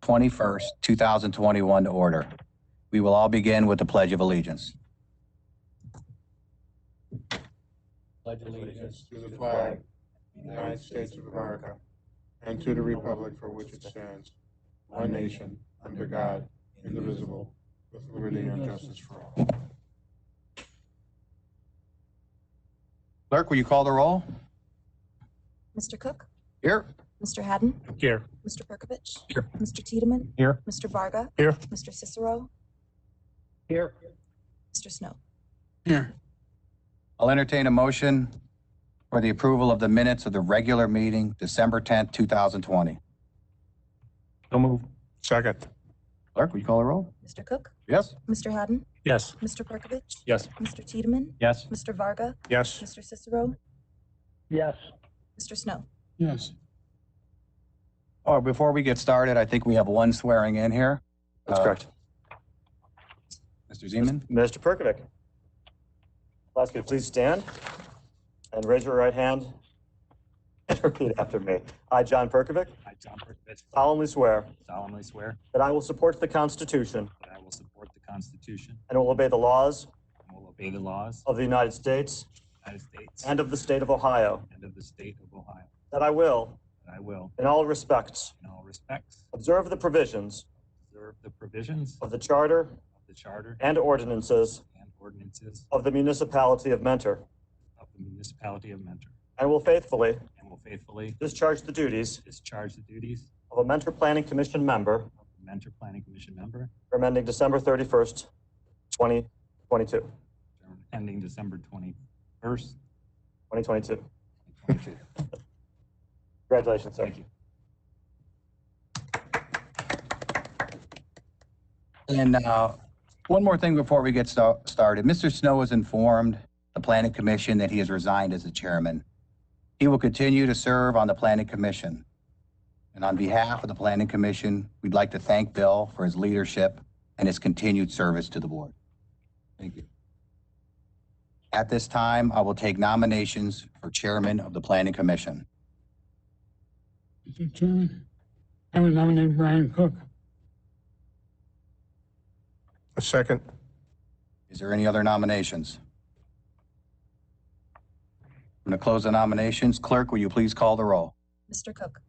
21st, 2021 to order. We will all begin with the Pledge of Allegiance. Pledge allegiance to the flag of the United States of America and to the republic for which it stands, one nation, under God, indivisible, with liberty and justice for all. Clerk, will you call the roll? Mr. Cook? Here. Mr. Haddon? Here. Mr. Perkovich? Here. Mr. Thiedemann? Here. Mr. Varga? Here. Mr. Cicero? Here. Mr. Snow? Here. I'll entertain a motion for the approval of the minutes of the regular meeting, December 10th, 2020. So move. Second. Clerk, will you call the roll? Mr. Cook? Yes. Mr. Haddon? Yes. Mr. Perkovich? Yes. Mr. Thiedemann? Yes. Mr. Varga? Yes. Mr. Cicero? Yes. Mr. Snow? Yes. Oh, before we get started, I think we have one swearing in here. That's correct. Mr. Szeman? Mr. Perkovich, I'll ask you to please stand and raise your right hand and repeat after me. I, John Perkovich, I, John Perkovich, solemnly swear solemnly swear that I will support the Constitution that I will support the Constitution and will obey the laws and will obey the laws of the United States of the United States and of the state of Ohio, and of the state of Ohio, that I will, that I will, in all respects, in all respects, observe the provisions observe the provisions of the Charter of the Charter and ordinances and ordinances of the Municipality of Mentor, of the Municipality of Mentor, and will faithfully and will faithfully discharge the duties discharge the duties of a Mentor Planning Commission member of the Mentor Planning Commission member, from ending December 31st, 2022. term ending December 21st, 2022. 2022. Congratulations, sir. Thank you. And one more thing before we get started. Mr. Snow has informed the Planning Commission that he has resigned as the chairman. He will continue to serve on the Planning Commission. And on behalf of the Planning Commission, we'd like to thank Bill for his leadership and his continued service to the board. Thank you. At this time, I will take nominations for chairman of the Planning Commission. Mr. Chairman, I would nominate Brian Cook. A second. Is there any other nominations? I'm going to close the nominations. Clerk, will you please call the roll? Mr. Cook?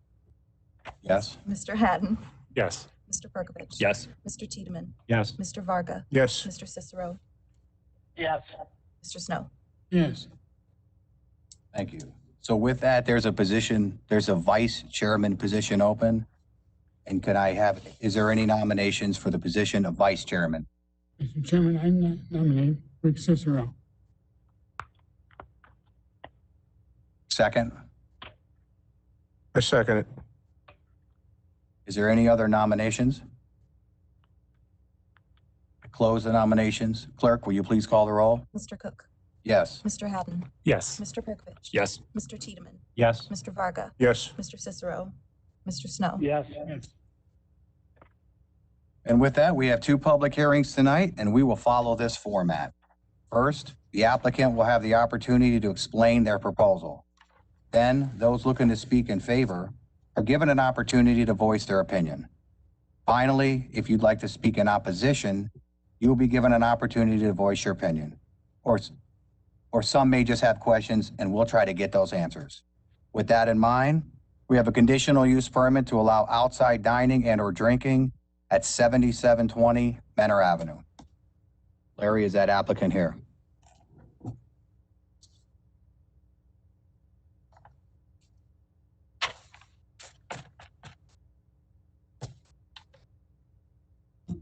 Yes. Mr. Haddon? Yes. Mr. Perkovich? Yes. Mr. Thiedemann? Yes. Mr. Varga? Yes. Mr. Cicero? Yes. Mr. Snow? Yes. Thank you. So with that, there's a vice chairman position open. And is there any nominations for the position of vice chairman? Mr. Chairman, I nominate Rick Cicero. Second. I second it. Is there any other nominations? I close the nominations. Clerk, will you please call the roll? Mr. Cook? Yes. Mr. Haddon? Yes. Mr. Perkovich? Yes. Mr. Thiedemann? Yes. Mr. Varga? Yes. Mr. Cicero? Mr. Snow? Yes. And with that, we have two public hearings tonight, and we will follow this format. First, the applicant will have the opportunity to explain their proposal. Then, those looking to speak in favor are given an opportunity to voice their opinion. Finally, if you'd like to speak in opposition, you will be given an opportunity to voice your opinion. Or some may just have questions, and we'll try to get those answers. With that in mind, we have a conditional use permit to allow outside dining and/or drinking at 7720 Menor Avenue. Larry, is that applicant here?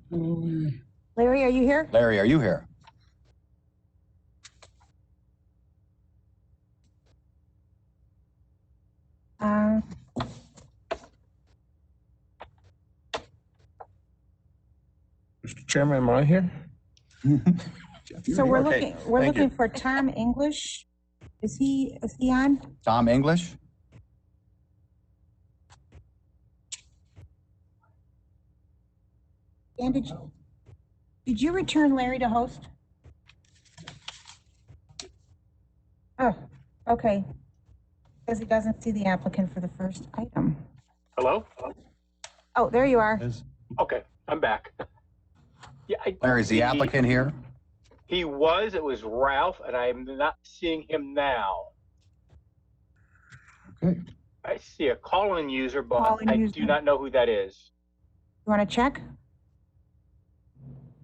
Hello, Larry. Larry, are you here? Larry, are you here? Mr. Chairman, am I here? Jeff, you're So here. we're Okay. looking, Thank you. for Tom English. Is he on? Tom English? Dan, did you return Larry to host? Oh, okay. Because he doesn't see the applicant for the first item. Hello? Oh, there you are. Okay, I'm back. Yeah, Larry, is the applicant here? He was, it was Ralph, and I'm not seeing him now. Okay. I see a call-in user, but Call-in I user. do not know who that is. You want to check?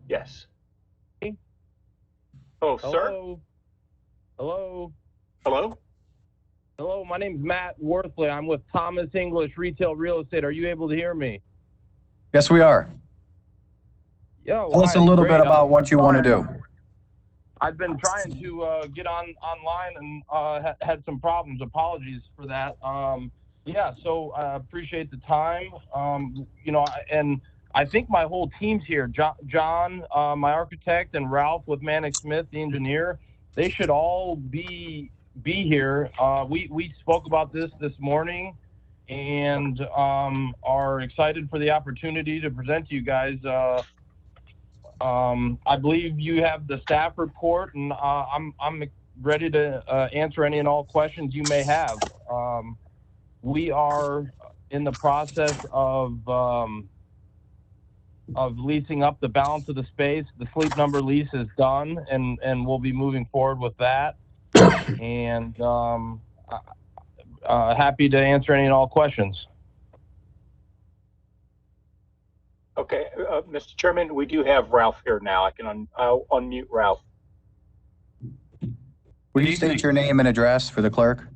Yes. Hello, sir. Hello. Hello. Hello? Hello. My name's Matt Worthley. I'm with Thomas English Retail Real Estate. Are you able to hear me? Yes, we are. Yo, Tell us a hi, little great. bit about what you want to do. I've been trying to get online and had some problems. Apologies for that. Yeah, so I appreciate the time. And I think my whole team's here. John, my architect, and Ralph with Manic Smith, the engineer. They should all be here. We spoke about this morning, and are excited for the opportunity to present to you guys. I believe you have the staff report, and I'm ready to answer any and all questions you may have. We are in the process of leasing up the balance of the space. The Sleep Number lease is done, and we'll be moving forward with that. And happy to answer any and all questions. Okay, Mr. Chairman, we do have Ralph here now. I'll unmute Ralph. Will you state your name and address for the clerk?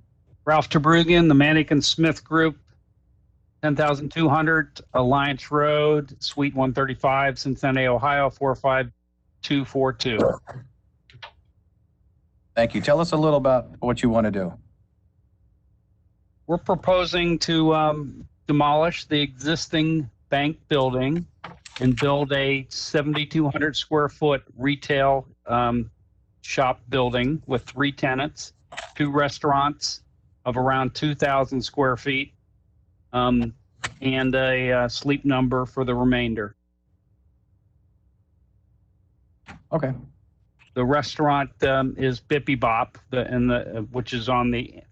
Ralph Tabrugian, the Manic and Smith Group, 10,200 Alliance Road, Suite 135, Cincinnati, Ohio, 45242. Thank you. Tell us a little about what you want to do. We're proposing to demolish the existing bank building and build a 7,200 square foot retail shop building with 3 tenants, 2 restaurants of around 2,000 square feet, and a Sleep Number for the remainder. Okay. The restaurant is Bippy Bop, which is on the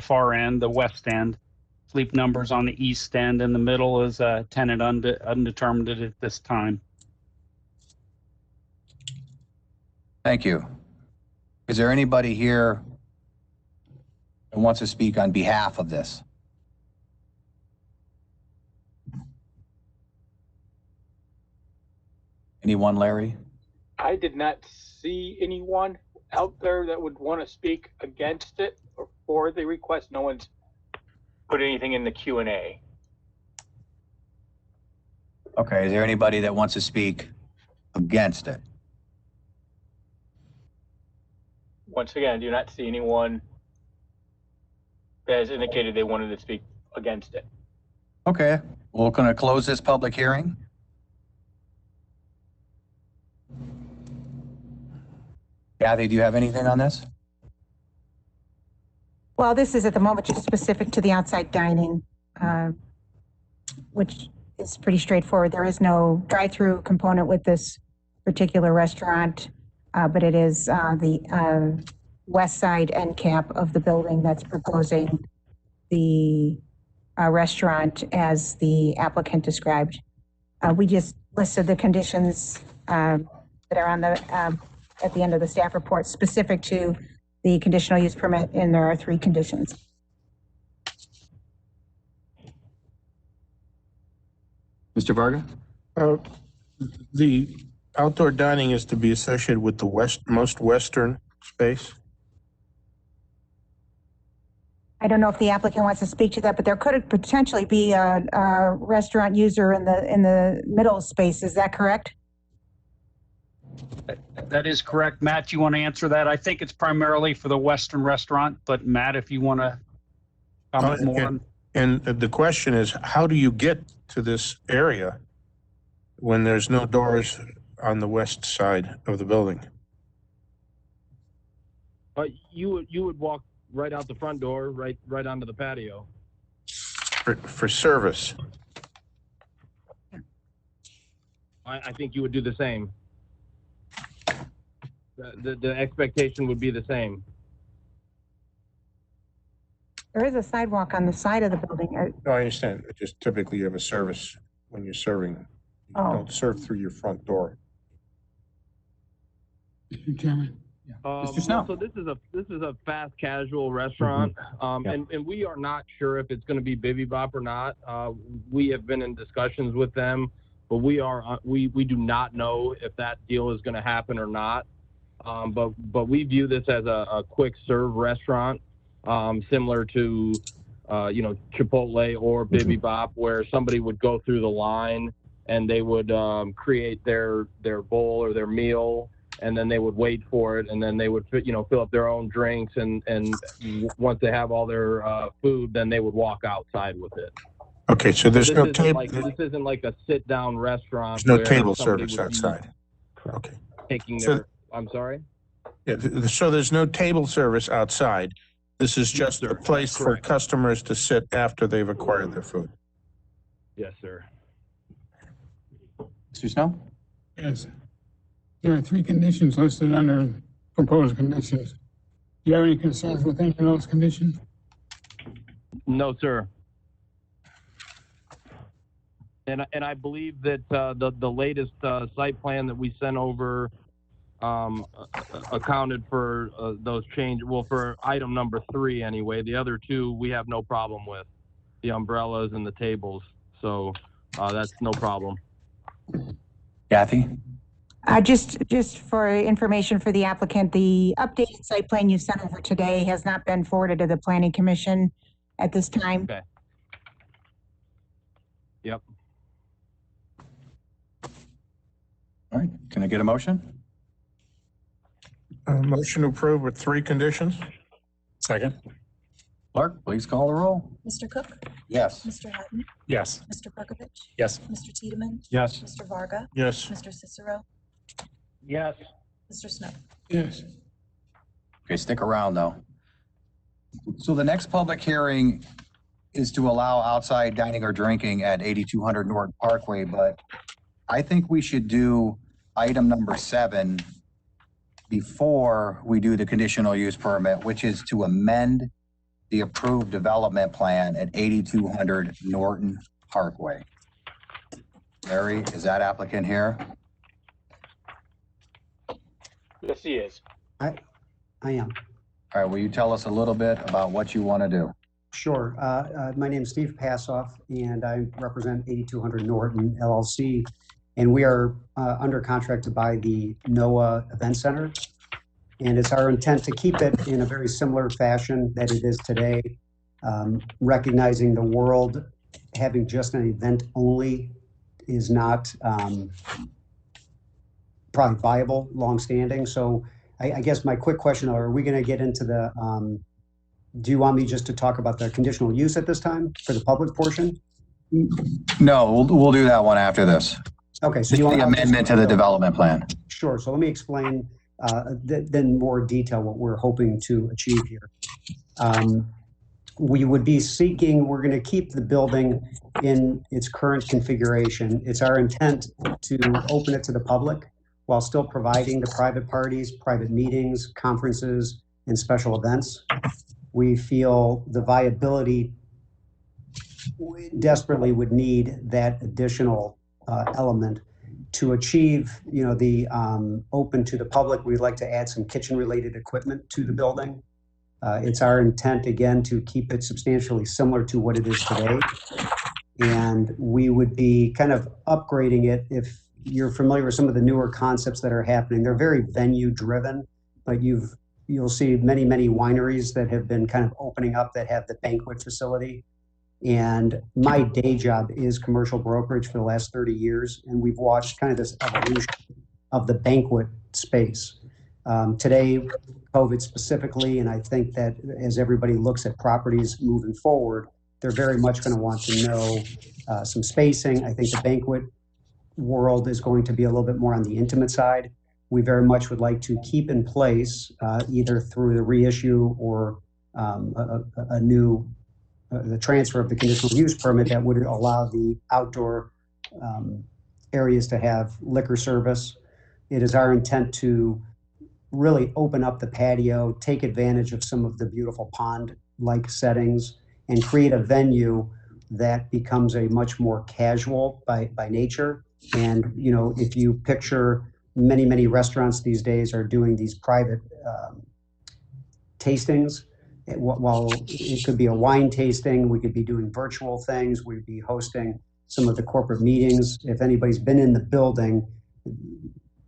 far end, the west end. Sleep Number's on the east end, and the middle is a tenant undetermined at this time. Thank you. Is there anybody here who wants to speak on behalf of this? Anyone, Larry? I did not see anyone out there that would want to speak against it or for the request. No one's put anything in the Q&A. Okay, is there anybody that wants to speak against it? Once again, I do not see anyone that has indicated they wanted to speak against it. Okay, we're going to close this public hearing. Kathy, do you have anything on this? Well, this is at the moment just specific to the outside dining, which is pretty straightforward. There is no drive-through component with this particular restaurant, but it is the west side end cap of the building that's proposing the restaurant as the applicant described. We just listed the conditions that are on the at the end of the staff report specific to the conditional use permit, and there are 3 conditions. Mr. Varga? The outdoor dining is to be associated with the most western space? I don't know if the applicant wants to speak to that, but there could potentially be a restaurant user in the middle space. Is that correct? That is correct. Matt, you want to answer that? I think it's primarily for the Western restaurant, but Matt, if you want to comment more. And the question is, how do you get to this area when there's no doors on the west side of the building? You would walk right out the front door, right onto the patio. For service? I think you would do the same. The expectation would be the same. There is a sidewalk on the side of the building. No, I understand. Just typically you have a service when you're serving. You Oh. don't serve through your front door. Mr. Chairman. Well, Snow. so this is a fast casual restaurant, and we are not sure if it's going to be Bibby Bop or not. We have been in discussions with them, but we do not know if that deal is going to happen or not. But we view this as a quick serve restaurant, similar to Chipotle or Bibby Bop, where somebody would go through the line and they would create their bowl or their meal, and then they would wait for it, and then they would fill up their own drinks, and once they have all their food, then they would walk outside with it. Okay, so there's This no isn't table, this isn't like a sit down restaurant. there's no where table somebody service would be outside. Okay. Taking So- their, I'm sorry. Yeah, so there's no table service outside. This is just sir. a place for Correct. customers to sit after they've acquired their food. Yes, sir. Mr. Snow? Yes. There are 3 conditions listed under proposed conditions. Do you have any concerns with any of those conditions? No, sir. And I believe that the latest site plan that we sent over accounted for those changes. Well, for item number 3 anyway. The other 2 we have no problem with, the umbrellas and the tables. So that's no problem. Kathy? Just for information for the applicant, the updated site plan you sent over today has not been forwarded to the planning commission at this time. Okay. Yep. All right, can I get a motion? Motion to approve with 3 conditions? Second. Clerk, please call the roll. Mr. Cook? Yes. Mr. Hutton? Yes. Mr. Perkovich? Yes. Mr. Thiedemann? Yes. Mr. Varga? Yes. Mr. Cicero? Yes. Mr. Snow? Yes. Okay, stick around though. So the next public hearing is to allow outside dining or drinking at 8200 Norton Parkway, but I think we should do item number 7 before we do the conditional use permit, which is to amend the approved development plan at 8200 Norton Parkway. Larry, is that applicant here? Yes, he is. I am. All right, will you tell us a little bit about what you want to do? Sure. My name is Steve Passoff, and I represent 8200 Norton LLC. And we are under contract to buy the NOAA Event Center. And it's our intent to keep it in a very similar fashion that it is today, recognizing the world having just an event only is not probably viable, longstanding. So I guess my quick question, are we going to get into the, do you want me just to talk about the conditional use at this time for the public portion? No, we'll do that one after this. Okay, so Just you want the amendment to the development plan. Sure. So let me explain then more detail what we're hoping to achieve here. We would be seeking, we're going to keep the building in its current configuration. It's our intent to open it to the public while still providing the private parties, private meetings, conferences, and special events. We feel the viability desperately would need that additional element to achieve, the open to the public. We'd like to add some kitchen-related equipment to the building. It's our intent, again, to keep it substantially similar to what it is today. And we would be kind of upgrading it. If you're familiar with some of the newer concepts that are happening, they're very venue-driven, but you'll see many, many wineries that have been kind of opening up that have the banquet facility. And my day job is commercial brokerage for the last 30 years, and we've watched kind of this evolution of the banquet space. Today, COVID specifically, and I think that as everybody looks at properties moving forward, they're very much going to want to know some spacing. I think the banquet world is going to be a little bit more on the intimate side. We very much would like to keep in place, either through the reissue or a new the transfer of the conditional use permit that would allow the outdoor areas to have liquor service. It is our intent to really open up the patio, take advantage of some of the beautiful pond-like settings, and create a venue that becomes a much more casual by nature. And, if you picture many restaurants these days are doing these private tastings. While it could be a wine tasting, we could be doing virtual things, we'd be hosting some of the corporate meetings. If anybody's been in the building,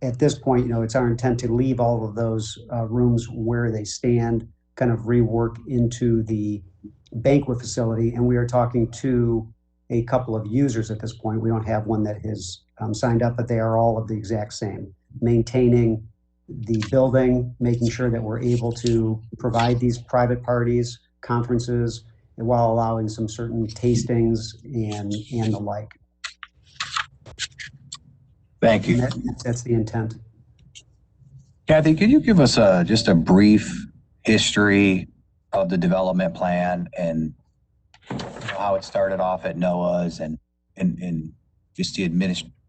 at this point, it's our intent to leave all of those rooms where they stand, kind of rework into the banquet facility. And we are talking to a couple of users at this point. We don't have one that has signed up, but they are all of the exact same, maintaining the building, making sure that we're able to provide these private parties, conferences, and while allowing some certain tastings and the like. Thank you. That's the intent. Kathy, could you give us just a brief history of the development plan and how it started off at Noah's and just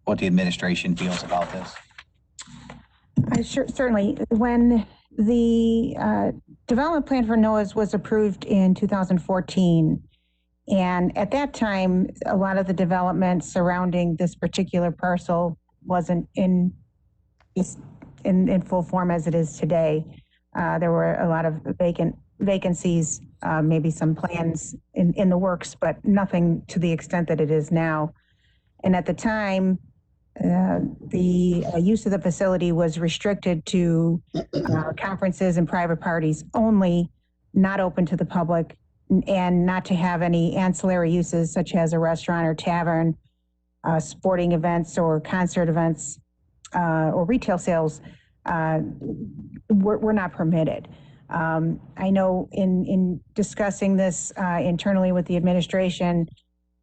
what the administration feels about this? Certainly. When the development plan for Noah's was approved in 2014, and at that time, a lot of the development surrounding this particular parcel wasn't in full form as it is today. There were a lot of vacancies, maybe some plans in the works, but nothing to the extent that it is now. And at the time, the use of the facility was restricted to conferences and private parties only, not open to the public, and not to have any ancillary uses such as a restaurant or tavern, sporting events or concert events, or retail sales were not permitted. I know in discussing this internally with the administration,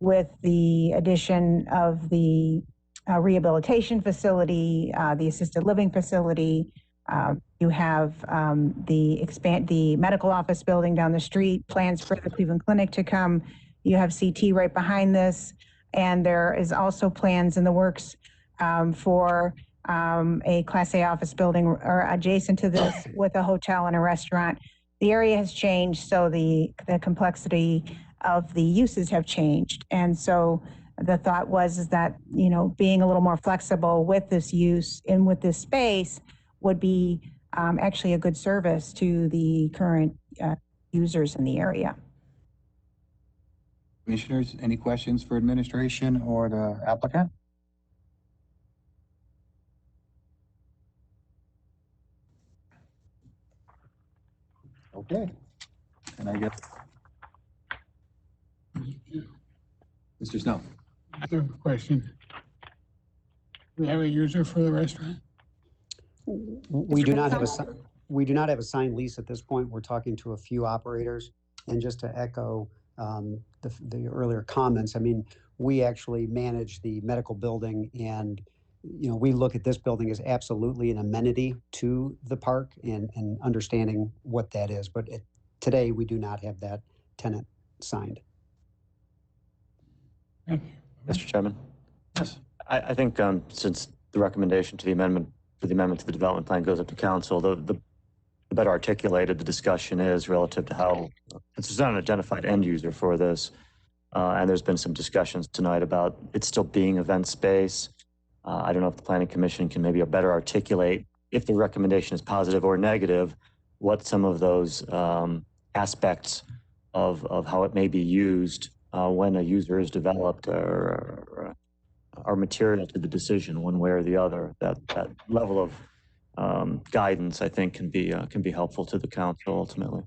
with the addition of the rehabilitation facility, the assisted living facility, you have the medical office building down the street, plans for the Cleveland Clinic to come. You have CT right behind this, and there is also plans in the works for a Class A office building or adjacent to this with a hotel and a restaurant. The area has changed, so the complexity of the uses have changed. And so the thought was that, being a little more flexible with this use and with this space would be actually a good service to the current users in the area. Commissioners, any questions for administration or the applicant? Okay. And I guess Mr. Snow. Another question. Do we have a user for the restaurant? We do not have a signed lease at this point. We're talking to a few operators. And just to echo the earlier comments, I mean, we actually manage the medical building, and we look at this building as absolutely an amenity to the park and understanding what that is. But today, we do not have that tenant signed. Mr. Chairman? Yes. I think since the recommendation to the amendment to the development plan goes up to council, the better articulated the discussion is relative to how, since there's not an identified end user for this, and there's been some discussions tonight about it still being event space. I don't know if the Planning Commission can maybe better articulate, if the recommendation is positive or negative, what some of those aspects of how it may be used when a user is developed are material to the decision one way or the other. That level of guidance, I think, can be helpful to the council ultimately.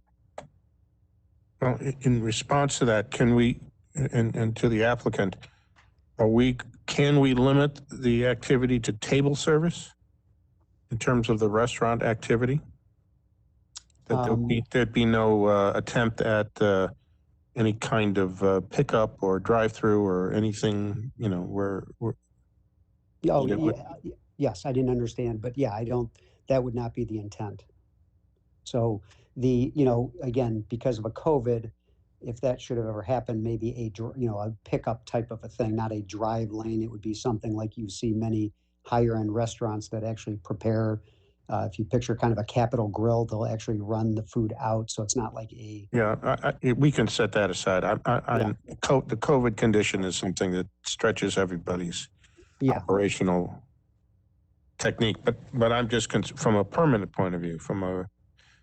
Well, in response to that, can we, and to the applicant, can we limit the activity to table service in terms of the restaurant activity? That there'd be no attempt at any kind of pickup or drive-through or anything, where. Yes, I didn't understand, but yeah, that would not be the intent. So again, because of a COVID, if that should have ever happened, maybe a pickup type of a thing, not a drive lane. It would be something like you see many higher end restaurants that actually prepare If you picture kind of a Capital Grill, they'll actually run the food out, so it's not like a, Yeah, we can set that aside. The COVID condition is something that stretches everybody's yeah, operational technique, but I'm just from a permanent point of view,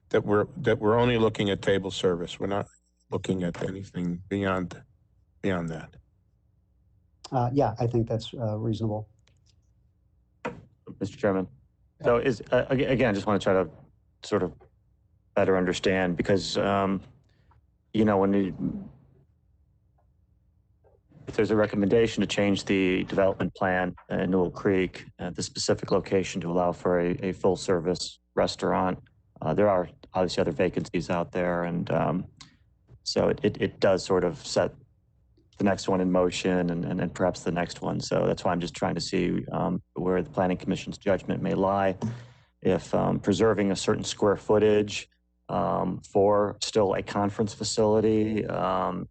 that we're only looking at table service. We're not looking at anything beyond that. yeah, I think that's reasonable. Mr. Chairman. So again, I just want to try to sort of better understand because, if there's a recommendation to change the development plan in Newell Creek at the specific location to allow for a full service restaurant, there are obviously other vacancies out there. And so it does sort of set the next one in motion and then perhaps the next one. So that's why I'm just trying to see where the Planning Commission's judgment may lie. If preserving a certain square footage for still a conference facility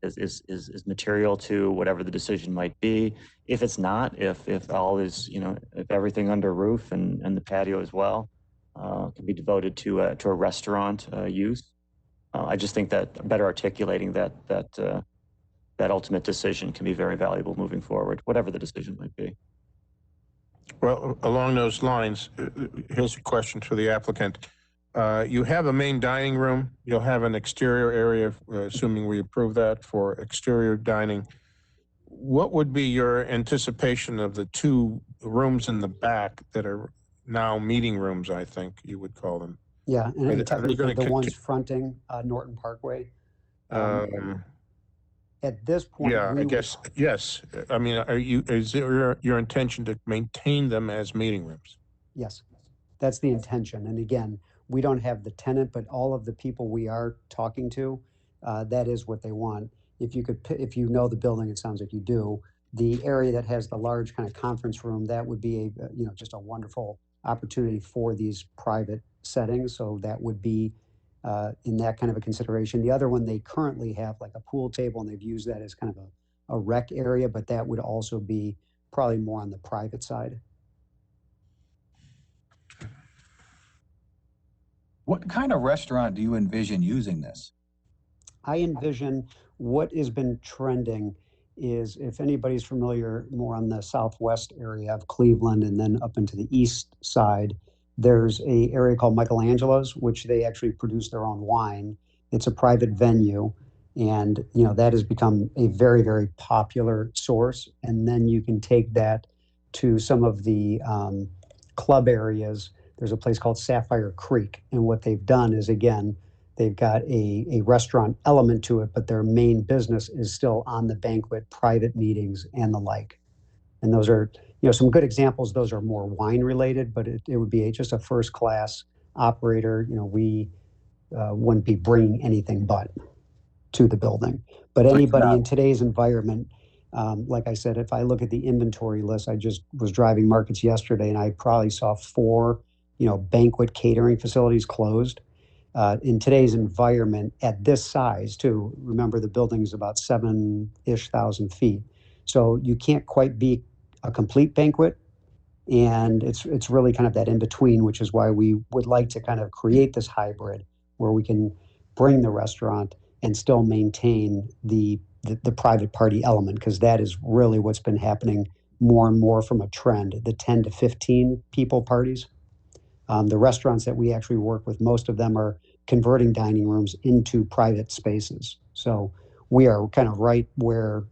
is material to whatever the decision might be. If it's not, if all is, if everything under roof and the patio as well can be devoted to a restaurant use. I just think that better articulating that ultimate decision can be very valuable moving forward, whatever the decision might be. Well, along those lines, here's a question for the applicant. You have a main dining room. You'll have an exterior area, assuming we approve that, for exterior dining. What would be your anticipation of the two rooms in the back that are now meeting rooms, I think you would call them? Yeah, Are and they technically gonna the ones fronting Norton Parkway. At this point, Yeah, I guess, yes. I mean, is there your intention to maintain them as meeting rooms? Yes, that's the intention. And again, we don't have the tenant, but all of the people we are talking to, that is what they want. If you know the building, it sounds like you do. The area that has the large kind of conference room, that would be just a wonderful opportunity for these private settings. So that would be in that kind of a consideration. The other one, they currently have like a pool table and they've used that as kind of a rec area, but that would also be probably more on the private side. What kind of restaurant do you envision using this? I envision what has been trending is, if anybody's familiar more on the southwest area of Cleveland and then up into the east side, there's a area called Michelangelo's, which they actually produce their own wine. It's a private venue, and that has become a very, very popular source. And then you can take that to some of the club areas. There's a place called Sapphire Creek, and what they've done is, again, they've got a restaurant element to it, but their main business is still on the banquet, private meetings, and the like. And those are, some good examples. Those are more wine related, but it would be just a first class operator. We wouldn't be bringing anything but to the building. But anybody in today's environment, like I said, if I look at the inventory list, I just was driving markets yesterday and I probably saw 4, banquet catering facilities closed. In today's environment at this size too, remember the building is about 7,000-ish feet. So you can't quite be a complete banquet. And it's really kind of that in between, which is why we would like to kind of create this hybrid where we can bring the restaurant and still maintain the private party element, because that is really what's been happening more and more from a trend, the 10 to 15 people parties. The restaurants that we actually work with, most of them are converting dining rooms into private spaces. So we are kind of right where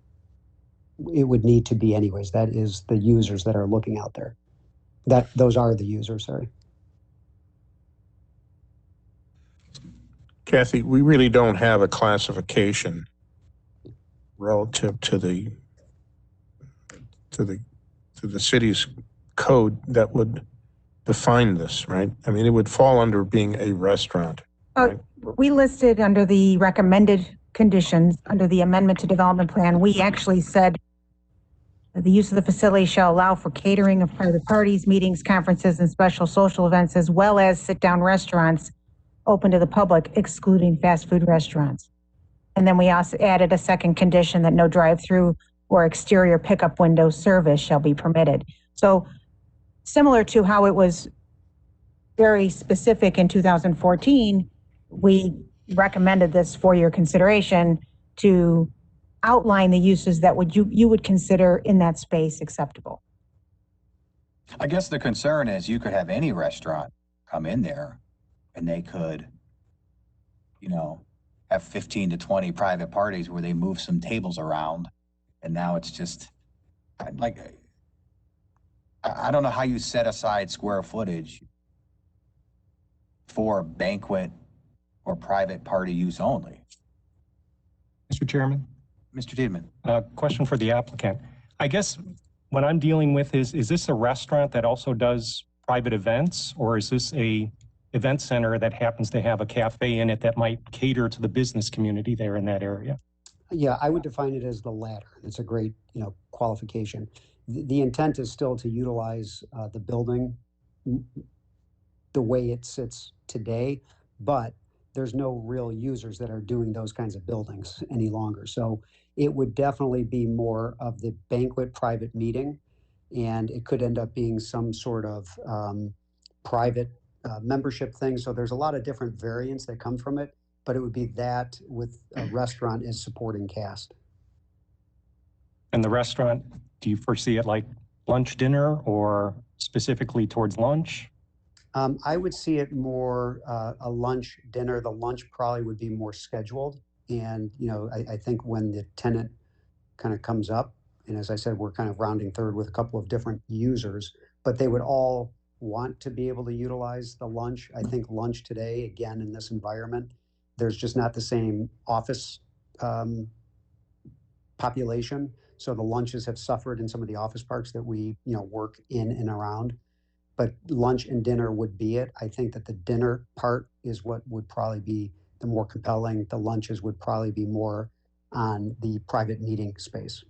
it would need to be anyways. That is the users that are looking out there. Those are the users, sorry. Kathy, we really don't have a classification relative to the city's code that would define this, right? I mean, it would fall under being a restaurant. Right? We listed under the recommended conditions, under the amendment to development plan, we actually said the use of the facility shall allow for catering of private parties, meetings, conferences, and special social events, as well as sit-down restaurants open to the public, excluding fast food restaurants. And then we also added a second condition that no drive-through or exterior pickup window service shall be permitted. So similar to how it was very specific in 2014, we recommended this for your consideration to outline the uses that you would consider in that space acceptable. I guess the concern is you could have any restaurant come in there and they could, you know, have 15 to 20 private parties where they move some tables around. And now it's just like, I don't know how you set aside square footage for banquet or private party use only. Mr. Chairman, Mr. Thiedemann. question for the applicant. I guess what I'm dealing with is this a restaurant that also does private events, or is this a event center that happens to have a cafe in it that might cater to the business community there in that area? Yeah, I would define it as the latter. It's a great, qualification. The intent is still to utilize the building the way it sits today, but there's no real users that are doing those kinds of buildings any longer. So it would definitely be more of the banquet private meeting, and it could end up being some sort of private membership thing. So there's a lot of different variants that come from it, but it would be that with a restaurant as supporting cast. And the restaurant, do you foresee it like lunch, dinner, or specifically towards lunch? I would see it more a lunch, dinner. The lunch probably would be more scheduled. And, I think when the tenant kind of comes up, and as I said, we're kind of rounding third with a couple of different users, but they would all want to be able to utilize the lunch. I think lunch today, again, in this environment, there's just not the same office population. So the lunches have suffered in some of the office parks that we, work in and around. But lunch and dinner would be it. I think that the dinner part is what would probably be the more compelling. The lunches would probably be more on the private meeting space.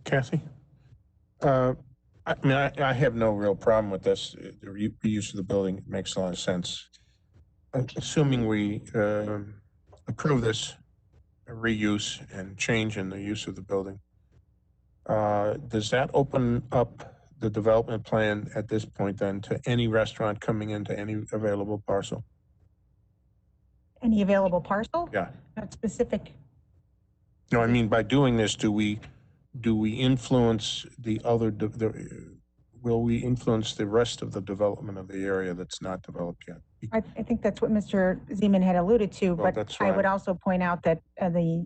Kathy? I have no real problem with this. The reuse of the building makes a lot of sense. Assuming we approve this reuse and change in the use of the building, does that open up the development plan at this point then to any restaurant coming into any available parcel? Any available parcel? Yeah. Not specific. No, I mean, by doing this, do we influence the other, will we influence the rest of the development of the area that's not developed yet? I think that's what Mr. Szeman had alluded to, Well, but that's I right. would also point out that the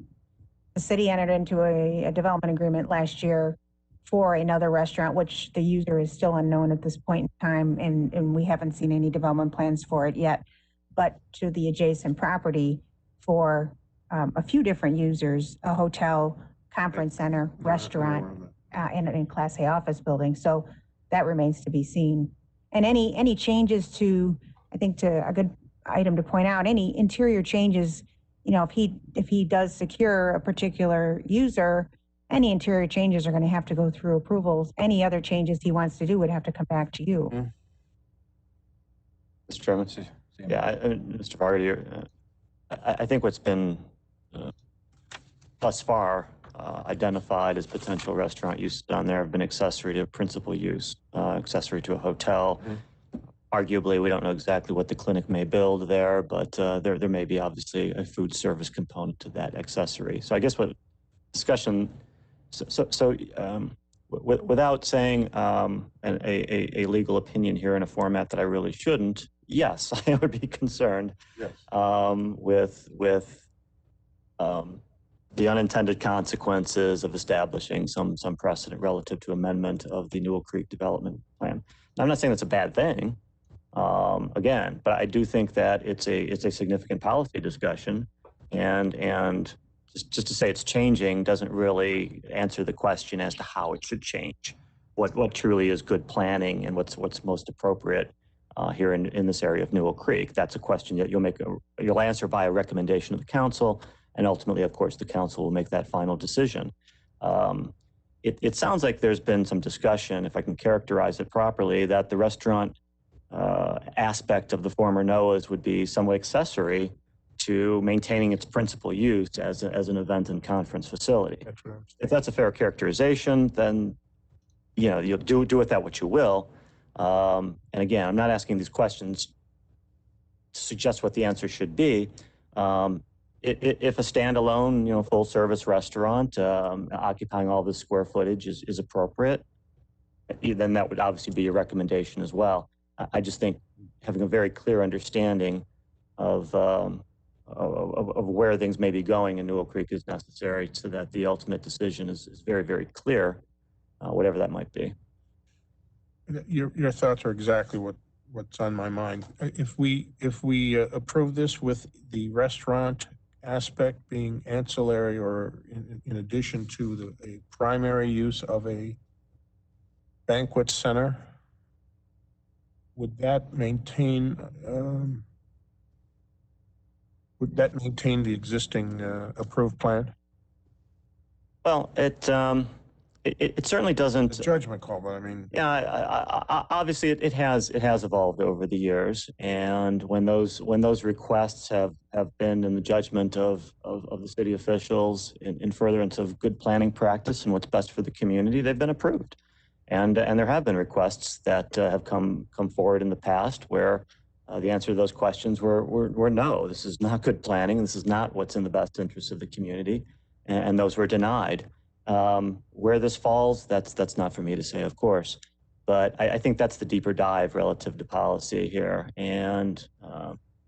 city entered into a development agreement last year for another restaurant, which the user is still unknown at this point in time, and we haven't seen any development plans for it yet, but to the adjacent property for a few different users, a hotel, conference center, restaurant, and a Class A office building. So that remains to be seen. And any changes to, I think to a good item to point out, any interior changes, if he does secure a particular user, any interior changes are going to have to go through approvals. Any other changes he wants to do would have to come back to you. Mr. Chairman? Yeah, Mr. Vardy, I think what's been thus far identified as potential restaurant uses down there have been accessory to principal use, accessory to a hotel. Arguably, we don't know exactly what the clinic may build there, but there may be obviously a food service component to that accessory. So I guess what discussion, without saying a legal opinion here in a format that I really shouldn't, yes, I would be concerned with the unintended consequences of establishing some precedent relative to amendment of the Newell Creek development plan. Now, I'm not saying that's a bad thing, again, but I do think that it's a significant policy discussion, and just to say it's changing doesn't really answer the question as to how it should change. What truly is good planning and what's most appropriate here in this area of Newell Creek. That's a question that you'll answer by a recommendation of the council, and ultimately, of course, the council will make that final decision. It sounds like there's been some discussion, if I can characterize it properly, that the restaurant aspect of the former NOAAs would be somewhat accessory to maintaining its principal use as an event and conference facility. That's right. If that's a fair characterization, then you'll do with that what you will. And again, I'm not asking these questions to suggest what the answer should be. If a standalone, full service restaurant occupying all this square footage is appropriate, then that would obviously be a recommendation as well. I just think having a very clear understanding of where things may be going in Newell Creek is necessary so that the ultimate decision is very, very clear, whatever that might be. Your thoughts are exactly what's on my mind. If we approve this with the restaurant aspect being ancillary or in addition to a primary use of a banquet center, would that maintain the existing approved plan? Well, it certainly doesn't. It's a judgment call, but I mean. Yeah, obviously it has evolved over the years, and when those requests have been in the judgment of the city officials in furtherance of good planning practice and what's best for the community, they've been approved. And there have been requests that have come forward in the past where the answer to those questions were no, this is not good planning, this is not what's in the best interest of the community, and those were denied. Where this falls, that's not for me to say, of course, but I think that's the deeper dive relative to policy here. And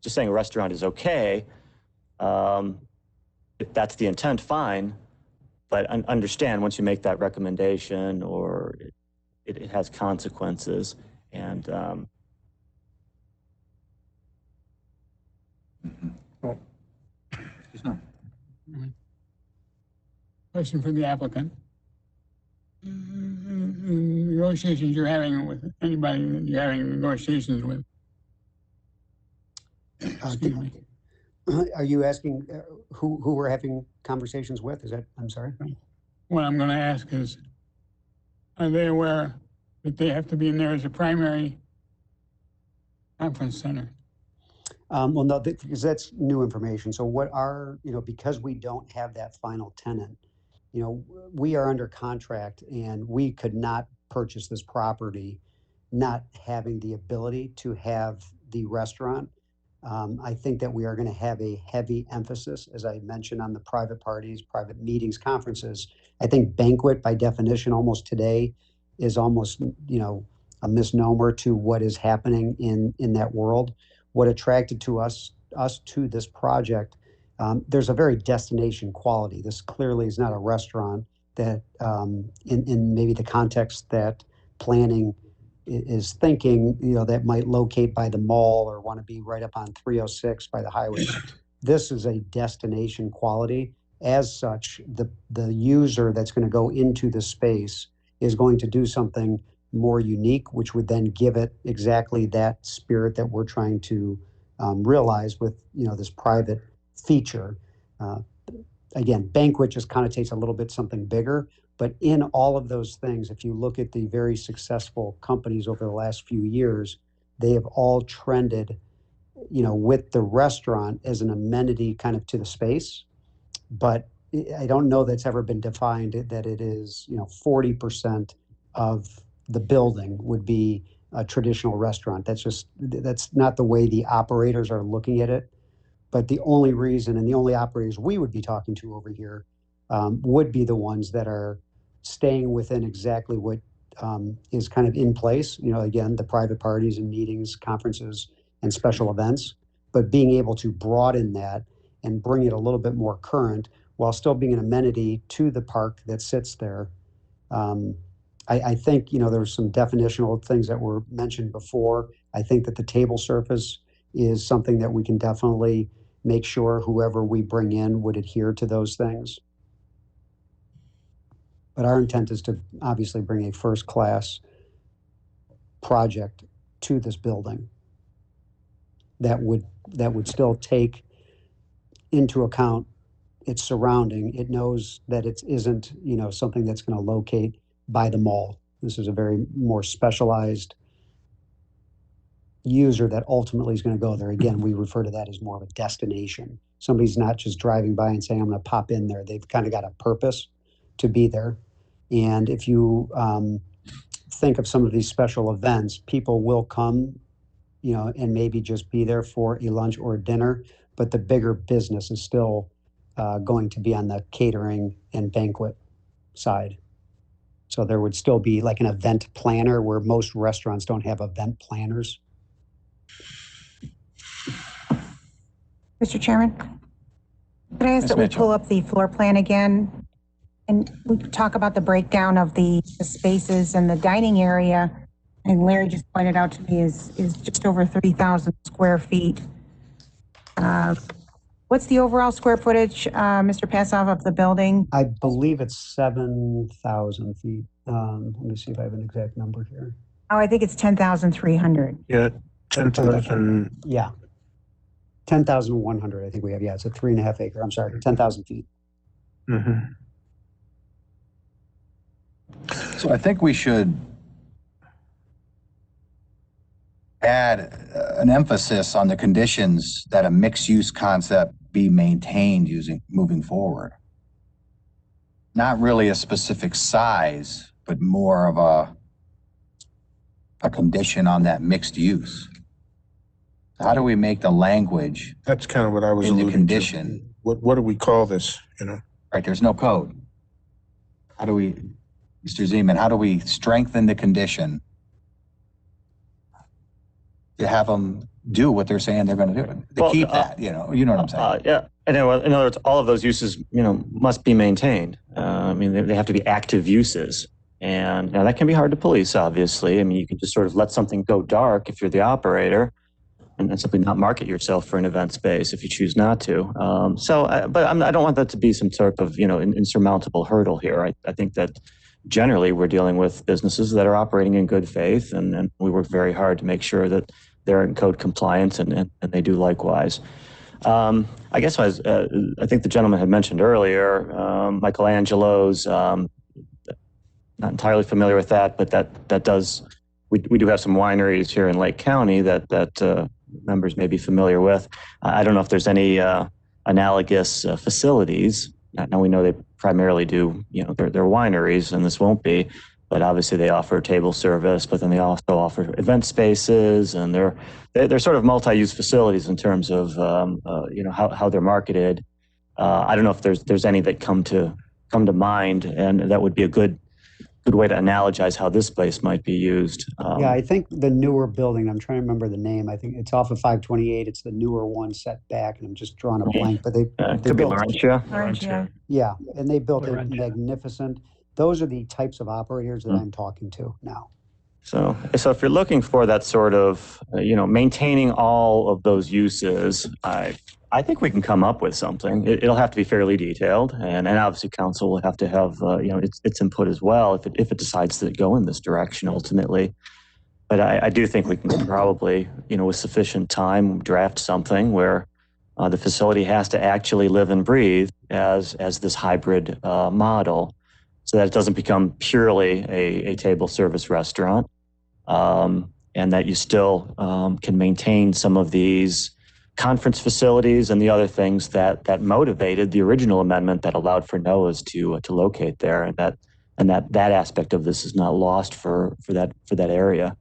just saying a restaurant is okay, if that's the intent, fine, but understand once you make that recommendation or it has consequences. And Question for the applicant. Negotiations you're having with anybody that you're having negotiations with. Excuse me. Are you asking who we're having conversations with? Is that, I'm sorry? What I'm gonna ask is, are they aware that they have to be in there as a primary conference center? Well, no, because that's new information. So what are, because we don't have that final tenant, we are under contract and we could not purchase this property not having the ability to have the restaurant. I think that we are going to have a heavy emphasis, as I mentioned, on the private parties, private meetings, conferences. I think banquet by definition almost today is almost, a misnomer to what is happening in that world. What attracted to us to this project, there's a very destination quality. This clearly is not a restaurant that, in maybe the context that planning is thinking, that might locate by the mall or want to be right up on 306 by the highway. This is a destination quality. As such, the user that's going to go into the space is going to do something more unique, which would then give it exactly that spirit that we're trying to realize with this private feature. Again, banquet just connotates a little bit something bigger, but in all of those things, if you look at the very successful companies over the last few years, they have all trended, with the restaurant as an amenity kind of to the space. But I don't know that's ever been defined that it is, 40% of the building would be a traditional restaurant. That's not the way the operators are looking at it. But the only reason and the only operators we would be talking to over here would be the ones that are staying within exactly what is kind of in place. Again, the private parties and meetings, conferences, and special events, but being able to broaden that and bring it a little bit more current while still being an amenity to the park that sits there. I think, there's some definitional things that were mentioned before. I think that the table surface is something that we can definitely make sure whoever we bring in would adhere to those things. But our intent is to obviously bring a first-class project to this building that would still take into account its surrounding. It knows that it isn't, something that's going to locate by the mall. This is a very more specialized user that ultimately is going to go there. Again, we refer to that as more of a destination. Somebody's not just driving by and saying, I'm going to pop in there. They've kind of got a purpose to be there. And if you think of some of these special events, people will come, and maybe just be there for a lunch or a dinner, but the bigger business is still going to be on the catering and banquet side. So there would still be like an event planner where most restaurants don't have event planners. Mr. Chairman, could I ask Ms. that we Mitchell. pull up the floor plan again? And we could talk about the breakdown of the spaces and the dining area. And Larry just pointed out to me is just over 3,000 square feet. What's the overall square footage, Mr. Passoff, of the building? I believe it's 7,000 feet. Let me see if I have an exact number here. Oh, I think it's 10,300. Yeah, 10,000. Yeah. 10,100, I think we have. Yeah, it's a 3.5 acre. I'm sorry, 10,000 feet. Mm-hmm. So I think we should add an emphasis on the conditions that a mixed-use concept be maintained moving forward. Not really a specific size, but more of a condition on that mixed use. How do we make the language That's kind of what I was in the alluding condition? to. What do we call this, Right, there's no code. How do we, Mr. Zeman, how do we strengthen the condition to have them do what they're saying they're going to do? To Well, keep that, you know what I'm saying? Yeah, and in other words, all of those uses, must be maintained. They have to be active uses. And now that can be hard to police, obviously. You can just sort of let something go dark if you're the operator and simply not market yourself for an event space if you choose not to. But I don't want that to be some sort of, insurmountable hurdle here. I think that generally we're dealing with businesses that are operating in good faith, and we work very hard to make sure that they're in code compliance and they do likewise. I guess I think the gentleman had mentioned earlier, Michelangelo's, not entirely familiar with that, but that does, we do have some wineries here in Lake County that members may be familiar with. I don't know if there's any analogous facilities. Now we know they primarily do, they're wineries, and this won't be, but obviously they offer table service, but then they also offer event spaces, and they're sort of multi-use facilities in terms of how they're marketed. I don't know if there's any that come to mind, and that would be a good way to analogize how this place might be used. Yeah, I think the newer building, I'm trying to remember the name. I think it's off of 528. It's the newer one set back, and I'm just drawing a blank, but they could be built, Laurentia. yeah, and they built it Laurentia. magnificent. Those are the types of operators that I'm talking to now. So if you're looking for that sort of, maintaining all of those uses, I think we can come up with something. It'll have to be fairly detailed, and obviously council will have to have its input as well if it decides to go in this direction ultimately. But I do think we can probably, with sufficient time, draft something where the facility has to actually live and breathe as this hybrid model, so that it doesn't become purely a table service restaurant, and that you still can maintain some of these conference facilities and the other things that motivated the original amendment that allowed for NOAAs to locate there, and that aspect of this is not lost for that area.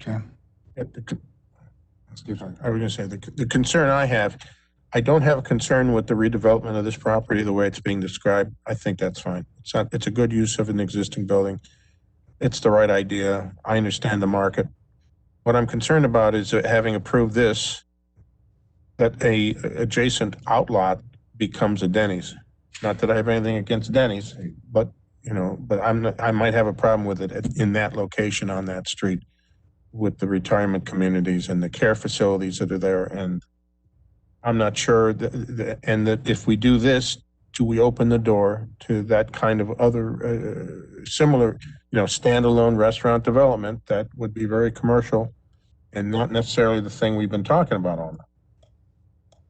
Okay. Excuse me. I was going to say the concern I have. I don't have a concern with the redevelopment of this property the way it's being described. I think that's fine. It's a good use of an existing building. It's the right idea. I understand the market. What I'm concerned about is that having approved this, that a adjacent outlot becomes a Denny's. Not that I have anything against Denny's, but I might have a problem with it in that location on that street, with the retirement communities and the care facilities that are there. And I'm not sure that if we do this, do we open the door to that kind of other similar, standalone restaurant development that would be very commercial and not necessarily the thing we've been talking about all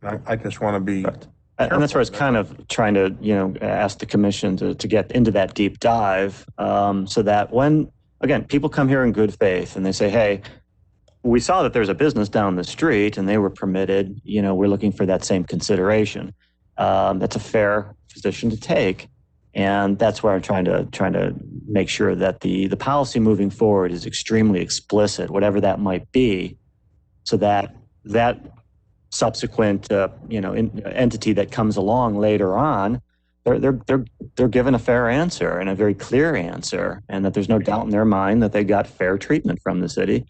night. I just want to be Correct. And that's where I was kind of trying to, ask the commission to get into that deep dive, so that when, again, people come here in good faith and they say, hey, we saw that there's a business down the street and they were permitted, we're looking for that same consideration. That's a fair position to take. And that's where I'm trying to make sure that the policy moving forward is extremely explicit, whatever that might be, so that that subsequent entity that comes along later on, they're given a fair answer and a very clear answer, and that there's no doubt in their mind that they got fair treatment from the city.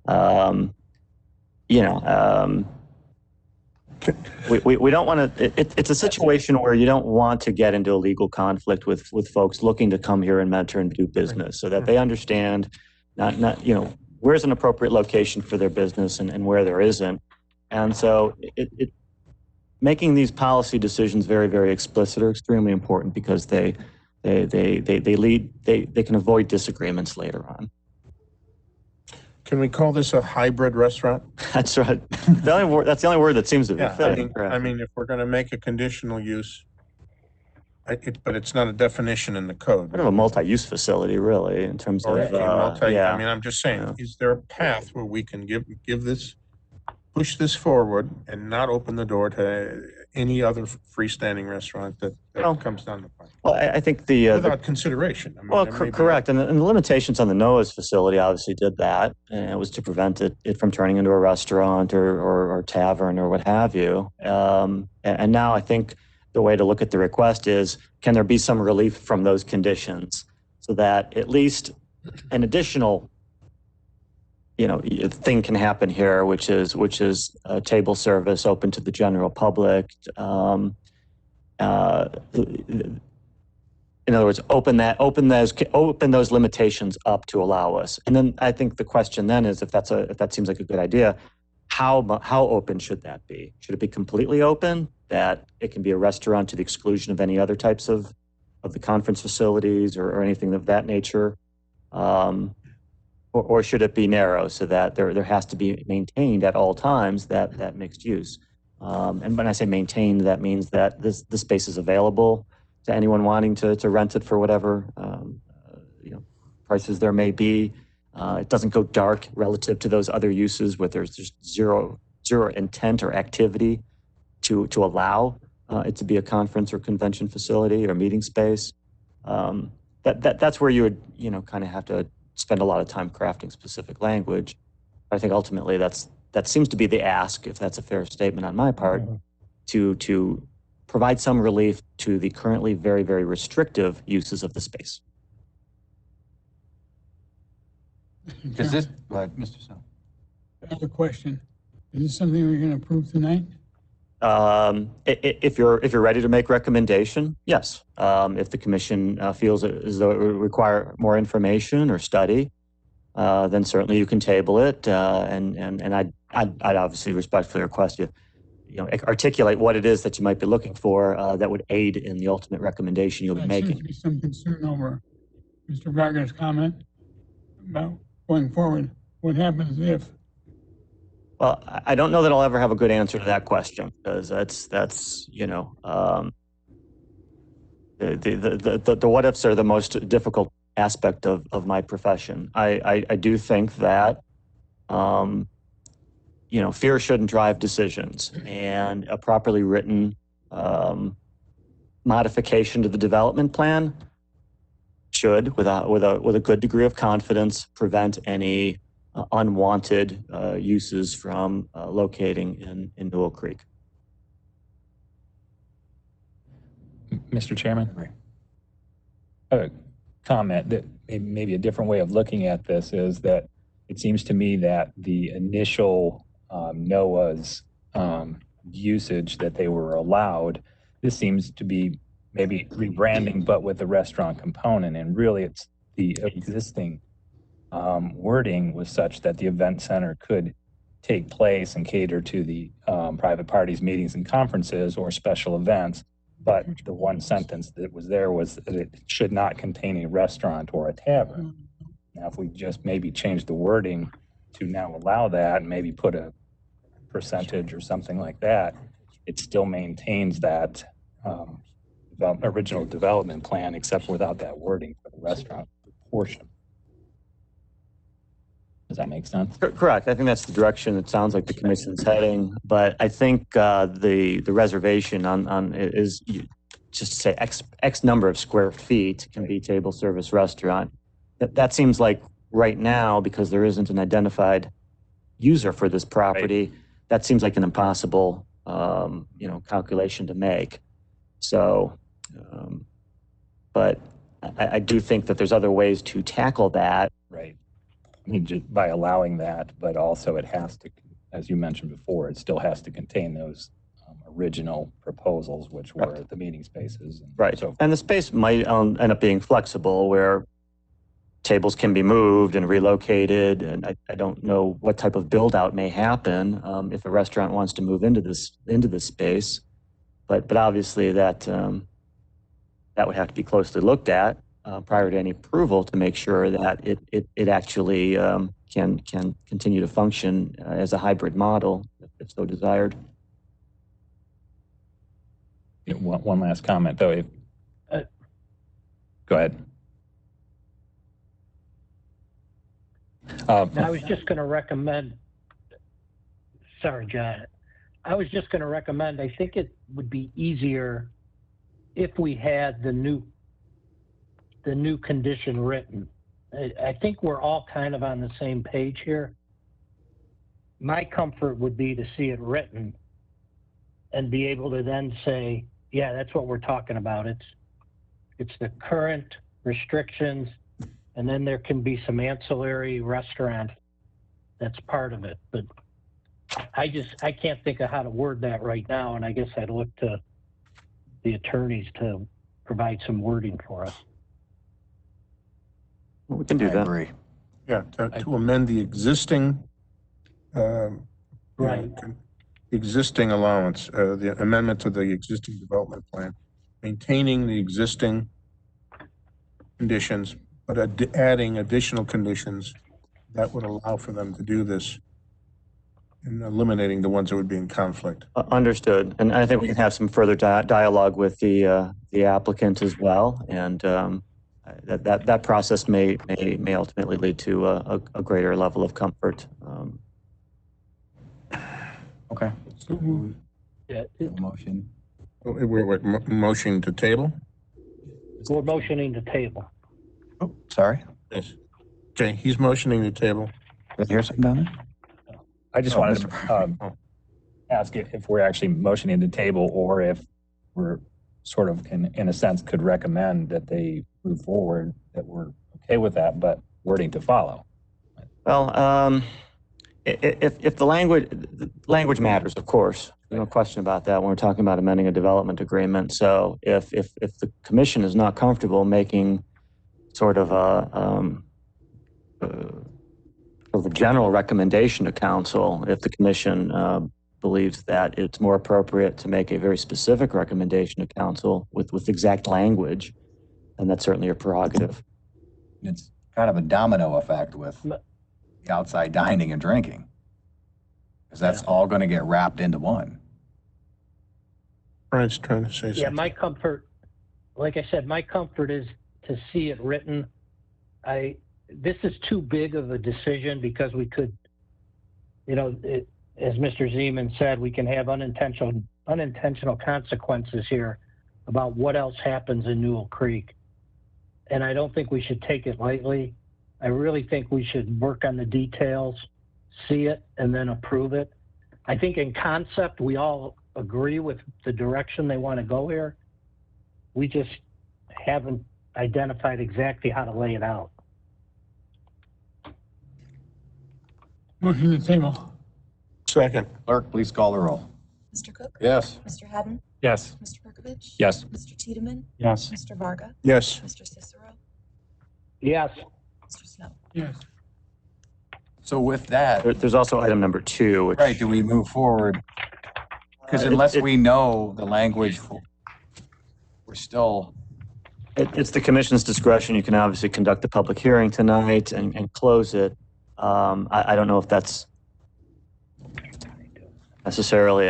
We don't want to. It's a situation where you don't want to get into a legal conflict with folks looking to come here and mentor and do business, so that they understand not where's an appropriate location for their business and where there isn't. And so making these policy decisions very, very explicit are extremely important, because they can avoid disagreements later on. Can we call this a hybrid restaurant? That's right. That's the only word that seems to be fitting. I mean, if we're going to make a conditional use, but it's not a definition in the code. Kind of a multi-use facility, really, in terms of I mean, I'm just saying, is there a path where we can push this forward and not open the door to any other freestanding restaurant that comes down the pipe? Well, I think without consideration. I mean, correct. And the limitations on the Noah's facility obviously did that, and it was to prevent it from turning into a restaurant or tavern or what have you. And now I think the way to look at the request is, can there be some relief from those conditions, so that at least an additional thing can happen here, which is table service open to the general public. In other words, open those limitations up to allow us. And then I think the question then is, if that seems like a good idea, how open should that be? Should it be completely open, that it can be a restaurant to the exclusion of any other types of the conference facilities or anything of that nature? Or should it be narrow, so that there has to be maintained at all times that mixed use? And when I say maintained, that means that this space is available to anyone wanting to rent it for whatever prices there may be. It doesn't go dark relative to those other uses where there's just zero intent or activity to allow it to be a conference or convention facility or meeting space. That's where you would kind of have to spend a lot of time crafting specific language. I think ultimately that seems to be the ask, if that's a fair statement on my part, to provide some relief to the currently very, very restrictive uses of the space. Does this, go ahead, Mr. Snow. I have a question. Is this something we're going to approve tonight? If you're ready to make recommendation, yes. If the commission feels as though it would require more information or study, then certainly you can table it. And I'd obviously respectfully request you articulate what it is that you might be looking for that would aid in the ultimate recommendation you'll be making. There seems to be some concern over Mr. Varga's comment about going forward. What happens if? Well, I don't know that I'll ever have a good answer to that question, because that's the what ifs are the most difficult aspect of my profession. I do think that fear shouldn't drive decisions, and a properly written modification to the development plan should, with a good degree of confidence, prevent any unwanted uses from locating in Newell Creek. Mr. Chairman, a comment that maybe a different way of looking at this is that it seems to me that the initial NOAA's usage that they were allowed, this seems to be maybe rebranding, but with the restaurant component, and really it's the existing wording was such that the event center could take place and cater to the private parties, meetings, and conferences or special events. But the one sentence that was there was that it should not contain a restaurant or a tavern. Now, if we just maybe change the wording to now allow that, and maybe put a percentage or something like that, it still maintains that original development plan, except without that wording for the restaurant portion. Does that make sense? Correct. I think that's the direction it sounds like the commission's heading. But I think the reservation on is just to say X number of square feet can be table service restaurant. That seems like right now, because there isn't an identified user for this property, that seems like an impossible, calculation to make. So, but I do think that there's other ways to tackle that. Right. I mean, just by allowing that, but also it has to, as you mentioned before, it still has to contain those original proposals, which were the meeting spaces. Right. So And the space might end up being flexible where tables can be moved and relocated. And I don't know what type of build out may happen if a restaurant wants to move into this space. But obviously that would have to be closely looked at prior to any approval to make sure that it actually can continue to function as a hybrid model if so desired. one last comment though. Go ahead. I was just going to recommend, sorry, John. I was just going to recommend, I think it would be easier if we had the new condition written. I think we're all kind of on the same page here. My comfort would be to see it written and be able to then say, yeah, that's what we're talking about. It's the current restrictions, and then there can be some ancillary restaurant that's part of it. But I can't think of how to word that right now, and I guess I'd look to the attorneys to provide some wording for us. Well, we can do I that. agree. Yeah, to amend the existing, Right. existing allowance, the amendment to the existing development plan, maintaining the existing conditions, but adding additional conditions that would allow for them to do this and eliminating the ones that would be in conflict. Understood. And I think we can have some further dialogue with the applicant as well. And that process may ultimately lead to a greater level of comfort. Okay. Yeah, Motion. We're motioning to table? we're motioning to table. Oh, sorry. Yes. Okay, he's motioning to table. Did you hear something down there? I just Oh, wanted Mr. to ask if we're actually motioning the table or if we're sort of, in a sense, could recommend that they move forward, that we're okay with that, but wording to follow. Well, if the language matters, of course, no question about that when we're talking about amending a development agreement. So if the commission is not comfortable making sort of a general recommendation to council, if the commission believes that it's more appropriate to make a very specific recommendation to council with exact language, then that's certainly a prerogative. It's kind of a domino effect with the outside dining and drinking. Because that's all going to get wrapped into one. Brian's trying to say something. Yeah, my comfort, like I said, my comfort is to see it written. This is too big of a decision because we could, as Mr. Szeman said, we can have unintentional consequences here about what else happens in Newell Creek. And I don't think we should take it lightly. I really think we should work on the details, see it, and then approve it. I think in concept, we all agree with the direction they want to go here. We just haven't identified exactly how to lay it out. Motion to table. Second. Clerk, please call the roll. Mr. Cook? Yes. Mr. Haddon? Yes. Mr. Perkovich? Yes. Mr. Thiedemann? Yes. Mr. Varga? Yes. Mr. Cicero? Yes. Mr. Snow? Yes. So with that, There's also item number 2, which right, do we move forward? Because unless we know the language, we're still, it's the commission's discretion. You can obviously conduct a public hearing tonight and close it. I don't know if that's necessarily,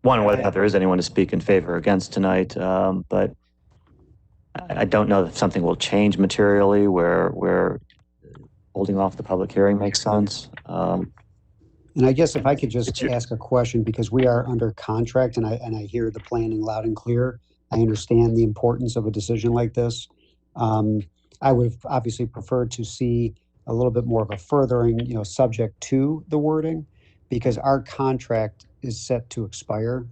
whether there is anyone to speak in favor or against tonight, but I don't know if something will change materially where holding off the public hearing makes sense. And I guess if I could just ask a question, because we are under contract and I hear the planning loud and clear. I understand the importance of a decision like this. I would have obviously preferred to see a little bit more of a furthering, subject to the wording, because our contract is set to expire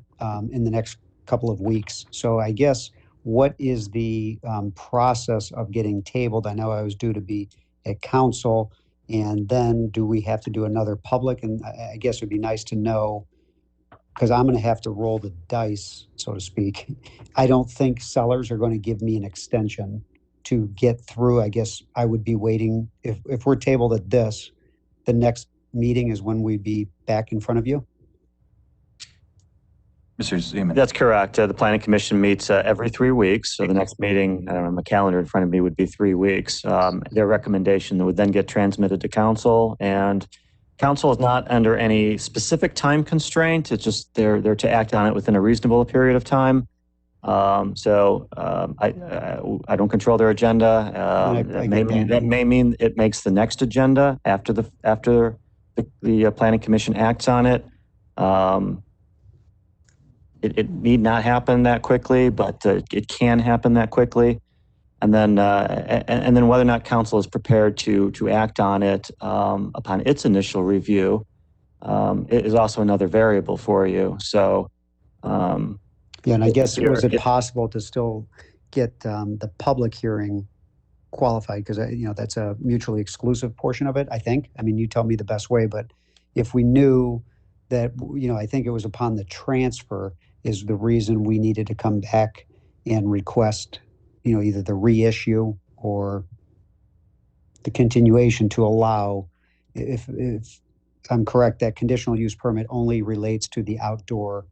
in the next couple of weeks. So I guess, what is the process of getting tabled? I know I was due to be at council, and then do we have to do another public? And I guess it'd be nice to know, because I'm going to have to roll the dice, so to speak. I don't think sellers are going to give me an extension to get through. I guess I would be waiting, if we're tabled at this, the next meeting is when we'd be back in front of you. Mr. Szeman. That's correct. The planning commission meets every 3 weeks. So the next meeting, I don't know, my calendar in front of me would be 3 weeks. Their recommendation would then get transmitted to council, and council is not under any specific time constraint. It's just they're to act on it within a reasonable period of time. I don't control their agenda. That may mean it makes the next agenda after the planning commission acts on it. It need not happen that quickly, but it can happen that quickly. And then whether or not council is prepared to act on it upon its initial review is also another variable for you. So, yeah, and I guess, was it possible to still get the public hearing qualified? Because that's a mutually exclusive portion of it, I think. I mean, you tell me the best way, but if we knew that, I think it was upon the transfer is the reason we needed to come back and request, either the reissue or the continuation to allow, if I'm correct, that conditional use permit only relates to the outdoor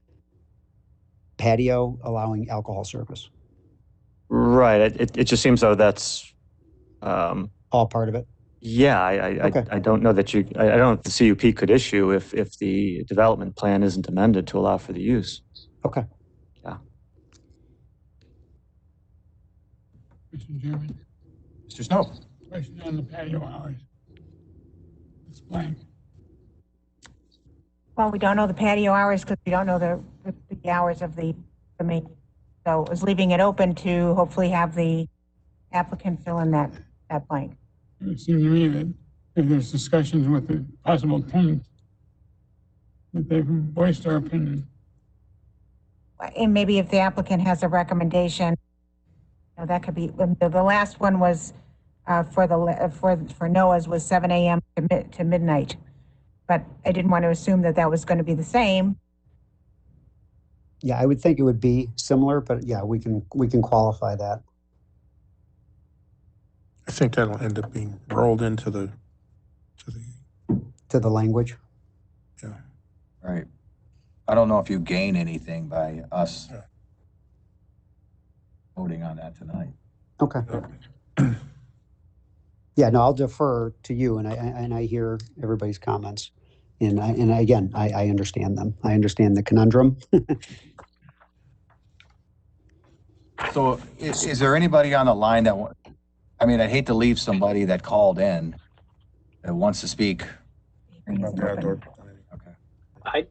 patio allowing alcohol service. Right. It just seems though that's all part of it. Yeah, Okay. I don't know that I don't know if the CUP could issue if the development plan isn't amended to allow for the use. Okay. Yeah. Mr. Chairman, Mr. Snow. question on the patio hours. It's blank. Well, we don't know the patio hours because we don't know the hours of the main. So it was leaving it open to hopefully have the applicant fill in that blank. It seemed to me that if there's discussions with the possible tenant, that they've voiced their opinion. And maybe if the applicant has a recommendation, that could be, the last one was for Noah's was 7 a.m. to midnight. But I didn't want to assume that was going to be the same. Yeah, I would think it would be similar, but yeah, we can qualify that. I think that'll end up being rolled into the language. Yeah. Right. I don't know if you gain anything by us voting on that tonight. Okay. Yeah, no, I'll defer to you, and I hear everybody's comments, and again, I understand them. I understand the conundrum. So is there anybody on the line that, I'd hate to leave somebody that called in that wants to speak.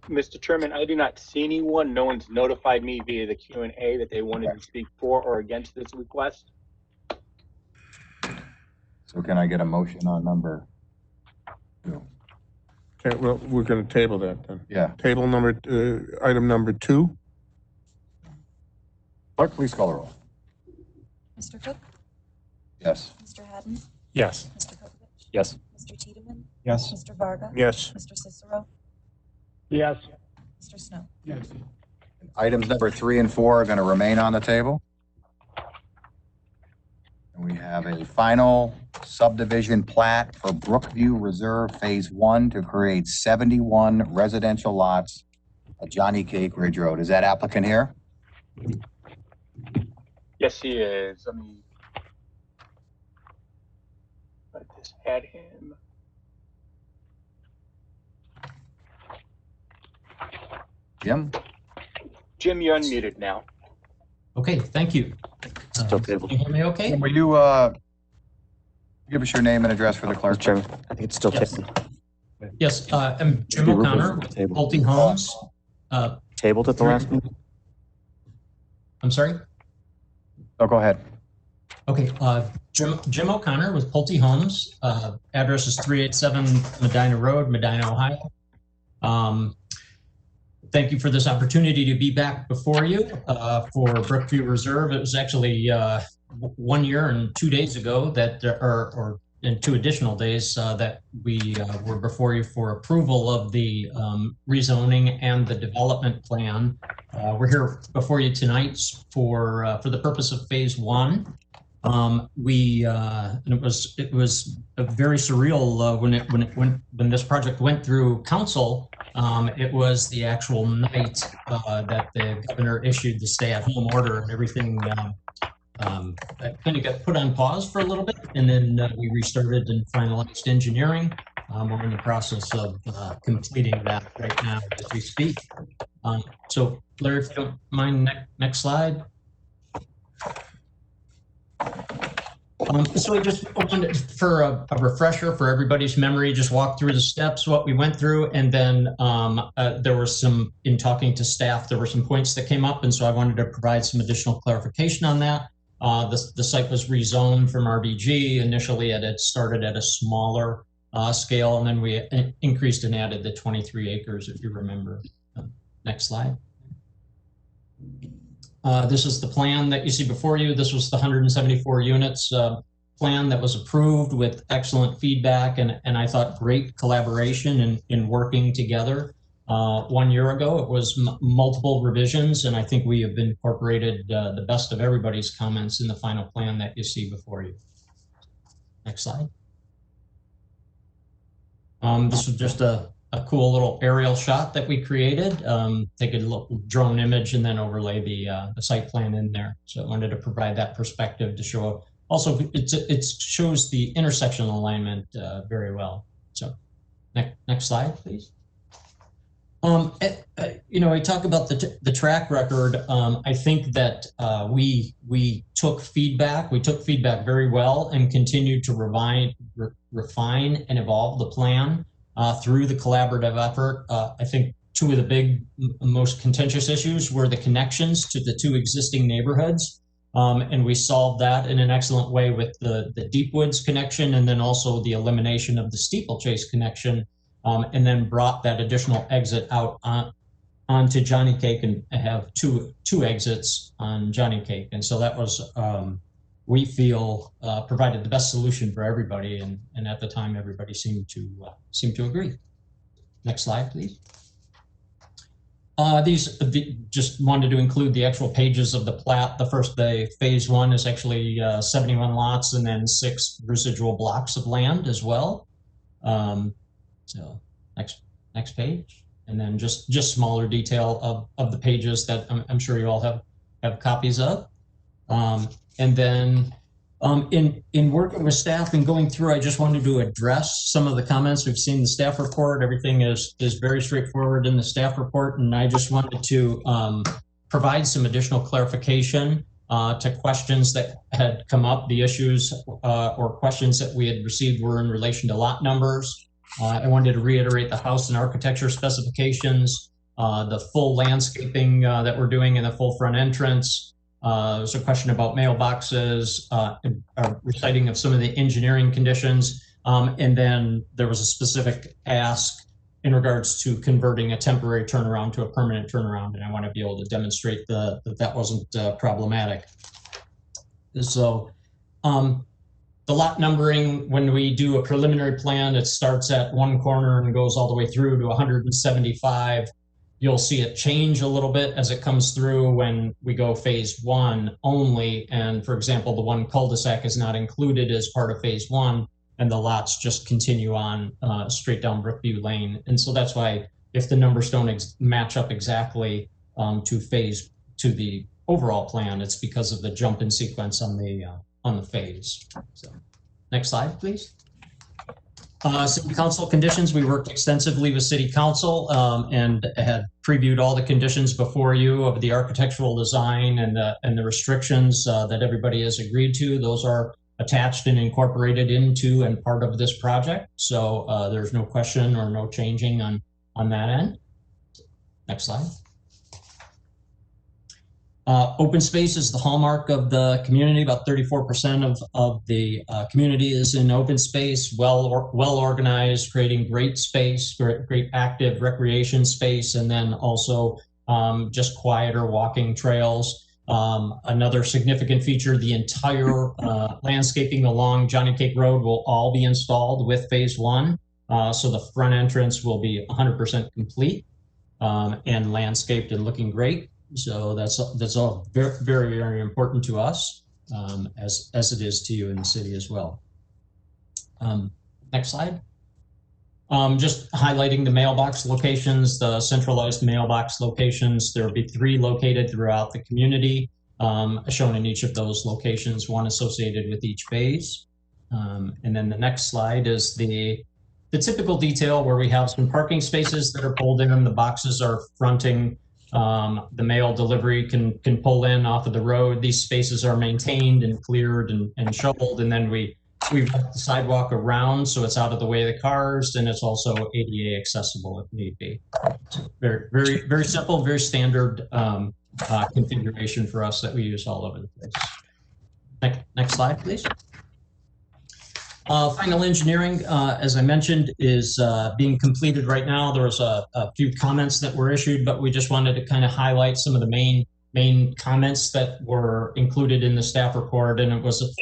Mr. Chairman, I do not see anyone. No one's notified me via the Q&A that they wanted to speak for or against this request. So can I get a motion on number 2? Okay, well, we're going to table that then. Yeah. Table item number 2. Clerk, please call the roll. Mr. Cook? Yes. Mr. Haddon? Yes. Mr. Perkovich? Yes. Mr. Thiedemann? Yes. Mr. Varga? Yes. Mr. Cicero? Yes. Mr. Snow? Yes. Items number 3 and 4 are going to remain on the table. And we have a final subdivision plat for Brookview Reserve Phase 1 to create 71 residential lots at Johnny Cake Ridge Road. Is that applicant here? Yes, he is. Let me just add him. Jim, you're unmuted now. Okay, thank you. Still tabled. Can you hear me okay? Will you give us your name and address for the clerk? Chairman, I think it's still Yes. tabled. Yes, I'm Jim O'Connor with Pulte Homes. Tabled at the last meeting? I'm sorry? Oh, go ahead. Okay, Jim O'Connor with Pulte Homes. Address is 387 Medina Road, Medina, Ohio. Thank you for this opportunity to be back before you for Brookview Reserve. It was actually 1 year and 2 days ago that, or in 2 additional days that we were before you for approval of the rezoning and the development plan. We're here before you tonight for the purpose of phase 1. And it was a very surreal when this project went through council. It was the actual night that the governor issued the stay-at-home order, and everything kind of got put on pause for a little bit, and then we restarted and finalized engineering. We're in the process of completing that right now as we speak. So, Larry, if you don't mind, next slide. So I just wanted, for a refresher for everybody's memory, just walk through the steps, what we went through, and then there were some, in talking to staff, there were some points that came up, and so I wanted to provide some additional clarification on that. The site was rezoned from RBG. Initially, it had started at a smaller scale, and then we increased and added the 23 acres, if you remember. Next slide. This is the plan that you see before you. This was the 174 units plan that was approved with excellent feedback and I thought great collaboration in working together. 1 year ago, it was multiple revisions, and I think we have incorporated the best of everybody's comments in the final plan that you see before you. Next slide. This was just a cool little aerial shot that we created. Take a little drone image and then overlay the site plan in there. So I wanted to provide that perspective to show. Also, it shows the intersection alignment very well. So next slide, please. You know, I talk about the track record. I think that we took feedback. We took feedback very well and continued to refine and evolve the plan. Through the collaborative effort. I think 2 of the big, most contentious issues were the connections to the 2 existing neighborhoods. And we solved that in an excellent way with the Deep Woods connection, and then also the elimination of the Steeplechase connection, and then brought that additional exit out onto Johnny Cake and have two exits on Johnny Cake. And so that was, we feel, provided the best solution for everybody, and at the time everybody seemed to agree. Next slide, please. Just wanted to include the actual pages of the plat. The phase 1 is actually 71 lots and then 6 residual blocks of land as well. So next page, and then just smaller detail of the pages that I'm sure you all have copies of. And then in working with staff and going through, I just wanted to address some of the comments. We've seen the staff report. Everything is very straightforward in the staff report, and I just wanted to provide some additional clarification to questions that had come up. The issues or questions that we had received were in relation to lot numbers. I wanted to reiterate the house and architecture specifications, the full landscaping that we're doing in the full front entrance. There's a question about mailboxes, reciting of some of the engineering conditions, and then there was a specific ask in regards to converting a temporary turnaround to a permanent turnaround, and I want to be able to demonstrate that wasn't problematic. So the lot numbering, when we do a preliminary plan, it starts at one corner and goes all the way through to 175. You'll see it change a little bit as it comes through when we go phase 1 only. And for example, the one cul-de-sac is not included as part of phase 1, and the lots just continue on straight down Brookview Lane. And so that's why if the numbers don't match up exactly to the overall plan, it's because of the jump in sequence on the phase. So next slide, please. City Council conditions, we worked extensively with City Council and had previewed all the conditions before you of the architectural design and the restrictions that everybody has agreed to. Those are attached and incorporated into and part of this project. So there's no question or no changing on that end. Next slide. Open space is the hallmark of the community. About 34% of the community is in open space, well organized, creating great space, great active recreation space, and then also just quieter walking trails. Another significant feature, the entire landscaping along Johnny Cake Road will all be installed with phase one. So the front entrance will be 100% complete and landscaped and looking great. So that's all very, very, very important to us, as it is to you in the city as well. Next slide. Just highlighting the mailbox locations, the centralized mailbox locations. There will be 3 located throughout the community, shown in each of those locations, 1 associated with each phase. And then the next slide is the typical detail where we have some parking spaces that are pulled in. The boxes are fronting. The mail delivery can pull in off of the road. These spaces are maintained and cleared and shoveled, and then we've got the sidewalk around, so it's out of the way of the cars, and it's also ADA accessible if need be. So very, very, very simple, very standard configuration for us that we use all over the place. Next slide, please. Final engineering, as I mentioned, is being completed right now. There was a few comments that were issued, but we just wanted to kind of highlight some of the main comments that were included in the staff report, and it was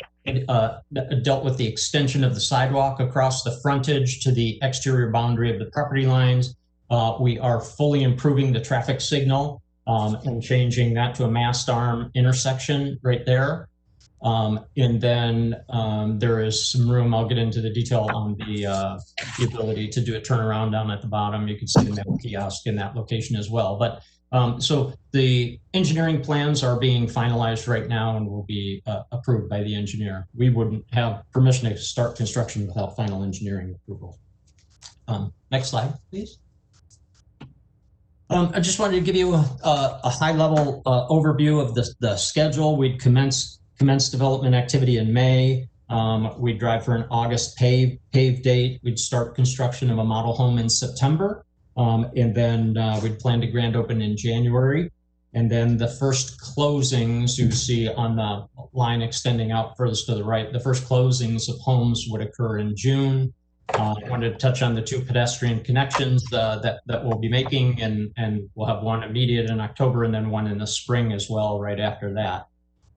dealt with the extension of the sidewalk across the frontage to the exterior boundary of the property lines. We are fully improving the traffic signal and changing that to a mast arm intersection right there. And then there is some room, I'll get into the detail on the ability to do a turnaround down at the bottom. You can see the mail kiosk in that location as well. But so the engineering plans are being finalized right now and will be approved by the engineer. We wouldn't have permission to start construction without final engineering approval. Next slide, please. I just wanted to give you a high-level overview of the schedule. We'd commence development activity in May. We'd drive for an August pave date. We'd start construction of a model home in September. And then we'd plan to grand open in January. And then the first closings you see on the line extending out furthest to the right, the first closings of homes would occur in June. I wanted to touch on the 2 pedestrian connections that we'll be making, and we'll have one immediate in October and then one in the spring as well right after that.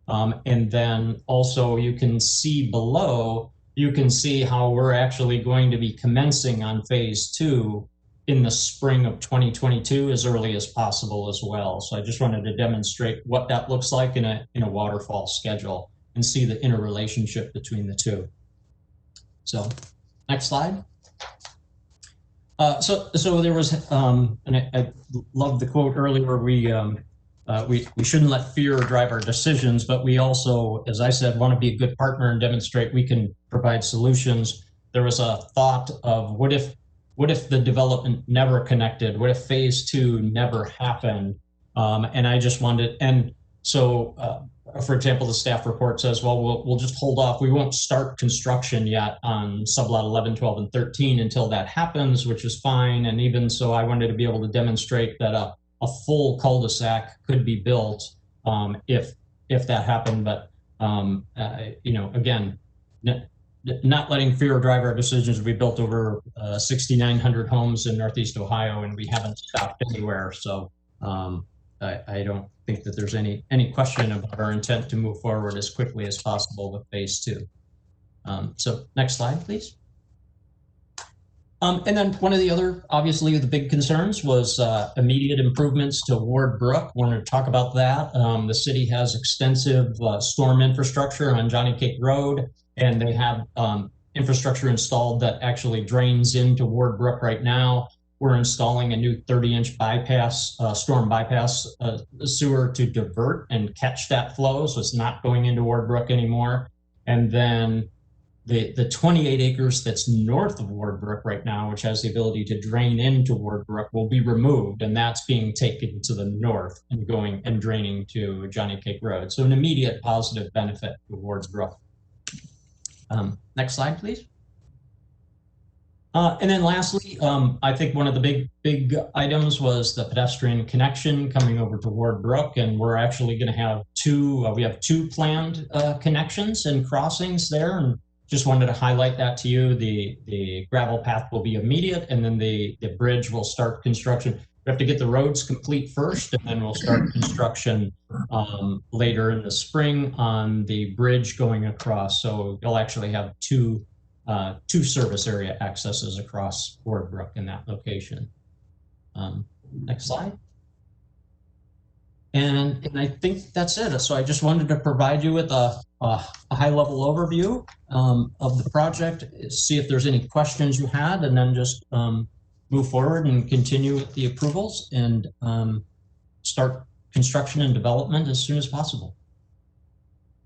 And then also you can see below, you can see how we're actually going to be commencing on phase 2 in the spring of 2022 as early as possible as well. So I just wanted to demonstrate what that looks like in a waterfall schedule and see the interrelationship between the two. So next slide. So there was, and I loved the quote earlier, we shouldn't let fear drive our decisions, but we also, as I said, want to be a good partner and demonstrate we can provide solutions. There was a thought of what if the development never connected? What if phase 2 never happened? And I just wanted, and so, for example, the staff report says, well, we'll just hold off. We won't start construction yet on sublot 11, 12, and 13 until that happens, which is fine. And even so, I wanted to be able to demonstrate that a full cul-de-sac could be built if that happened. But, you know, again, not letting fear drive our decisions. We built over 6,900 homes in Northeast Ohio, and we haven't stopped anywhere. So I don't think that there's any question about our intent to move forward as quickly as possible with phase 2. So next slide, please. And then one of the other, obviously, the big concerns was immediate improvements to Ward Brook. Wanted to talk about that. The city has extensive storm infrastructure on Johnny Cake Road, and they have infrastructure installed that actually drains into Ward Brook right now. We're installing a new 30-inch bypass, storm bypass sewer to divert and catch that flow, so it's not going into Ward Brook anymore. And then the 28 acres that's north of Ward Brook right now, which has the ability to drain into Ward Brook, will be removed, and that's being taken to the north and going and draining to Johnny Cake Road. So an immediate positive benefit to Ward Brook. Next slide, please. And then lastly, I think one of the big items was the pedestrian connection coming over to Ward Brook, and we're actually going to have we have two planned connections and crossings there, and just wanted to highlight that to you. The gravel path will be immediate, and then the bridge will start construction. We have to get the roads complete first, and then we'll start construction later in the spring on the bridge going across. So you'll actually have two service area accesses across Ward Brook in that location. Next slide. And I think that's it. So I just wanted to provide you with a high-level overview of the project, see if there's any questions you had, and then just move forward and continue with the approvals and start construction and development as soon as possible.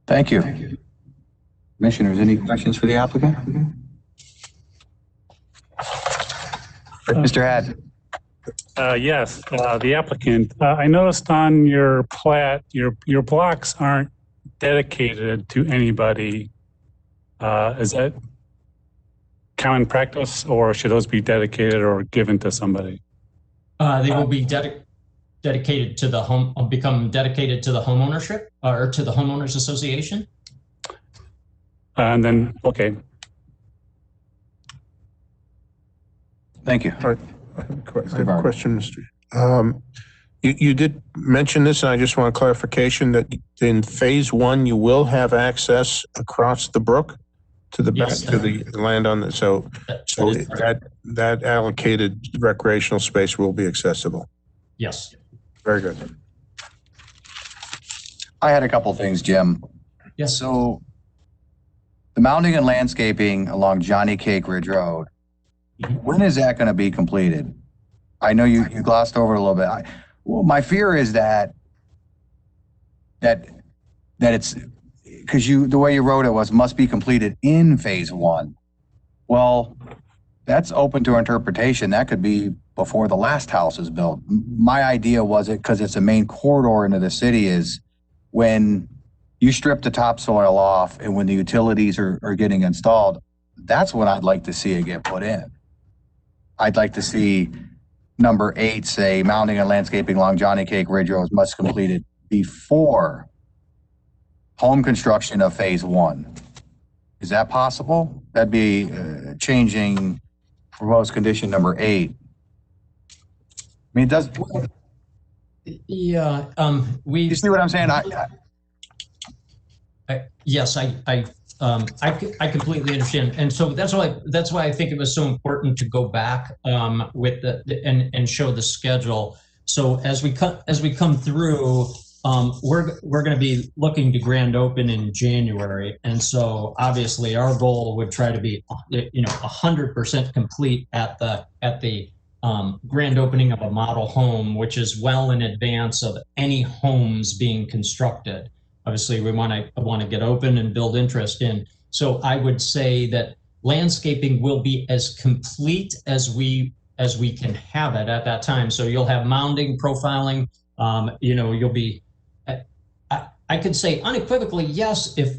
Thank you. Commissioners, any questions for the applicant? Mr. Hadd. Yes, the applicant. I noticed on your plat, your blocks aren't dedicated to anybody. Is that common practice, or should those be dedicated or given to somebody? They will be dedicated to the home, become dedicated to the home ownership or to the homeowners association. And then, okay. Thank you. All right. I have a question, Mr. You did mention this, and I just want clarification that in phase one, you will have access across the brook to the back, to the land on the, so that allocated recreational space will be accessible. Yes. Very good. I had a couple things, Jim. Yes. So the mounting and landscaping along Johnny Cake Ridge Road, when is that going to be completed? I know you glossed over it a little bit. Well, my fear is that it's because the way you wrote it was must be completed in phase one. Well, that's open to interpretation. That could be before the last house is built. My idea was it because it's a main corridor into the city is when you strip the topsoil off and when the utilities are getting installed, that's when I'd like to see it get put in. I'd like to see number 8 say mounting and landscaping along Johnny Cake Ridge Road must be completed before home construction of phase one. Is that possible? That'd be changing proposed condition number 8. I mean, it does. Yeah. You see what I'm saying? Yes, I completely understand, and so that's why I think it was so important to go back with and show the schedule. So as we come through, we're going to be looking to grand open in January, and so obviously our goal would try to be 100% complete at the grand opening of a model home, which is well in advance of any homes being constructed. Obviously, we want to get open and build interest in. So I would say that landscaping will be as complete as we can have it at that time. So you'll have mounding, profiling. You'll be. I could say unequivocally yes if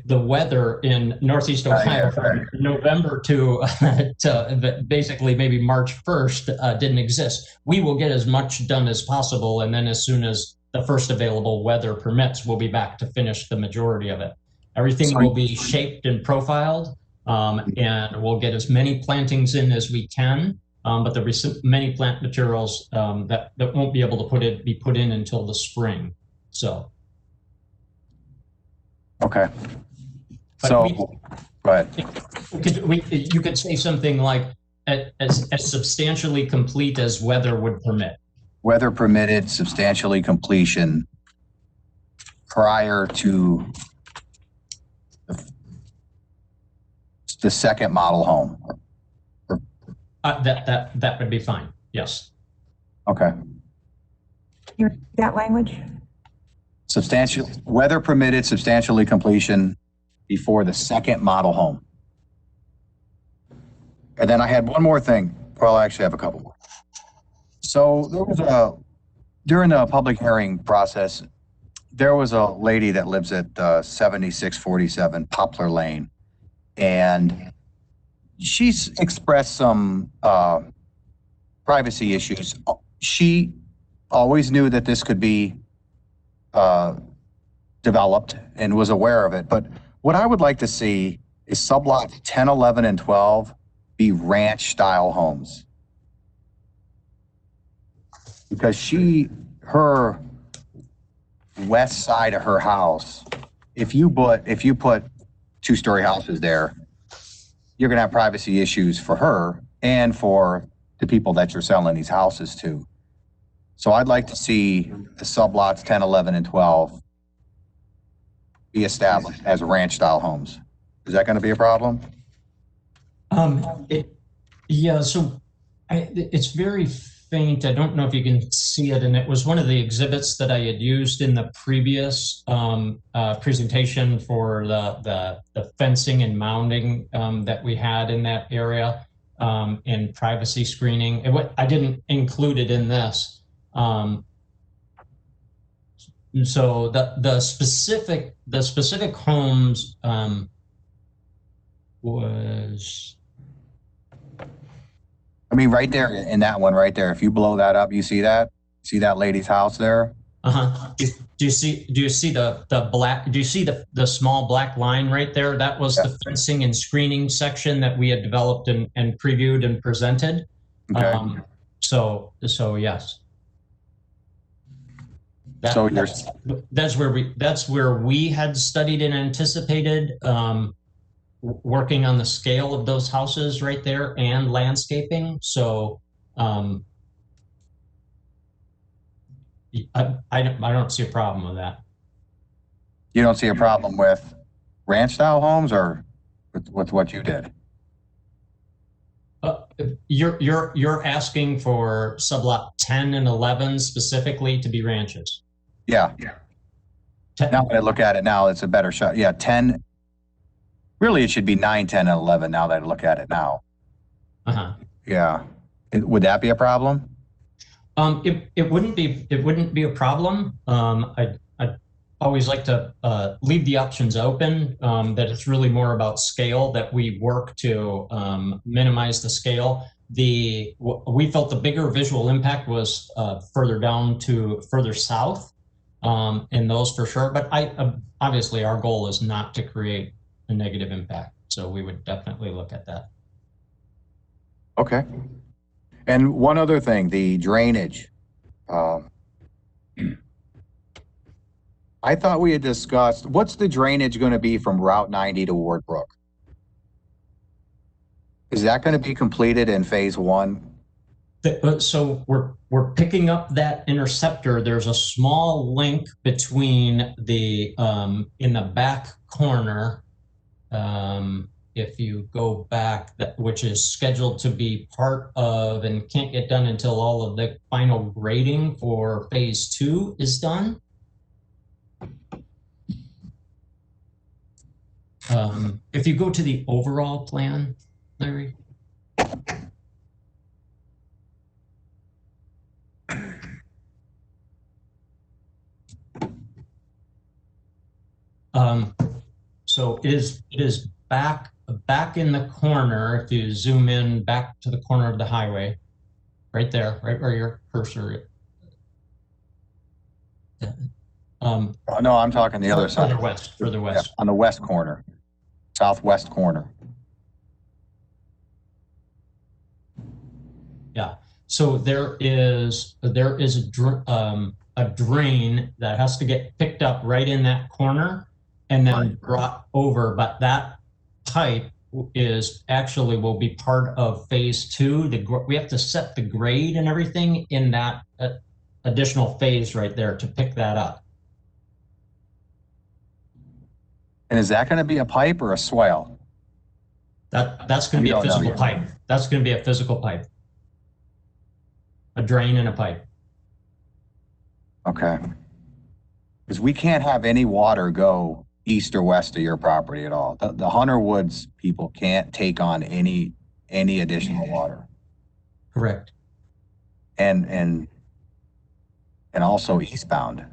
the weather in Northeast Ohio from November to basically maybe March 1st didn't exist. We will get as much done as possible, and then as soon as the first available weather permits, we'll be back to finish the majority of it. Everything will be shaped and profiled, and we'll get as many plantings in as we can, but there'll be many plant materials that won't be able to be put in until the spring. So. Okay. But so, go ahead. You could say something like as substantially complete as weather would permit. Weather permitted substantially completion prior to the second model home. That would be fine. Yes. Okay. That language? Substantial, weather permitted substantially completion before the second model home. And then I had one more thing. Well, I actually have a couple more. So there was during the public hearing process, there was a lady that lives at 7647 Poplar Lane. And she's expressed some privacy issues. She always knew that this could be developed and was aware of it. But what I would like to see is sublots 10, 11, and 12 be ranch-style homes. Because her west side of her house, if you put two-story houses there, you're gonna have privacy issues for her and for the people that you're selling these houses to. So I'd like to see the sublots 10, 11, and 12 be established as ranch-style homes. Is that gonna be a problem? Yeah, so it's very faint. I don't know if you can see it, and it was one of the exhibits that I had used in the previous presentation for the fencing and mounding that we had in that area and privacy screening. I didn't include it in this. So the specific homes was. I mean, right there in that one right there, if you blow that up, you see that? See that lady's house there? Do you see the black, do you see the small black line right there? That was the fencing and screening section that we had developed and previewed and presented. Okay. So yes. That's where we had studied and anticipated working on the scale of those houses right there and landscaping. So I don't see a problem with that. You don't see a problem with ranch-style homes or with what you did? You're asking for sublot 10 and 11 specifically to be ranches. Yeah. Now that I look at it now, it's a better shot. Yeah, 10. Really, it should be 9, 10, and 11 now that I look at it now. Yeah. Would that be a problem? It wouldn't be a problem. I'd always like to leave the options open, that it's really more about scale, that we work to minimize the scale. We felt the bigger visual impact was further down to further south in those for sure. But obviously our goal is not to create a negative impact. So we would definitely look at that. Okay. And one other thing, the drainage. I thought we had discussed, what's the drainage going to be from Route 90 to Ward Brook? Is that going to be completed in phase 1? So we're picking up that interceptor. There's a small link between the in the back corner. If you go back, which is scheduled to be part of and can't get done until all of the final grading for phase 2 is done. If you go to the overall plan, Larry. So it is back in the corner. If you zoom in back to the corner of the highway, right there, right where your cursor is. No, I'm talking the other side. Further west. Yeah, on the west corner, southwest corner. Yeah. So there is a drain that has to get picked up right in that corner and then brought over. But that pipe is actually will be part of phase 2. We have to set the grade and everything in that additional phase right there to pick that up. And is that going to be a pipe or a swale? That's going to be a physical pipe. That's going to be a physical pipe. A drain and a pipe. Okay. Because we can't have any water go east or west of your property at all. The Hunter Woods people can't take on any additional water. Correct. And also eastbound.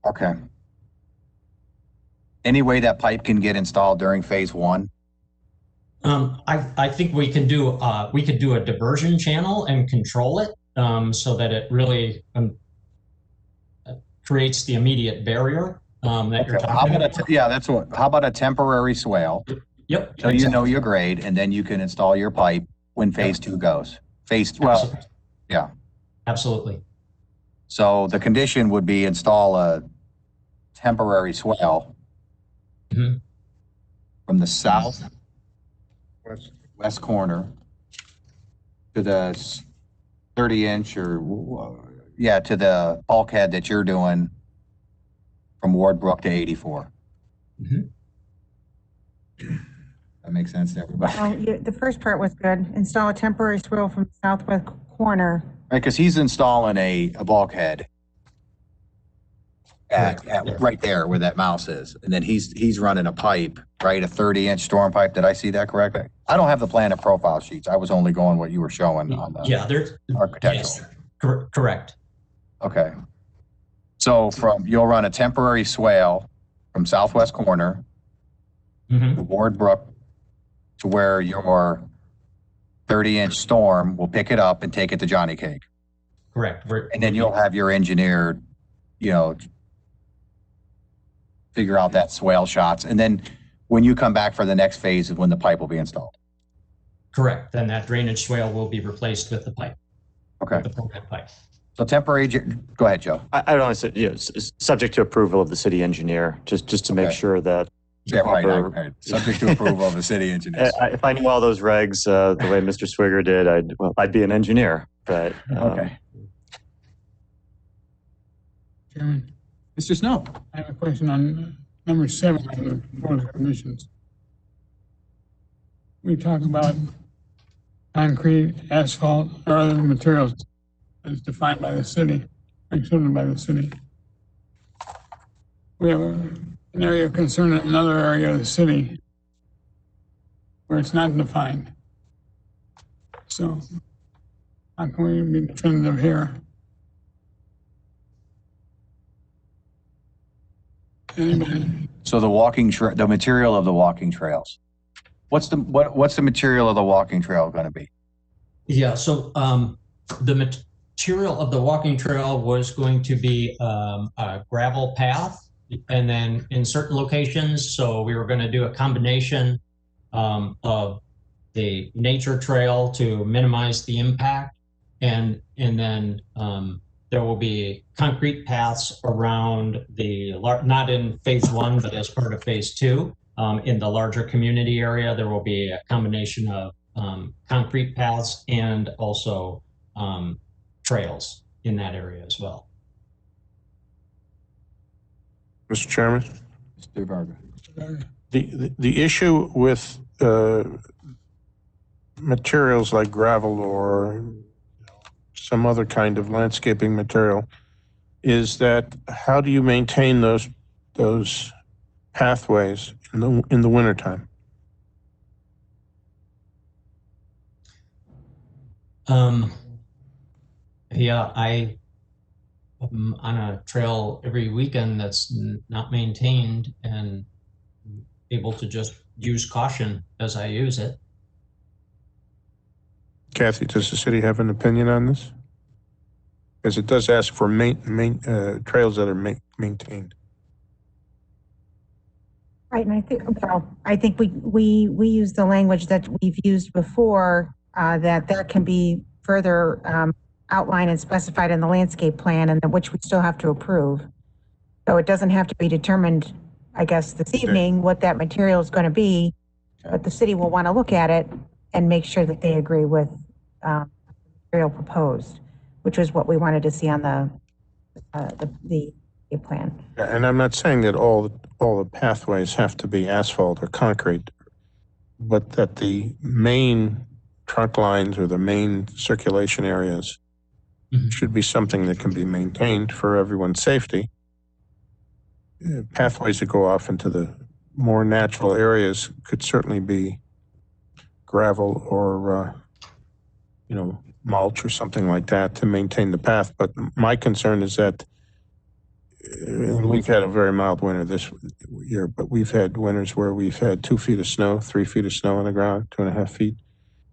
Okay. Any way that pipe can get installed during phase 1? I think we can do a diversion channel and control it so that it really creates the immediate barrier that you're Okay, how talking about about. yeah, that's what, how about a temporary swale? Yep. So you know your grade, and then you can install your pipe when phase two goes. Well, yeah. Absolutely. So the condition would be install a temporary swale Mhm. from the south West. west corner to the 30-inch or, yeah, to the bulkhead that you're doing from Wardbrook to 84. Mhm. That makes sense to everybody. The first part was good. Install a temporary swale from the southwest corner. Right, because he's installing a bulkhead at right there where that mouse is. And then he's running a pipe, right? A 30-inch storm pipe. Did I see that correct? I don't have the plan of profile sheets. I was only going what you were showing on the architectural. Yes, correct. Okay. So you'll run a temporary swale from southwest corner to Wardbrook to where your 30-inch storm will pick it up and take it to Johnny Cake. Correct. And then you'll have your engineer, figure out that swale shots. And then when you come back for the next phase is when the pipe will be installed. Correct. Then that drainage swale will be replaced with the pipe. Okay. With the propane pipe. So temporary, go ahead, Joe. I would only say, subject to approval of the city engineer, just to make sure that. Yeah, right. Subject to approval of the city engineer. If I knew all those regs the way Mr. Swigger did, I'd be an engineer. But okay. Chairman, Mr. Snow. I have a question on number 7 of the proposed conditions. We talk about concrete, asphalt, or other materials as defined by the city, included by the city. We have an area of concern in another area of the city where it's not defined. So how can we be definitive here? Anybody? So the material of the walking trails. What's the material of the walking trail going to be? Yeah. So the material of the walking trail was going to be a gravel path. And then in certain locations, so we were going to do a combination of the nature trail to minimize the impact, and then there will be concrete paths around not in phase 1, but as part of phase 2. In the larger community area, there will be a combination of concrete paths and also trails in that area as well. Mr. Chairman? Mr. Varga. The issue with materials like gravel or some other kind of landscaping material is that how do you maintain those pathways in the wintertime? Yeah, I'm on a trail every weekend that's not maintained and able to just use caution as I use it. Kathy, does the city have an opinion on this? Because it does ask for trails that are maintained. Right, and I think we use the language that we've used before, that can be further outlined and specified in the landscape plan, and which we still have to approve. So it doesn't have to be determined, I guess, this evening what that material is going to be, but the city will want to look at it and make sure that they agree with the material proposed, which was what we wanted to see on the plan. And I'm not saying that all the pathways have to be asphalt or concrete, but that the main trunk lines or the main circulation areas should be something that can be maintained for everyone's safety. Pathways that go off into the more natural areas could certainly be gravel or, mulch or something like that to maintain the path. But my concern is that and we've had a very mild winter this year, but we've had winters where we've had 2 feet of snow, 3 feet of snow on the ground, 2.5 feet.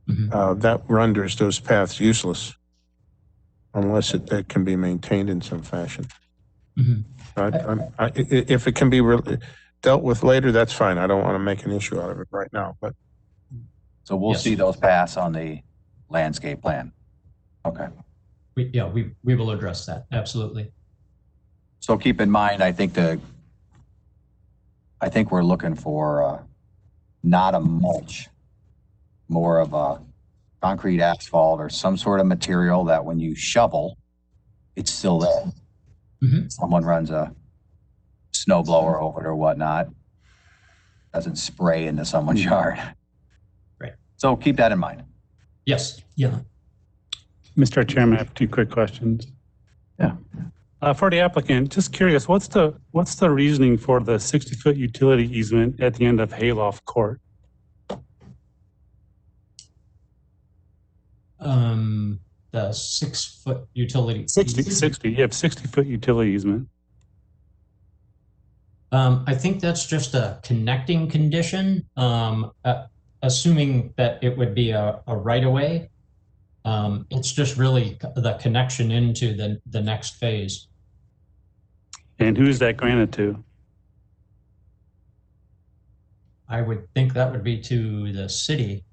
That renders those paths useless unless that can be maintained in some fashion. If it can be dealt with later, that's fine. I don't want to make an issue out of it right now, but. So we'll see those paths on the landscape plan. Okay. We will address that, absolutely. So keep in mind, I think we're looking for not a mulch, more of a concrete asphalt or some sort of material that when you shovel, it's still there. Someone runs a snow blower over it or whatnot, doesn't spray into someone's yard. Right. So keep that in mind. Yes. Yeah. Mr. Chairman, I have 2 quick questions. Yeah. For the applicant, just curious, what's the reasoning for the 60-foot utility easement at the end of Hayloft Court? The 6-foot utility. 60, you have 60-foot utility easement. I think that's just a connecting condition, assuming that it would be a right-of-way. It's just really the connection into the next phase. And who's that granted to? I would think that would be to the city.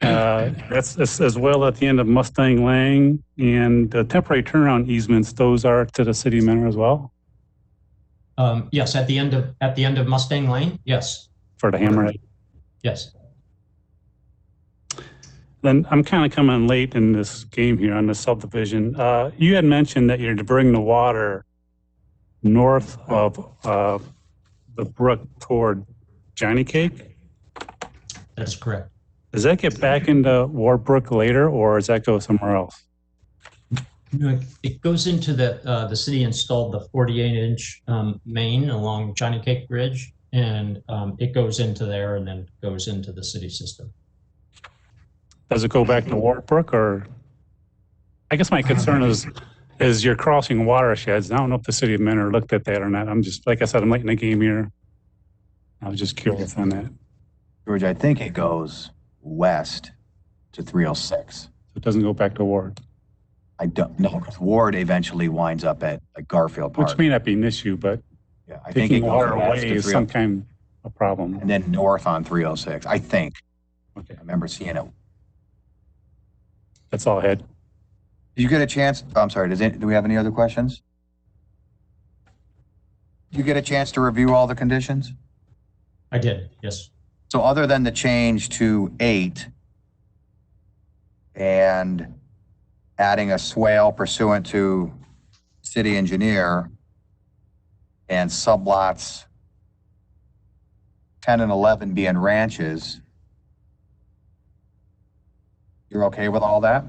That's as well at the end of Mustang Lane, and the temporary turnaround easements, those are to the city mentor as well? Yes, at the end of Mustang Lane, yes. For the hammerhead? Yes. Then I'm kind of coming late in this game here on the subdivision. You had mentioned that you're to bring the water north of the brook toward Johnny Cake? That is correct. Does that get back into Ward Brook later, or does that go somewhere else? No, it goes into the city installed the 48-inch main along Johnny Cake Bridge, and it goes into there and then goes into the city system. Does it go back to Ward Brook, or? I guess my concern is you're crossing watersheds. I don't know if the city of Mentor looked at that or not. I'm just, like I said, I'm late in the game here. I was just curious on that. George, I think it goes west to 306. It doesn't go back to Ward. I don't know, because Ward eventually winds up at Garfield Park. Which may not be an issue, but yeah, I think it taking goes water west away to is some kind of problem. and then north on 306, I think. Okay. I remember seeing it. That's all I had. Did you get a chance? I'm sorry, do we have any other questions? Did you get a chance to review all the conditions? I did, yes. So other than the change to 8 and adding a swale pursuant to city engineer and sublots 10 and 11 being ranches, you're okay with all that?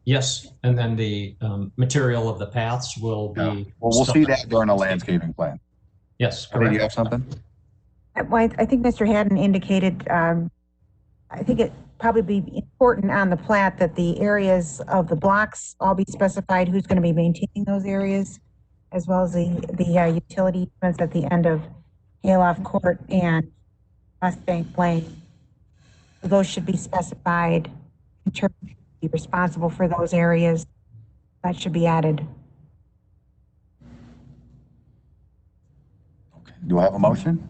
Yes, and then the material of the paths will be. Yeah. Well, we'll see that during a landscaping plan. Yes, I mean, correct. you have something? Well, I think Mr. Haddon indicated, I think it probably be important on the plat that the areas of the blocks all be specified, who's going to be maintaining those areas, as well as the utility easements at the end of Hayloft Court and West Bank Lane. Those should be specified in terms of be responsible for those areas. That should be added. Okay. Do I have a motion?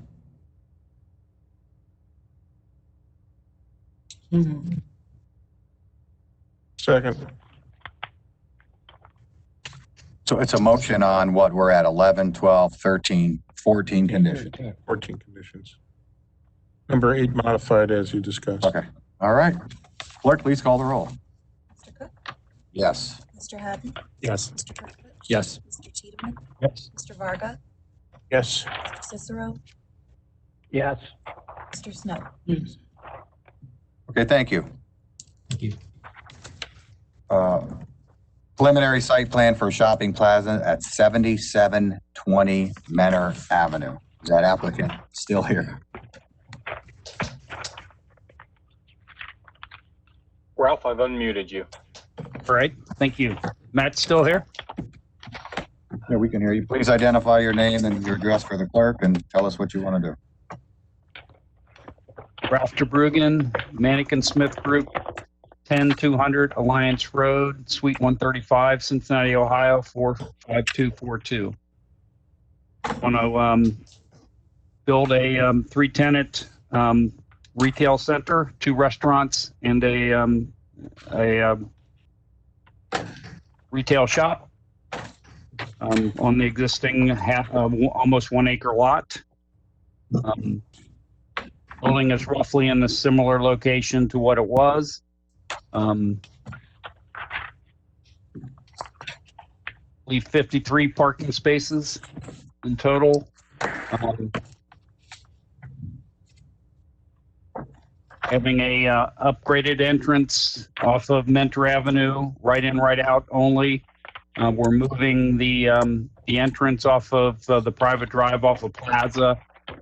Second. So it's a motion on what we're at, 11, 12, 13, 14 conditions. 14 conditions. Number 8 modified as you discussed. Okay. All right. Clerk, please call the roll. Mr. Cook? Yes. Mr. Haddon? Yes. Mr. Perkovich? Yes. Mr. Thiedemann? Yes. Mr. Varga? Yes. Mr. Cicero? Yes. Mr. Snow? Okay, thank you. Thank you. Preliminary site plan for shopping plaza at 7720 Menor Avenue. Is that applicant still here? Ralph, I've unmuted you. All right, thank you. Matt's still here? Yeah, we can hear you. Please identify your name and your address for the clerk and tell us what you want to do. Ralph DeBrugen, Manikin Smith Group, 10200 Alliance Road, Suite 135, Cincinnati, Ohio, 45242. Want to build a 3-tenant retail center, 2 restaurants, and a retail shop on the existing almost 1 acre lot. Building is roughly in a similar location to what it was. Leave 53 parking spaces in total. Having a upgraded entrance off of Mentor Avenue, right in, right out only. We're moving the entrance off of the private drive off of Plaza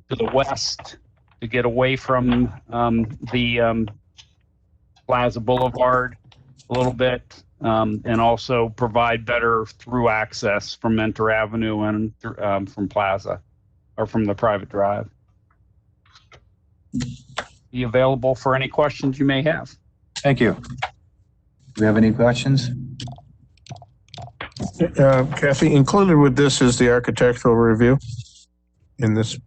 to the west to get away from the Plaza Boulevard a little bit, and also provide better through access from Mentor Avenue and from Plaza or from the private drive. Be available for any questions you may have. Thank you. Do we have any questions? Kathy, included with this is the architectural review in this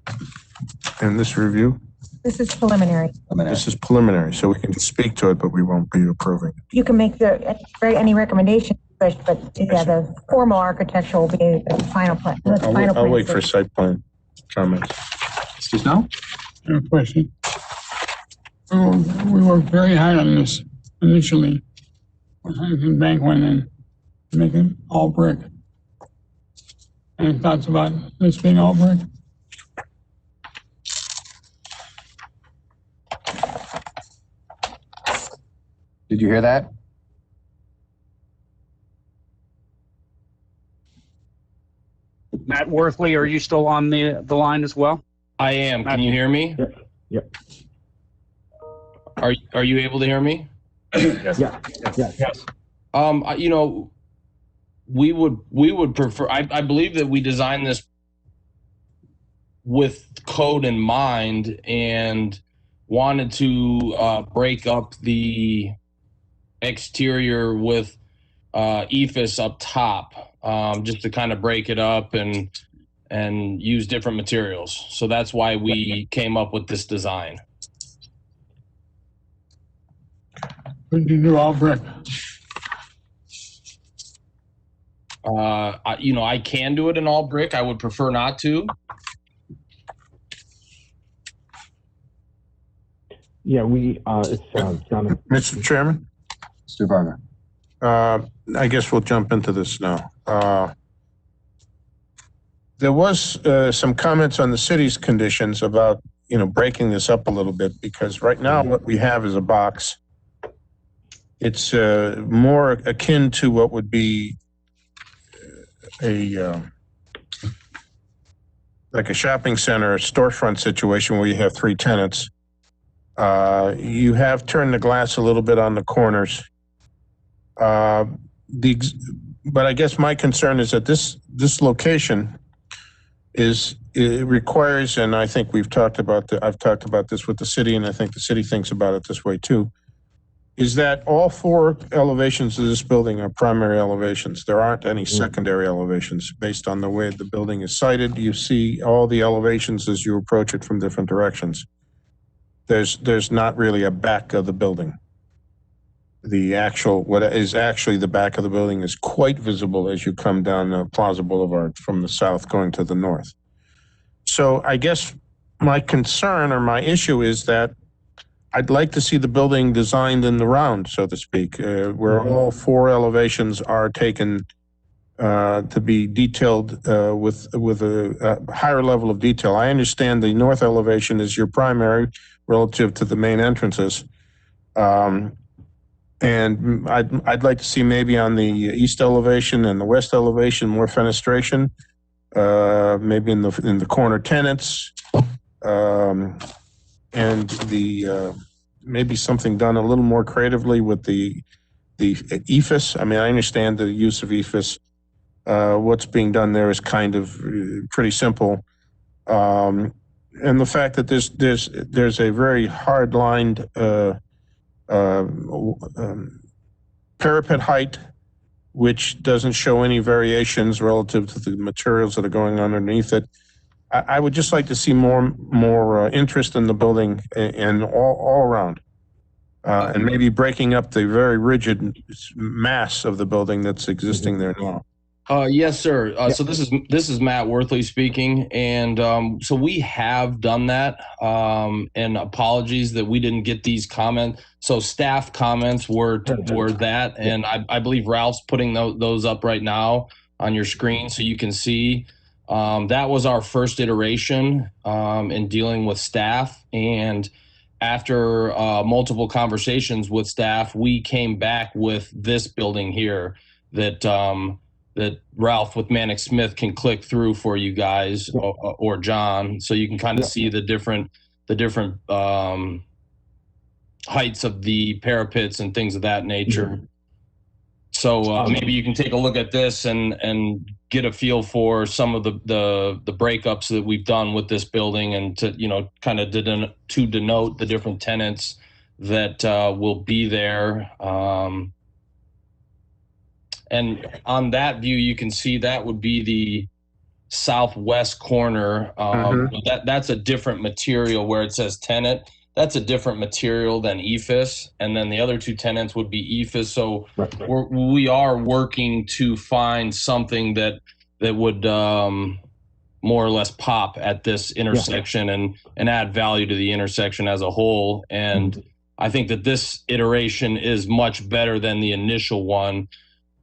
review. This is preliminary. This is preliminary, so we can speak to it, but we won't be approving. You can make any recommendation, but yeah, the formal architectural will be the final plan. I'll wait for site plan comments. Mr. Snow? I have a question. We worked very hard on this initially. Huntington Bank went in to make it all brick. Any thoughts about this being all brick? Did you hear that? Matt Worthley, are you still on the line as well? I am. Can you hear me? Yep. Are you able to hear me? Yes. Yes. You know, we would prefer. I believe that we designed this with code in mind and wanted to break up the exterior with ephes up top, just to kind of break it up and use different materials. So that's why we came up with this design. Would you do all brick? You know, I can do it in all brick. I would prefer not to. Yeah, it's John. Mr. Chairman? Mr. Barger. I guess we'll jump into this now. There was some comments on the city's conditions about, breaking this up a little bit, because right now what we have is a box. It's more akin to what would be like a shopping center, a storefront situation where you have 3 tenants. You have turned the glass a little bit on the corners. But I guess my concern is that this location it requires, and I think I've talked about this with the city, and I think the city thinks about it this way too, is that all 4 elevations of this building are primary elevations. There aren't any secondary elevations based on the way the building is sited. You see all the elevations as you approach it from different directions. There's not really a back of the building. What is actually the back of the building is quite visible as you come down Plaza Boulevard from the south going to the north. So I guess my concern or my issue is that I'd like to see the building designed in the round, so to speak, where all 4 elevations are taken to be detailed with a higher level of detail. I understand the north elevation is your primary relative to the main entrances. And I'd like to see maybe on the east elevation and the west elevation more fenestration, maybe in the corner tenants, and maybe something done a little more creatively with the the ephes. I mean, I understand the use of ephes. What's being done there is kind of pretty simple. And the fact that there's a very hard-lined parapet height, which doesn't show any variations relative to the materials that are going underneath it. I would just like to see more interest in the building and all around. And maybe breaking up the very rigid mass of the building that's existing there now. Yes, sir. So this is Matt Worthley speaking, and so we have done that. And apologies that we didn't get these comments. So staff comments were that, and I believe Ralph's putting those up right now on your screen so you can see. That was our first iteration in dealing with staff, and after multiple conversations with staff, we came back with this building here that Ralph with Manic Smith can click through for you guys, or John, so you can kind of see the different heights of the parapets and things of that nature. So maybe you can take a look at this and get a feel for some of the breakups that we've done with this building, and to kind of to denote the different tenants that will be there. And on that view, you can see that would be the southwest corner. That's a different material where it says tenant. That's a different material than ephes, and then the other two tenants would be ephes. So we are working to find something that would more or less pop at this intersection and add value to the intersection as a whole. And I think that this iteration is much better than the initial one.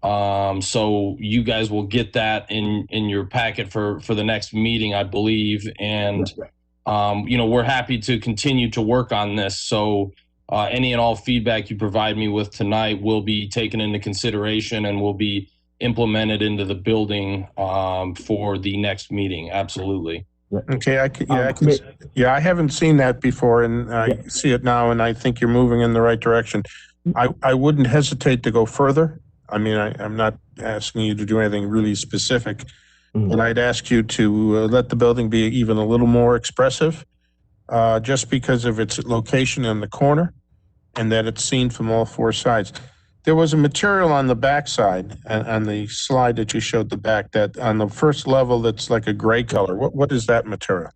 So you guys will get that in your packet for the next meeting, I believe. And we're happy to continue to work on this. So any and all feedback you provide me with tonight will be taken into consideration and will be implemented into the building for the next meeting. Absolutely. Okay, I haven't seen that before, and I see it now, and I think you're moving in the right direction. I wouldn't hesitate to go further. I mean, I'm not asking you to do anything really specific, but I'd ask you to let the building be even a little more expressive, just because of its location in the corner and that it's seen from all four sides. There was a material on the backside, on the slide that you showed the back, that on the first level that's like a gray color. What is that material?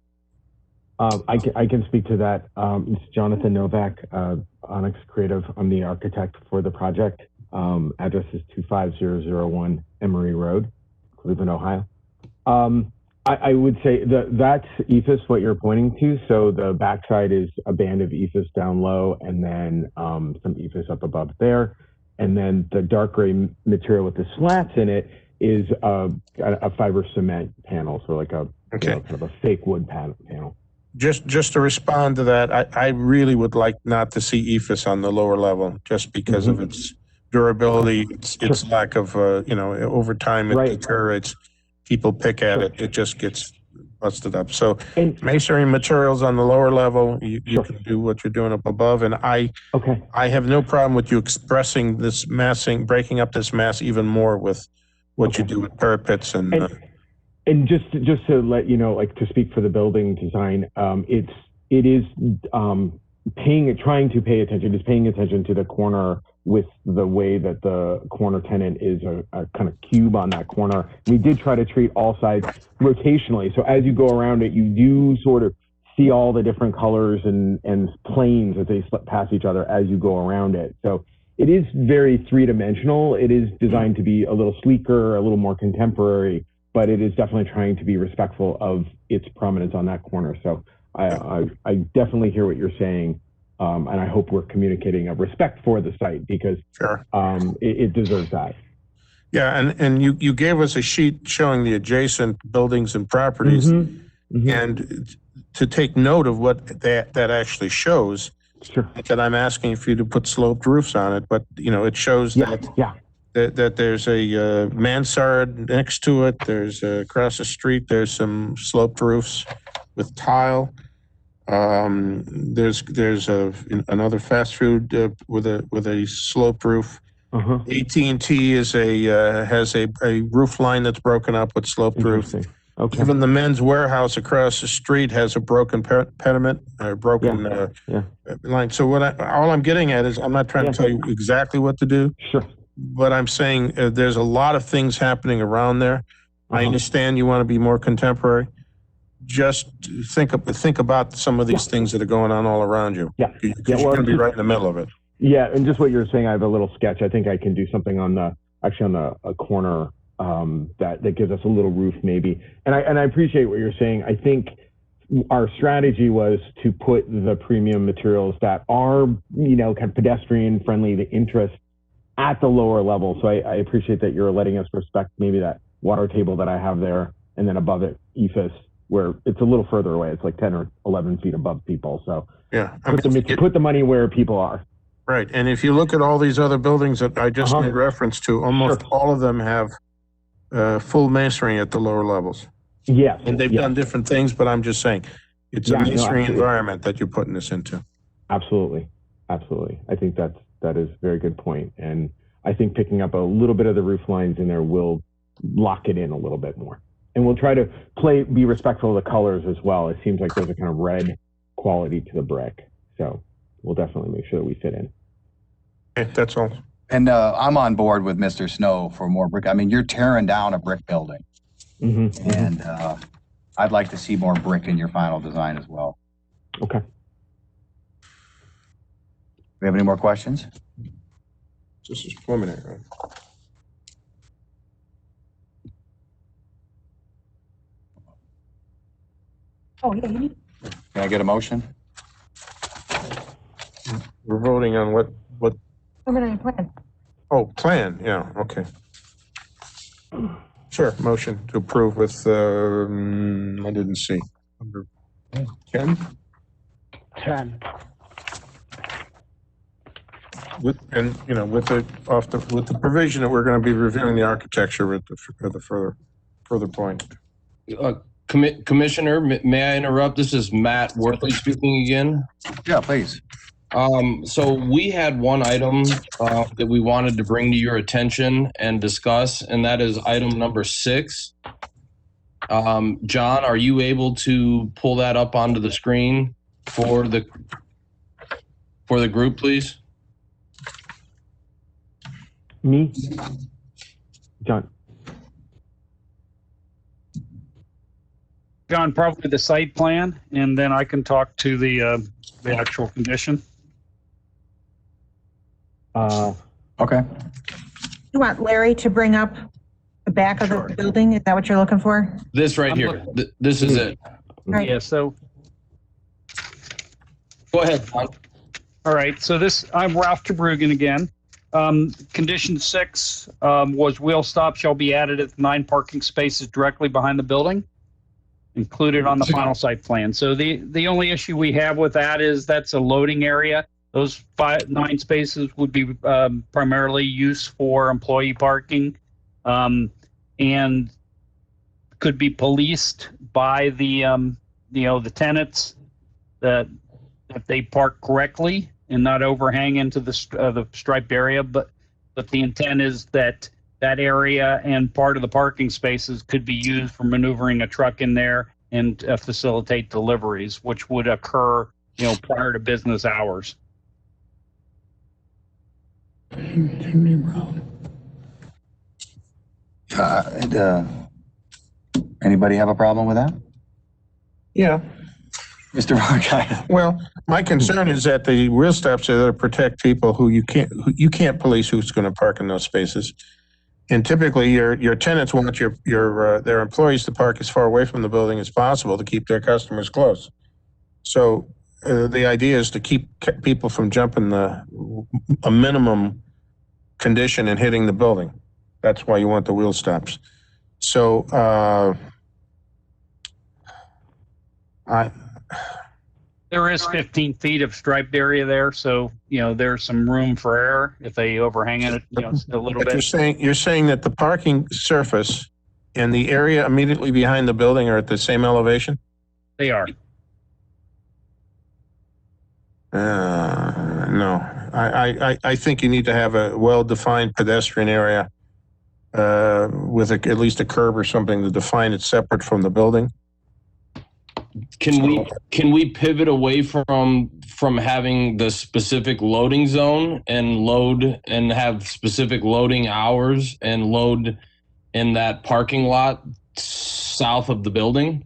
I can speak to that. It's Jonathan Novak, Onyx Creative. I'm the architect for the project. Address is 25001 Emory Road, Cleveland, Ohio. I would say that's ephes, what you're pointing to. So the backside is a band of ephes down low, and then some ephes up above there. And then the dark gray material with the slats in it is a fiber cement panel, so like a kind of a fake wood panel. Just to respond to that, I really would like not to see ephes on the lower level, just because of its durability, its lack of, over time it deteriorates. People pick at it, it just gets busted up. So masonry materials on the lower level, you can do what you're doing up above. And I have no problem with you expressing this massing, breaking up this mass even more with what you do with parapets and just to let you know, like to speak for the building design, it is trying to pay attention to the corner with the way that the corner tenant is a kind of cube on that corner. We did try to treat all sides rotationally. So as you go around it, you do sort of see all the different colors and planes as they slip past each other as you go around it. So it is very three-dimensional. It is designed to be a little sleeker, a little more contemporary, but it is definitely trying to be respectful of its prominence on that corner. So I definitely hear what you're saying. And I hope we're communicating a respect for the site, because it deserves that. Yeah, and you gave us a sheet showing the adjacent buildings and properties, and to take note of what that actually shows. That I'm asking for you to put sloped roofs on it, but it shows that there's a mansard next to it. There's across the street. There's some sloped roofs with tile. There's another fast food with a sloped roof. Uh-huh. AT&T is has a roof line that's broken up with sloped roof. Interesting. Okay. Even the Men's Warehouse across the street has a broken pediment, broken line. So all I'm getting at is, I'm not trying to tell you exactly what to do. Sure. But I'm saying there's a lot of things happening around there. I understand you want to be more contemporary. Just think about some of these things that are going on all around you. Yeah. Because you're going to be right in the middle of it. Yeah, and just what you're saying, I have a little sketch. I think I can do something on a corner that gives us a little roof maybe. And I appreciate what you're saying. I think our strategy was to put the premium materials that are, kind of pedestrian friendly, the interest at the lower level. So I appreciate that you're letting us respect maybe that water table that I have there, and then above it, EFIS, where it's a little further away. It's like 10 or 11 feet above people. So yeah, put the money where people are. Right. And if you look at all these other buildings that I just made reference to, almost all of them have full masonry at the lower levels. Yeah. And they've done different things, but I'm just saying it's a masonry environment that you're putting this into. Absolutely. Absolutely. I think that is a very good point. And I think picking up a little bit of the roof lines in there will lock it in a little bit more. And we'll try to be respectful of the colors as well. It seems like there's a kind of red quality to the brick. So we'll definitely make sure that we fit in. Okay, that's all. And I'm on board with Mr. Snow for more brick. I mean, you're tearing down a brick building. And I'd like to see more brick in your final design as well. Okay. We have any more questions? This is preliminary, right? Oh, yeah, you need. Can I get a motion? We're voting on what? Preliminary plan. Oh, plan. Yeah. Okay. Sure. Motion to approve with, I didn't see. Number 10? 10. With the provision that we're going to be reviewing the architecture at the further point. Commissioner, may I interrupt? This is Matt Worthley speaking again. Yeah, please. So we had one item that we wanted to bring to your attention and discuss, and that is item number 6. John, are you able to pull that up onto the screen for the group, please? Me? John. John, probably the site plan, and then I can talk to the actual condition. Okay. You want Larry to bring up the back of the building? Is that what you're looking for? This right here. This is it. Right. Yeah, so. Go ahead, John. All right, so I'm Ralph Cabrugan again. Condition 6 was wheel stop shall be added at 9 parking spaces directly behind the building, included on the final site plan. So the only issue we have with that is that's a loading area. Those 9 spaces would be primarily used for employee parking, and could be policed by the tenants that they park correctly and not overhang into the striped area. But the intent is that area and part of the parking spaces could be used for maneuvering a truck in there and facilitate deliveries, which would occur, prior to business hours. Anybody have a problem with that? Yeah. Mr. Markey. Well, my concern is that the wheel stops are there to protect people who you can't police who's going to park in those spaces. And typically your tenants want their employees to park as far away from the building as possible to keep their customers close. So the idea is to keep people from jumping a minimum condition and hitting the building. That's why you want the wheel stops. So There is 15 feet of striped area there, so there's some room for error if they overhang it, a little bit. You're saying that the parking surface and the area immediately behind the building are at the same elevation? They are. No. I think you need to have a well-defined pedestrian area with at least a curb or something to define it separate from the building. Can we pivot away from having the specific loading zone and load and have specific loading hours and load in that parking lot south of the building?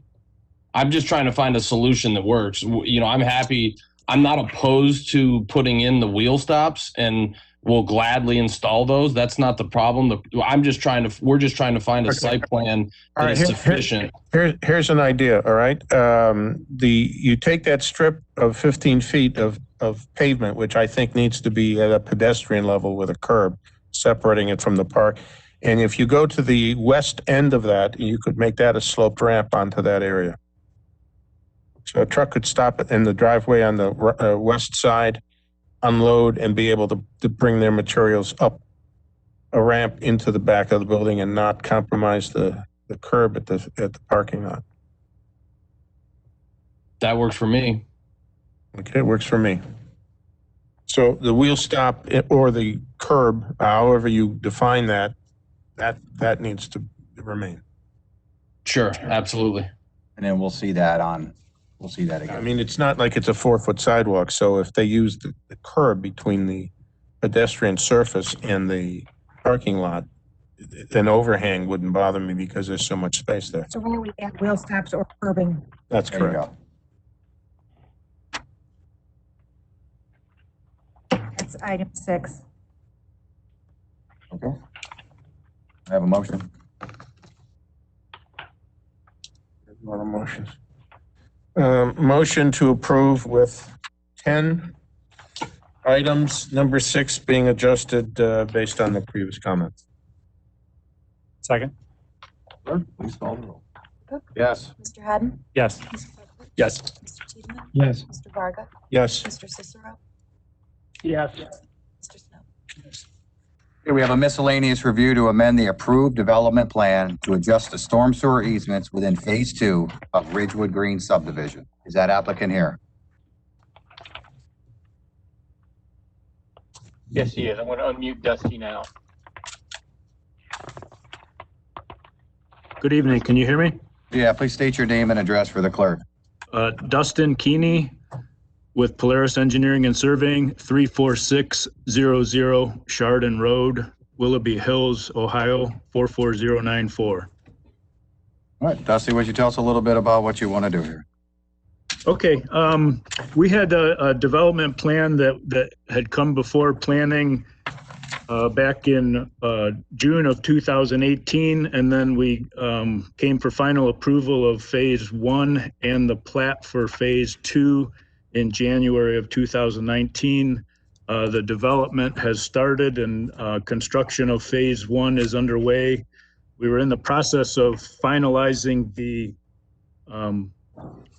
I'm just trying to find a solution that works. You know, I'm happy. I'm not opposed to putting in the wheel stops, and we'll gladly install those. That's not the problem. We're just trying to find a site plan that is sufficient. Here's an idea, all right? You take that strip of 15 feet of pavement, which I think needs to be at a pedestrian level with a curb, separating it from the park. And if you go to the west end of that, you could make that a sloped ramp onto that area. So a truck could stop in the driveway on the west side, unload, and be able to bring their materials up a ramp into the back of the building and not compromise the curb at the parking lot. That works for me. Okay, it works for me. So the wheel stop or the curb, however you define that needs to remain. Sure, absolutely. And then we'll see that again. I mean, it's not like it's a 4-foot sidewalk, so if they use the curb between the pedestrian surface and the parking lot, an overhang wouldn't bother me because there's so much space there. So when do we add wheel stops or curbing? That's There you correct. go. That's item 6. Okay. I have a motion. There's a lot of motions. Motion to approve with 10 items, number 6 being adjusted based on the previous comments. Second? Please call the roll. Cook? Yes. Mr. Hadden? Yes. Mr. Perkovich? Yes. Mr. Thiedemann? Yes. Mr. Varga? Yes. Mr. Cicero? Yes. Mr. Snow? Okay, we have a miscellaneous review to amend the approved development plan to adjust the storm sewer easements within phase 2 of Ridgewood Green subdivision. Is that applicant here? Yes, he is. I'm going to unmute Dusty now. Good evening. Can you hear me? Yeah, please state your name and address for the clerk. Dustin Keeney with Polaris Engineering and Surveying, 34600 Chardon Road, Willoughby Hills, Ohio, 44094. All right, Dusty, would you tell us a little bit about what you want to do here? Okay, we had a development plan that had come before planning back in June of 2018, and then we came for final approval of phase 1 and the plat for phase 2 in January of 2019. The development has started and construction of phase 1 is underway. We were in the process of finalizing the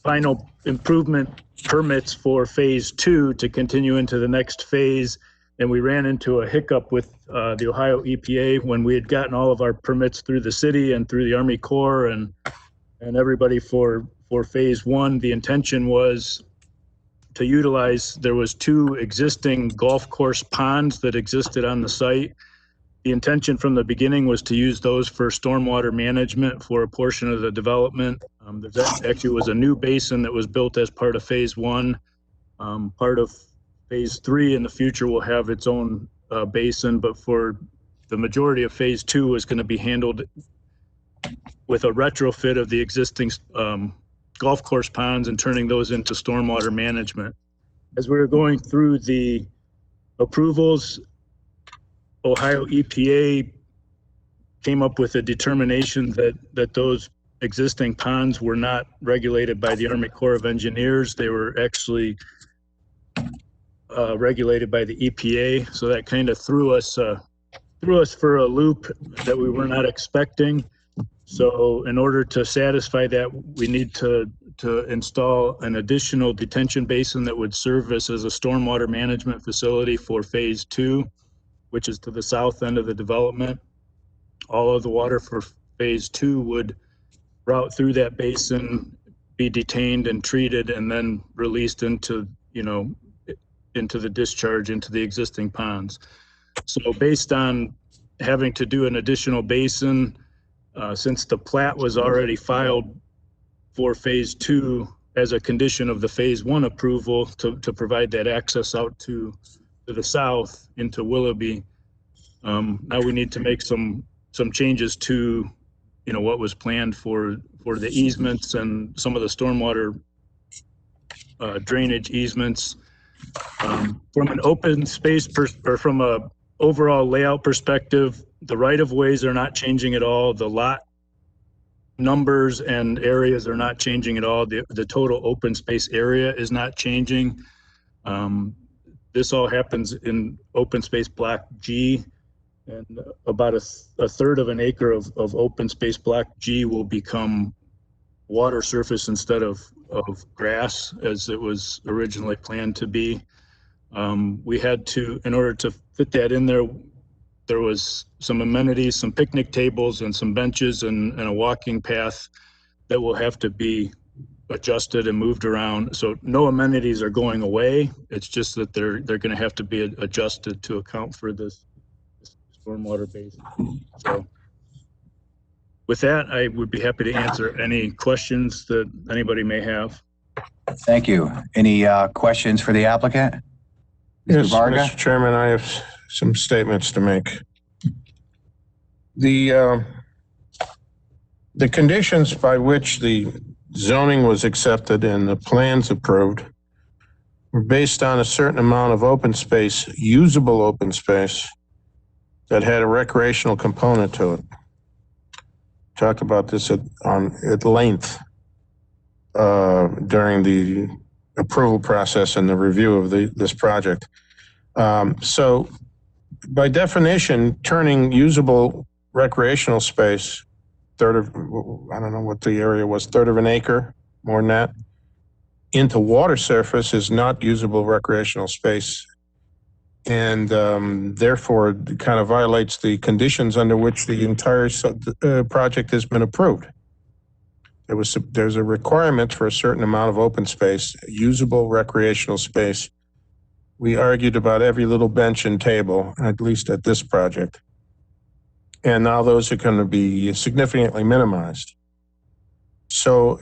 final improvement permits for phase 2 to continue into the next phase. And we ran into a hiccup with the Ohio EPA when we had gotten all of our permits through the city and through the Army Corps and everybody for phase 1. The intention was to utilize, there was 2 existing golf course ponds that existed on the site. The intention from the beginning was to use those for stormwater management for a portion of the development. There actually was a new basin that was built as part of phase 1. Part of phase 3 in the future will have its own basin, but for the majority of phase 2 is going to be handled with a retrofit of the existing golf course ponds and turning those into stormwater management. As we were going through the approvals, Ohio EPA came up with a determination that those existing ponds were not regulated by the Army Corps of Engineers. They were actually regulated by the EPA. So that kind of threw us for a loop that we were not expecting. So in order to satisfy that, we need to install an additional detention basin that would serve us as a stormwater management facility for phase 2, which is to the south end of the development. All of the water for phase 2 would route through that basin, be detained and treated, and then released into, into the discharge into the existing ponds. So based on having to do an additional basin, since the plat was already filed for phase 2 as a condition of the phase 1 approval to provide that access out to the south into Willoughby, now we need to make some changes to, what was planned for the easements and some of the stormwater drainage easements. From an open space or from a overall layout perspective, the right-of-ways are not changing at all. The lot numbers and areas are not changing at all. The total open space area is not changing. This all happens in open space block G, and about a third of an acre of open space block G will become water surface instead of grass as it was originally planned to be. We had to, in order to fit that in there was some amenities, some picnic tables and some benches and a walking path that will have to be adjusted and moved around. So no amenities are going away. It's just that they're going to have to be adjusted to account for this stormwater basin. So with that, I would be happy to answer any questions that anybody may have. Thank you. Any questions for the applicant? Yes, Varga? Mr. Chairman, I have some statements to make. The conditions by which the zoning was accepted and the plans approved were based on a certain amount of open space, usable open space, that had a recreational component to it. Talked about this at length during the approval process and the review of this project. So by definition, turning usable recreational space, I don't know what the area was, third of an acre, more than that, into water surface is not usable recreational space. And therefore it kind of violates the conditions under which the entire project has been approved. There's a requirement for a certain amount of open space, usable recreational space. We argued about every little bench and table, at least at this project. And now those are going to be significantly minimized. So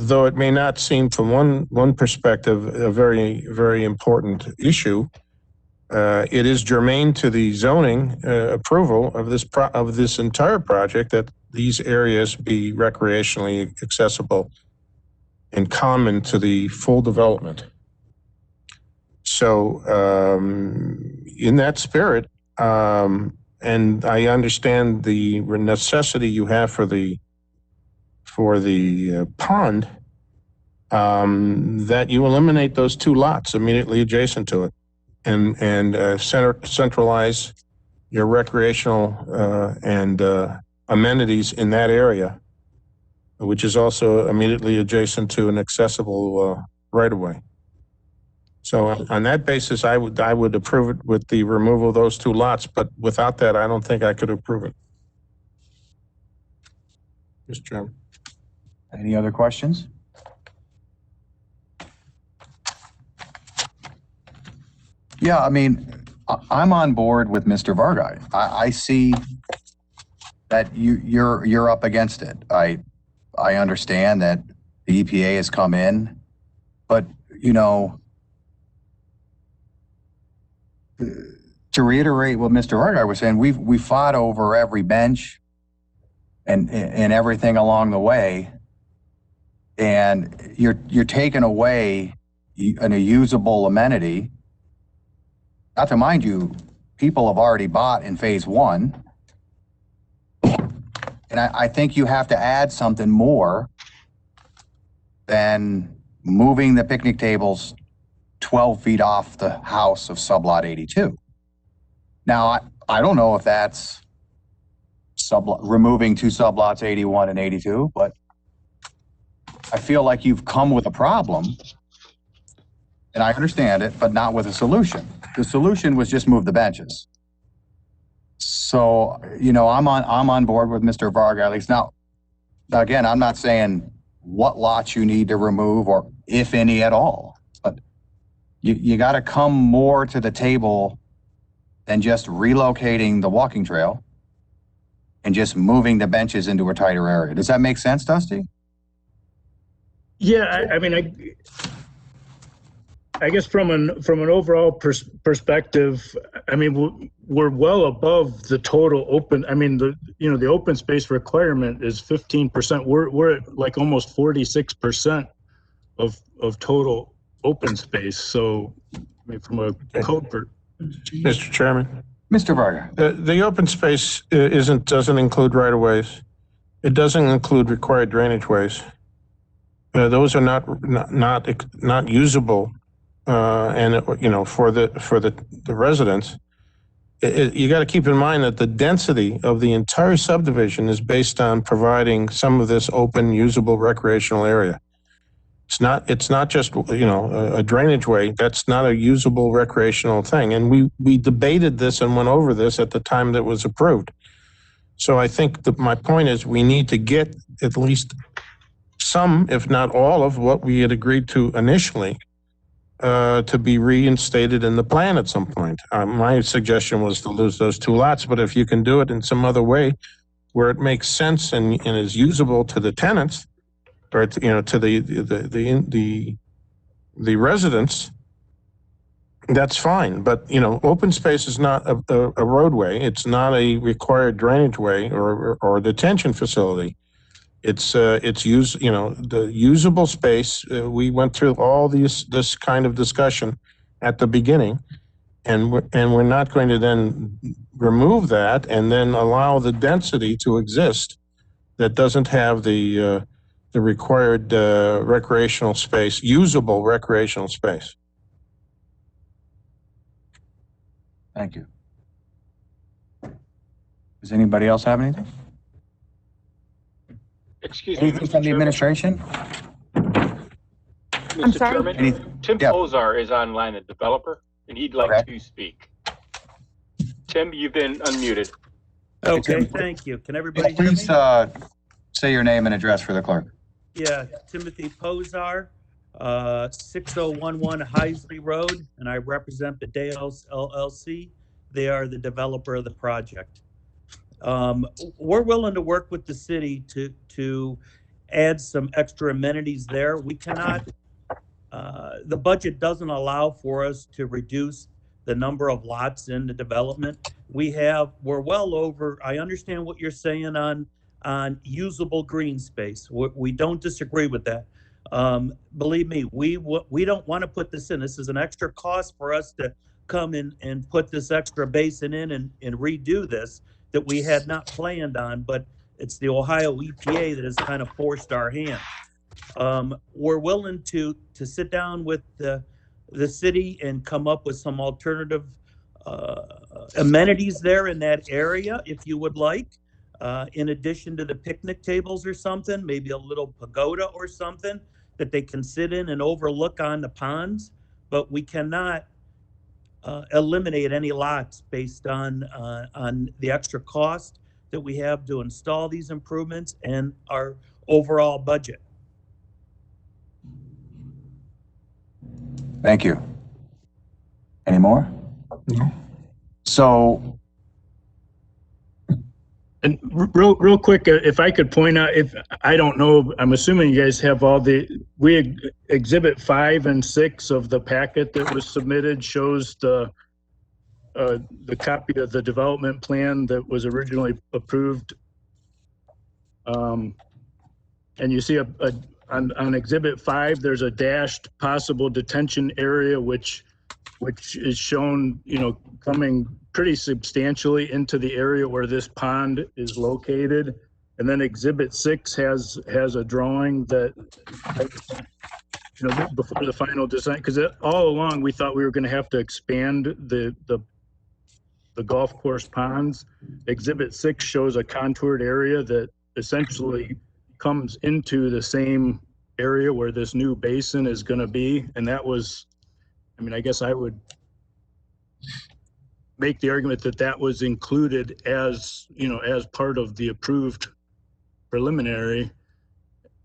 though it may not seem from one perspective a very, very important issue, it is germane to the zoning approval of this entire project that these areas be recreationally accessible and common to the full development. So in that spirit, and I understand the necessity you have for the pond, that you eliminate those two lots immediately adjacent to it and centralize your recreational and amenities in that area, which is also immediately adjacent to an accessible right-of-way. So on that basis, I would approve it with the removal of those two lots, but without that, I don't think I could approve it. Mr. Chairman. Any other questions? Yeah, I mean, I'm on board with Mr. Varga. I see that you're up against it. I understand that the EPA has come in, but to reiterate what Mr. Varga was saying, we fought over every bench and everything along the way, and you're taking away a usable amenity. Not to mind you, people have already bought in phase 1. And I think you have to add something more than moving the picnic tables 12 feet off the house of sublot 82. Now, I don't know if that's removing two sublots 81 and 82, but I feel like you've come with a problem. And I understand it, but not with a solution. The solution was just move the benches. So, I'm on board with Mr. Varga, at least. Now, again, I'm not saying what lots you need to remove or if any at all, but you got to come more to the table than just relocating the walking trail and just moving the benches into a tighter area. Does that make sense, Dusty? Yeah, I guess from an overall perspective, I mean, we're well above the total open. I mean, the open space requirement is 15%. We're at like almost 46% of total open space. So, I mean, from a code Mr. Chairman. Mr. Varga. The open space doesn't include right-of-ways. It doesn't include required drainage ways. Those are not usable, and for the residents. You got to keep in mind that the density of the entire subdivision is based on providing some of this open, usable recreational area. It's not just a drainage way. That's not a usable recreational thing. And we debated this and went over this at the time that was approved. So I think that my point is we need to get at least some, if not all, of what we had agreed to initially to be reinstated in the plan at some point. My suggestion was to lose those 2 lots, but if you can do it in some other way where it makes sense and is usable to the tenants or to the residents, that's fine. But open space is not a roadway. It's not a required drainage way or a detention facility. It's the usable space. We went through all this kind of discussion at the beginning, and we're not going to then remove that and then allow the density to exist that doesn't have the required recreational space, usable recreational space. Thank you. Does anybody else have anything? Excuse me, Anything Mr. from the Chairman. administration? Mr. Chairman, Tim yeah. Ozar is online, the developer, and he'd like to speak. Tim, you've been unmuted. Okay, thank you. Can everybody hear me? Please say your name and address for the clerk. Yeah, Timothy Pozar, 6011 Heisley Road, and I represent the Dales LLC. They are the developer of the project. We're willing to work with the city to add some extra amenities there. We cannot, the budget doesn't allow for us to reduce the number of lots in the development. We're well over, I understand what you're saying on usable green space. We don't disagree with that. Believe me, we don't want to put this in. This is an extra cost for us to come in and put this extra basin in and redo this that we had not planned on, but it's the Ohio EPA that has kind of forced our hand. We're willing to sit down with the city and come up with some alternative amenities there in that area, if you would like. In addition to the picnic tables or something, maybe a little pagoda or something that they can sit in and overlook on the ponds, but we cannot eliminate any lots based on the extra cost that we have to install these improvements and our overall budget. Thank you. Any more? No. So, and real quick, if I could point out, if I don't know, I'm assuming you guys have exhibit 5 and 6 of the packet that was submitted shows the copy of the development plan that was originally approved. And you see on exhibit 5, there's a dashed possible detention area, which is shown, coming pretty substantially into the area where this pond is located. And then exhibit 6 has a drawing that, before the final design, because all along we thought we were going to have to expand the golf course ponds. Exhibit 6 shows a contoured area that essentially comes into the same area where this new basin is going to be. And that was, I guess I would make the argument that was included as part of the approved preliminary.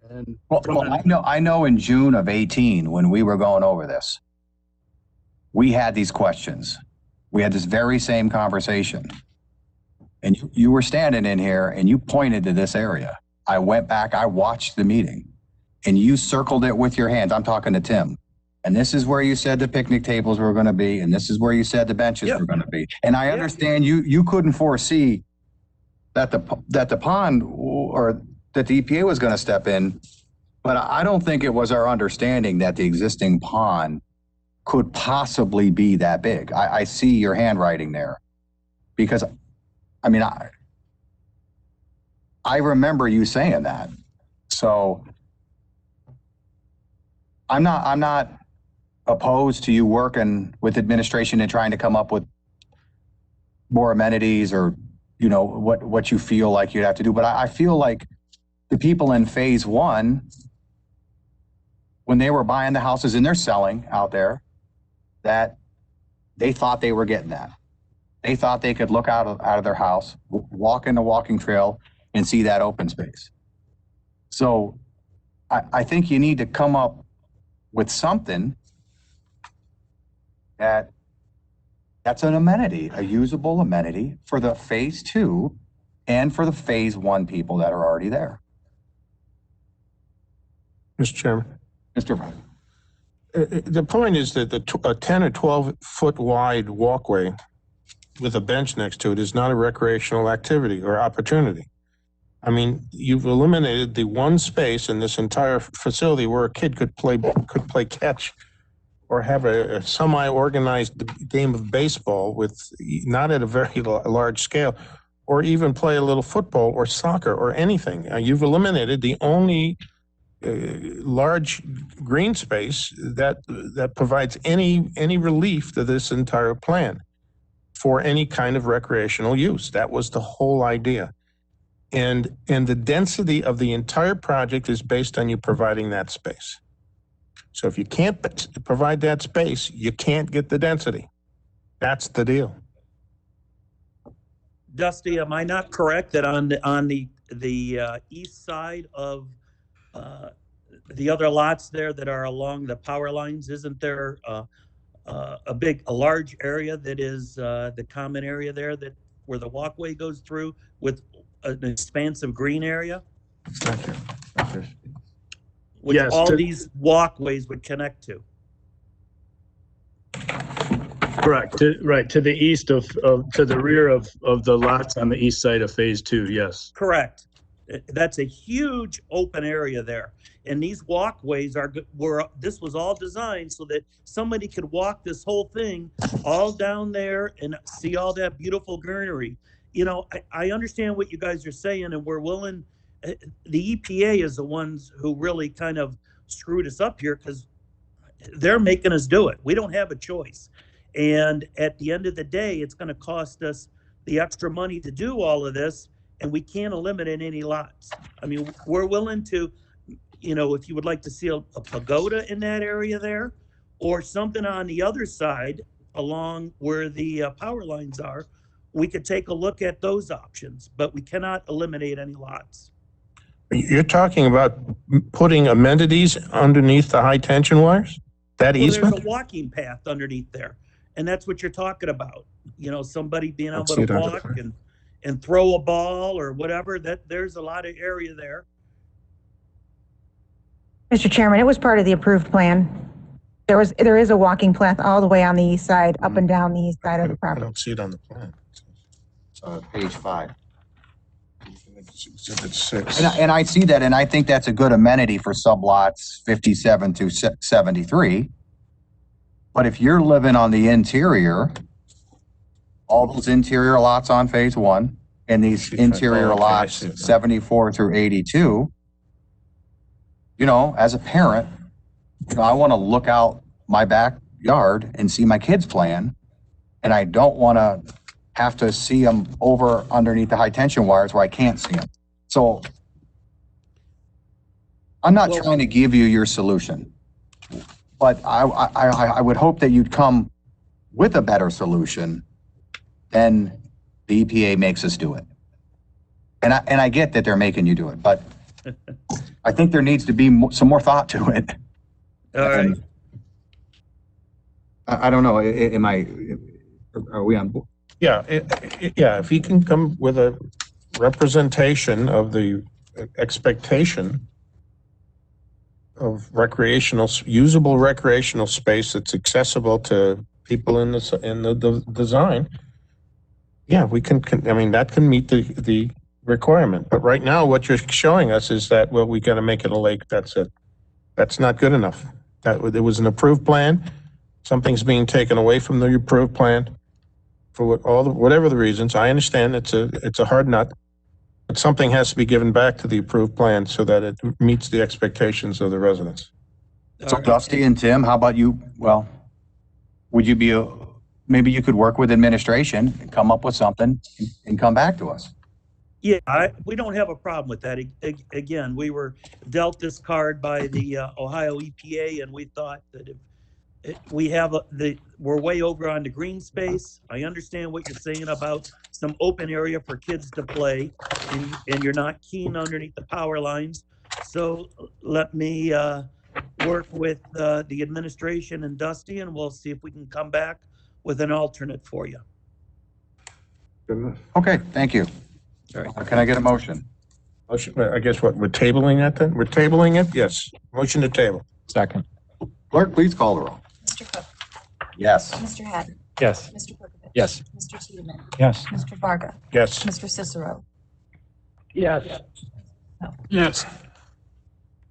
And I know in June of 18, when we were going over this, we had these questions. We had this very same conversation. And you were standing in here and you pointed to this area. I went back, I watched the meeting, and you circled it with your hands. I'm talking to Tim. And this is where you said the picnic tables were gonna be, and this is where you said the benches were gonna be. And I understand you couldn't foresee that the pond or that the EPA was gonna step in, but I don't think it was our understanding that the existing pond could possibly be that big. I see your handwriting there. Because, I mean, I remember you saying that. So I'm not opposed to you working with administration and trying to come up with more amenities or, you know, what you feel like you'd have to do. But I feel like the people in phase one, when they were buying the houses and they're selling out there, that they thought they were getting that. They thought they could look out of their house, walk in the walking trail and see that open space. So I think you need to come up with something that's an amenity, a usable amenity for the phase two and for the phase one people that are already there. Mr. Chairman. Mr. Brown. The point is that a 10 or 12 foot wide walkway with a bench next to it is not a recreational activity or opportunity. I mean, you've eliminated the one space in this entire facility where a kid could play catch or have a semi-organized game of baseball with not at a very large scale, or even play a little football or soccer or anything. You've eliminated the only large green space that provides any relief to this entire plan for any kind of recreational use. That was the whole idea. And the density of the entire project is based on you providing that space. So if you can't provide that space, you can't get the density. That's the deal. Dusty, am I not correct that on the east side of the other lots there that are along the power lines, isn't there a large area that is the common area there where the walkway goes through with an expansive green area? Which Yes, all these walkways would connect to. Correct. To the east to the rear of the lots on the east side of phase two. Yes. Correct. That's a huge open area there. And these walkways this was all designed so that somebody could walk this whole thing all down there and see all that beautiful greenery. You know, I understand what you guys are saying, and we're willing. The EPA is the ones who really kind of screwed us up here because they're making us do it. We don't have a choice. And at the end of the day, it's going to cost us the extra money to do all of this, and we can't eliminate any lots. I mean, we're willing to, you know, if you would like to see a pagoda in that area there, or something on the other side along where the power lines are, we could take a look at those options, but we cannot eliminate any lots. You're talking about putting amenities underneath the high tension wires? That easement? There's a walking path underneath there, and that's what you're talking about. You know, somebody being able to walk and throw a ball or whatever. There's a lot of area there. Mr. Chairman, it was part of the approved plan. There is a walking path all the way on the east side, up and down the east side of the I property. don't see it on the plan. It's on page 5. Exhibit 6. And I see that, and I think that's a good amenity for sublots 57 to 73. But if you're living on the interior, all those interior lots on phase 1 and these interior lots 74 through 82, you know, as a parent, you know, I want to look out my backyard and see my kids playing, and I don't want to have to see them over underneath the high tension wires where I can't see them. So I'm not trying to give you your solution, but I would hope that you'd come with a better solution than the EPA makes us do it. And I get that they're making you do it, but I think there needs to be some more thought to it. All right. I don't know, are we on? Yeah, yeah, if he can come with a representation of the expectation of usable recreational space that's accessible to people in the design. Yeah, we can, I mean, that can meet the requirement. But right now, what you're showing us is that, well, we got to make it a lake. That's it. That's not good enough. There was an approved plan. Something's being taken away from the approved plan for whatever the reasons. I understand it's a hard nut, but something has to be given back to the approved plan so that it meets the expectations of the residents. So Dusty and Tim, how about you? Well, would you be, maybe you could work with administration and come up with something and come back to us. Yeah, we don't have a problem with that. Again, we were dealt this card by the Ohio EPA, and we thought that we're way over on the green space. I understand what you're saying about some open area for kids to play, and you're not keen underneath the power lines. So let me work with the administration and Dusty, and we'll see if we can come back with an alternate for you. Okay, thank you. Can I get a motion? Motion, I guess what, we're tabling that then? We're tabling it? Yes. Motion to table. Second. Clerk, please call the roll. Mr. Cook? Yes. Mr. Haddon? Yes. Mr. Perkovich? Yes. Mr. Thiedemann? Yes. Mr. Varga? Yes. Mr. Cicero? Yes. Yes.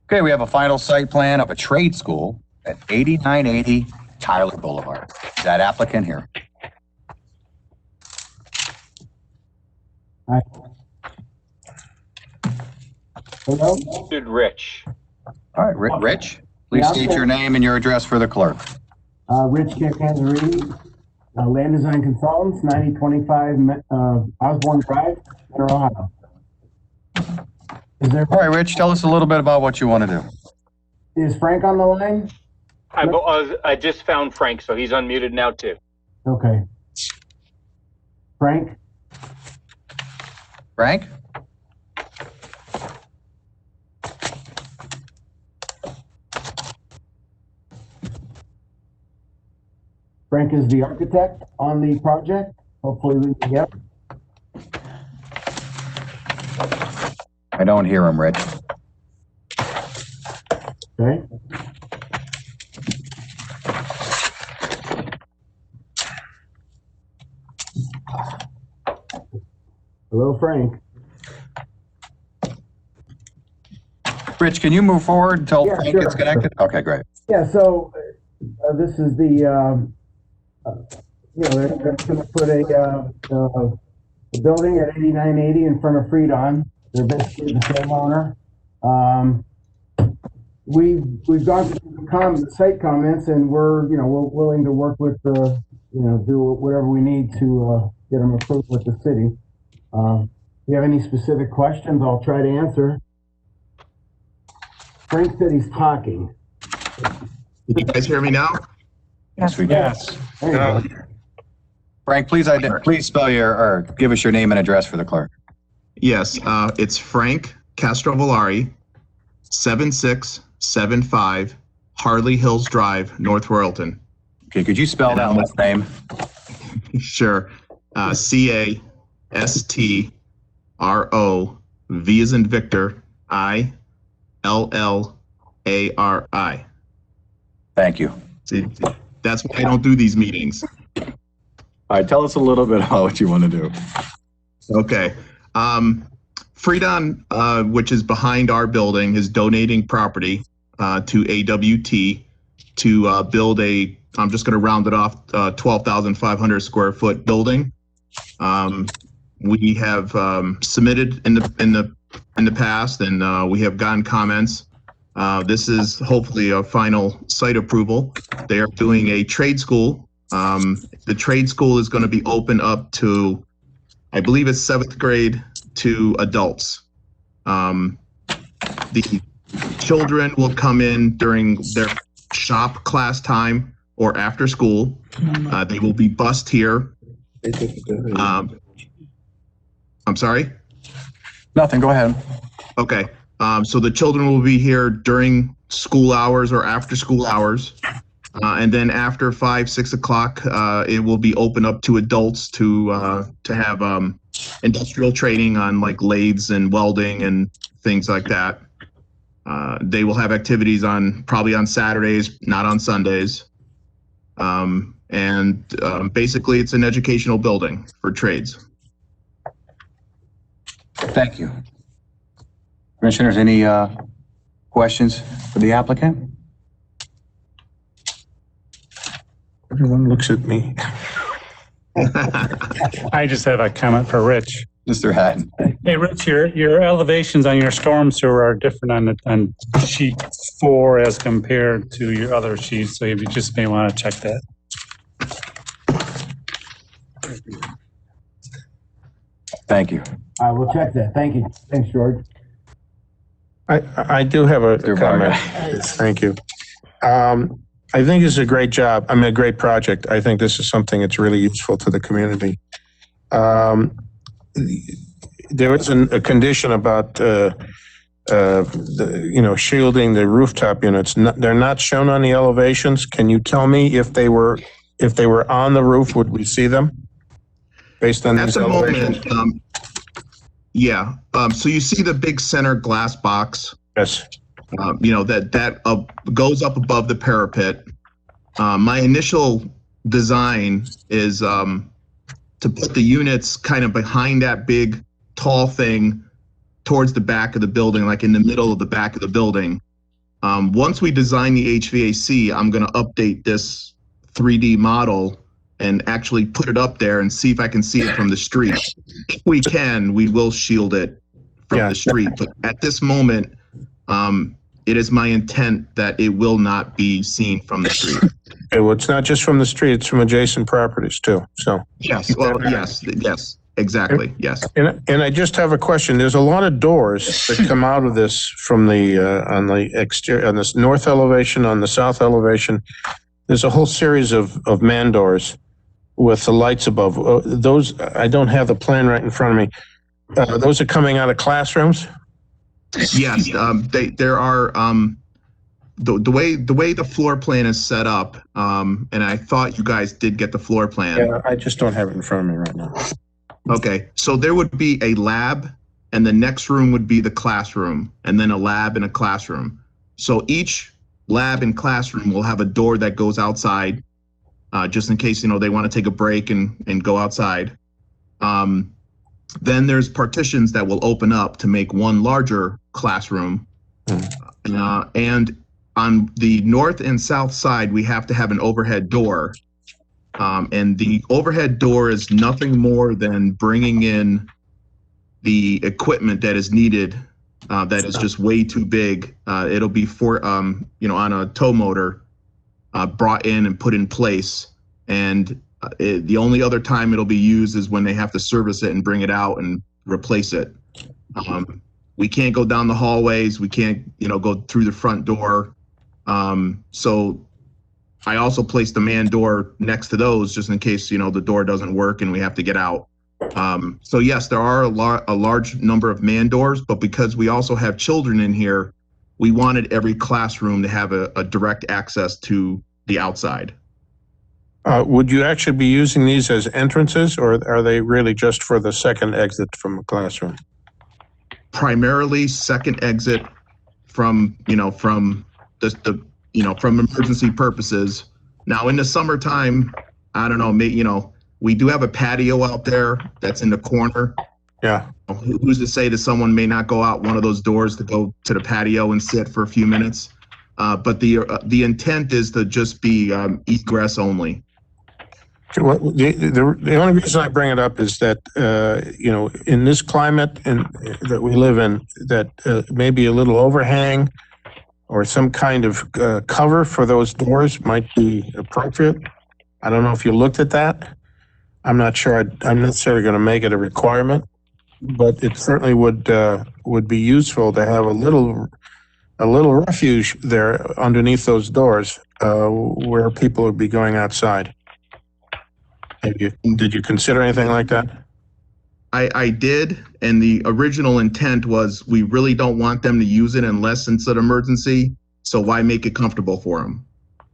Okay, we have a final site plan of a trade school at 8980 Tyler Boulevard. Is that applicant here? Hello? Good, Rich. All right, Rich, please state your name and your address for the clerk. Rich Cancanzarini, Land Design Consultants, 9025 Osborne Drive, Center, Ohio. All right, Rich, tell us a little bit about what you want to do. Is Frank on the line? I just found Frank, so he's unmuted now too. Okay. Frank? Frank? Frank is the architect on the project. Hopefully we can get. I don't hear him, Rich. Okay. Hello, Frank. Rich, can you move forward until Frank sure, gets connected? Okay, great. Yeah, so this is the, they're going to put a building at 8980 in front of Freedon. They're basically the same owner. We've gone through the site comments, and we're willing to work with do whatever we need to get them approved with the city. If you have any specific questions, I'll try to answer. Frank said he's talking. Can you guys hear me now? Yes, we do. Yes. Frank, please spell or give us your name and address for the clerk. Yes, it's Frank Castrovillari, 7675 Harley Hills Drive, North Royalton. Okay, could you spell that last name? Sure. CASTRO, V as in Victor, ILLARI. Thank you. See, that's why I don't do these meetings. All right, tell us a little bit about what you want to do. Okay. Freedon, which is behind our building, is donating property to AWT to build I'm just going to round it off, 12,500 square foot building. We have submitted in the past, and we have gotten comments. This is hopefully a final site approval. They are doing a trade school. The trade school is going to be open up to, I believe it's 7th grade to adults. The children will come in during their shop class time or after school. They will be bused here. I'm sorry? Nothing, go ahead. Okay. So the children will be here during school hours or after school hours. And then after 5, 6 o'clock, it will be open up to adults to have industrial training on like lathes and welding and things like that. They will have activities probably on Saturdays, not on Sundays. Basically, it's an educational building for trades. Thank you. Commissioners, any questions for the applicant? Everyone looks at me. I just have a comment for Rich. Mr. Hatton. Hey, Rich, your elevations on your storm sewer are different on sheet 4 as compared to your other sheets, so you just may want to check that. Thank you. We'll check that. Thank you. Thanks, George. I do have a comment. Thank you. I think it's a great job. I mean, a great project. I think this is something that's really useful to the community. There is a condition about, shielding the rooftop units. They're not shown on the elevations. Can you tell me if they were on the roof, would we see them based on these elevations? Yeah. So you see the big center glass box? Yes. That goes up above the parapet. My initial design is to put the units kind of behind that big, tall thing towards the back of the building, like in the middle of the back of the building. Once we design the HVAC, I'm going to update this 3D model and actually put it up there and see if I can see it from the street. If we can, we will shield it from the street. But at this moment, it is my intent that it will not be seen from the street. Okay, well, it's not just from the street, it's from adjacent properties too, so. Yes, well, yes, exactly, yes. And I just have a question. There's a lot of doors that come out of this from the, on the exterior, on this north elevation, on the south elevation. There's a whole series of man doors with the lights above. Those, I don't have the plan right in front of me. Those are coming out of classrooms? Yes, there are, the way the floor plan is set up, and I thought you guys did get the floor plan. Yeah, I just don't have it in front of me right now. Okay, so there would be a lab, and the next room would be the classroom, and then a lab and a classroom. So each lab and classroom will have a door that goes outside, just in case, they want to take a break and go outside. Then there's partitions that will open up to make one larger classroom. And on the north and south side, we have to have an overhead door. And the overhead door is nothing more than bringing in the equipment that is needed, that is just way too big. It'll be on a tow motor, brought in and put in place. And the only other time it'll be used is when they have to service it and bring it out and replace it. We can't go down the hallways. We can't, go through the front door. So I also placed the man door next to those just in case, the door doesn't work and we have to get out. So yes, there are a large number of man doors, but because we also have children in here, we wanted every classroom to have a direct access to the outside. Would you actually be using these as entrances, or are they really just for the second exit from a classroom? Primarily second exit from from emergency purposes. Now in the summertime, I don't know, we do have a patio out there that's in the corner. Yeah. Who's to say that someone may not go out one of those doors to go to the patio and sit for a few minutes? But the intent is to just be egress only. The only reason I bring it up is that, in this climate that we live in, that maybe a little overhang or some kind of cover for those doors might be appropriate. I don't know if you looked at that. I'm not sure I'm necessarily going to make it a requirement, but it certainly would be useful to have a little refuge there underneath those doors where people would be going outside. Did you consider anything like that? I did, and the original intent was we really don't want them to use it unless it's an emergency, so why make it comfortable for them?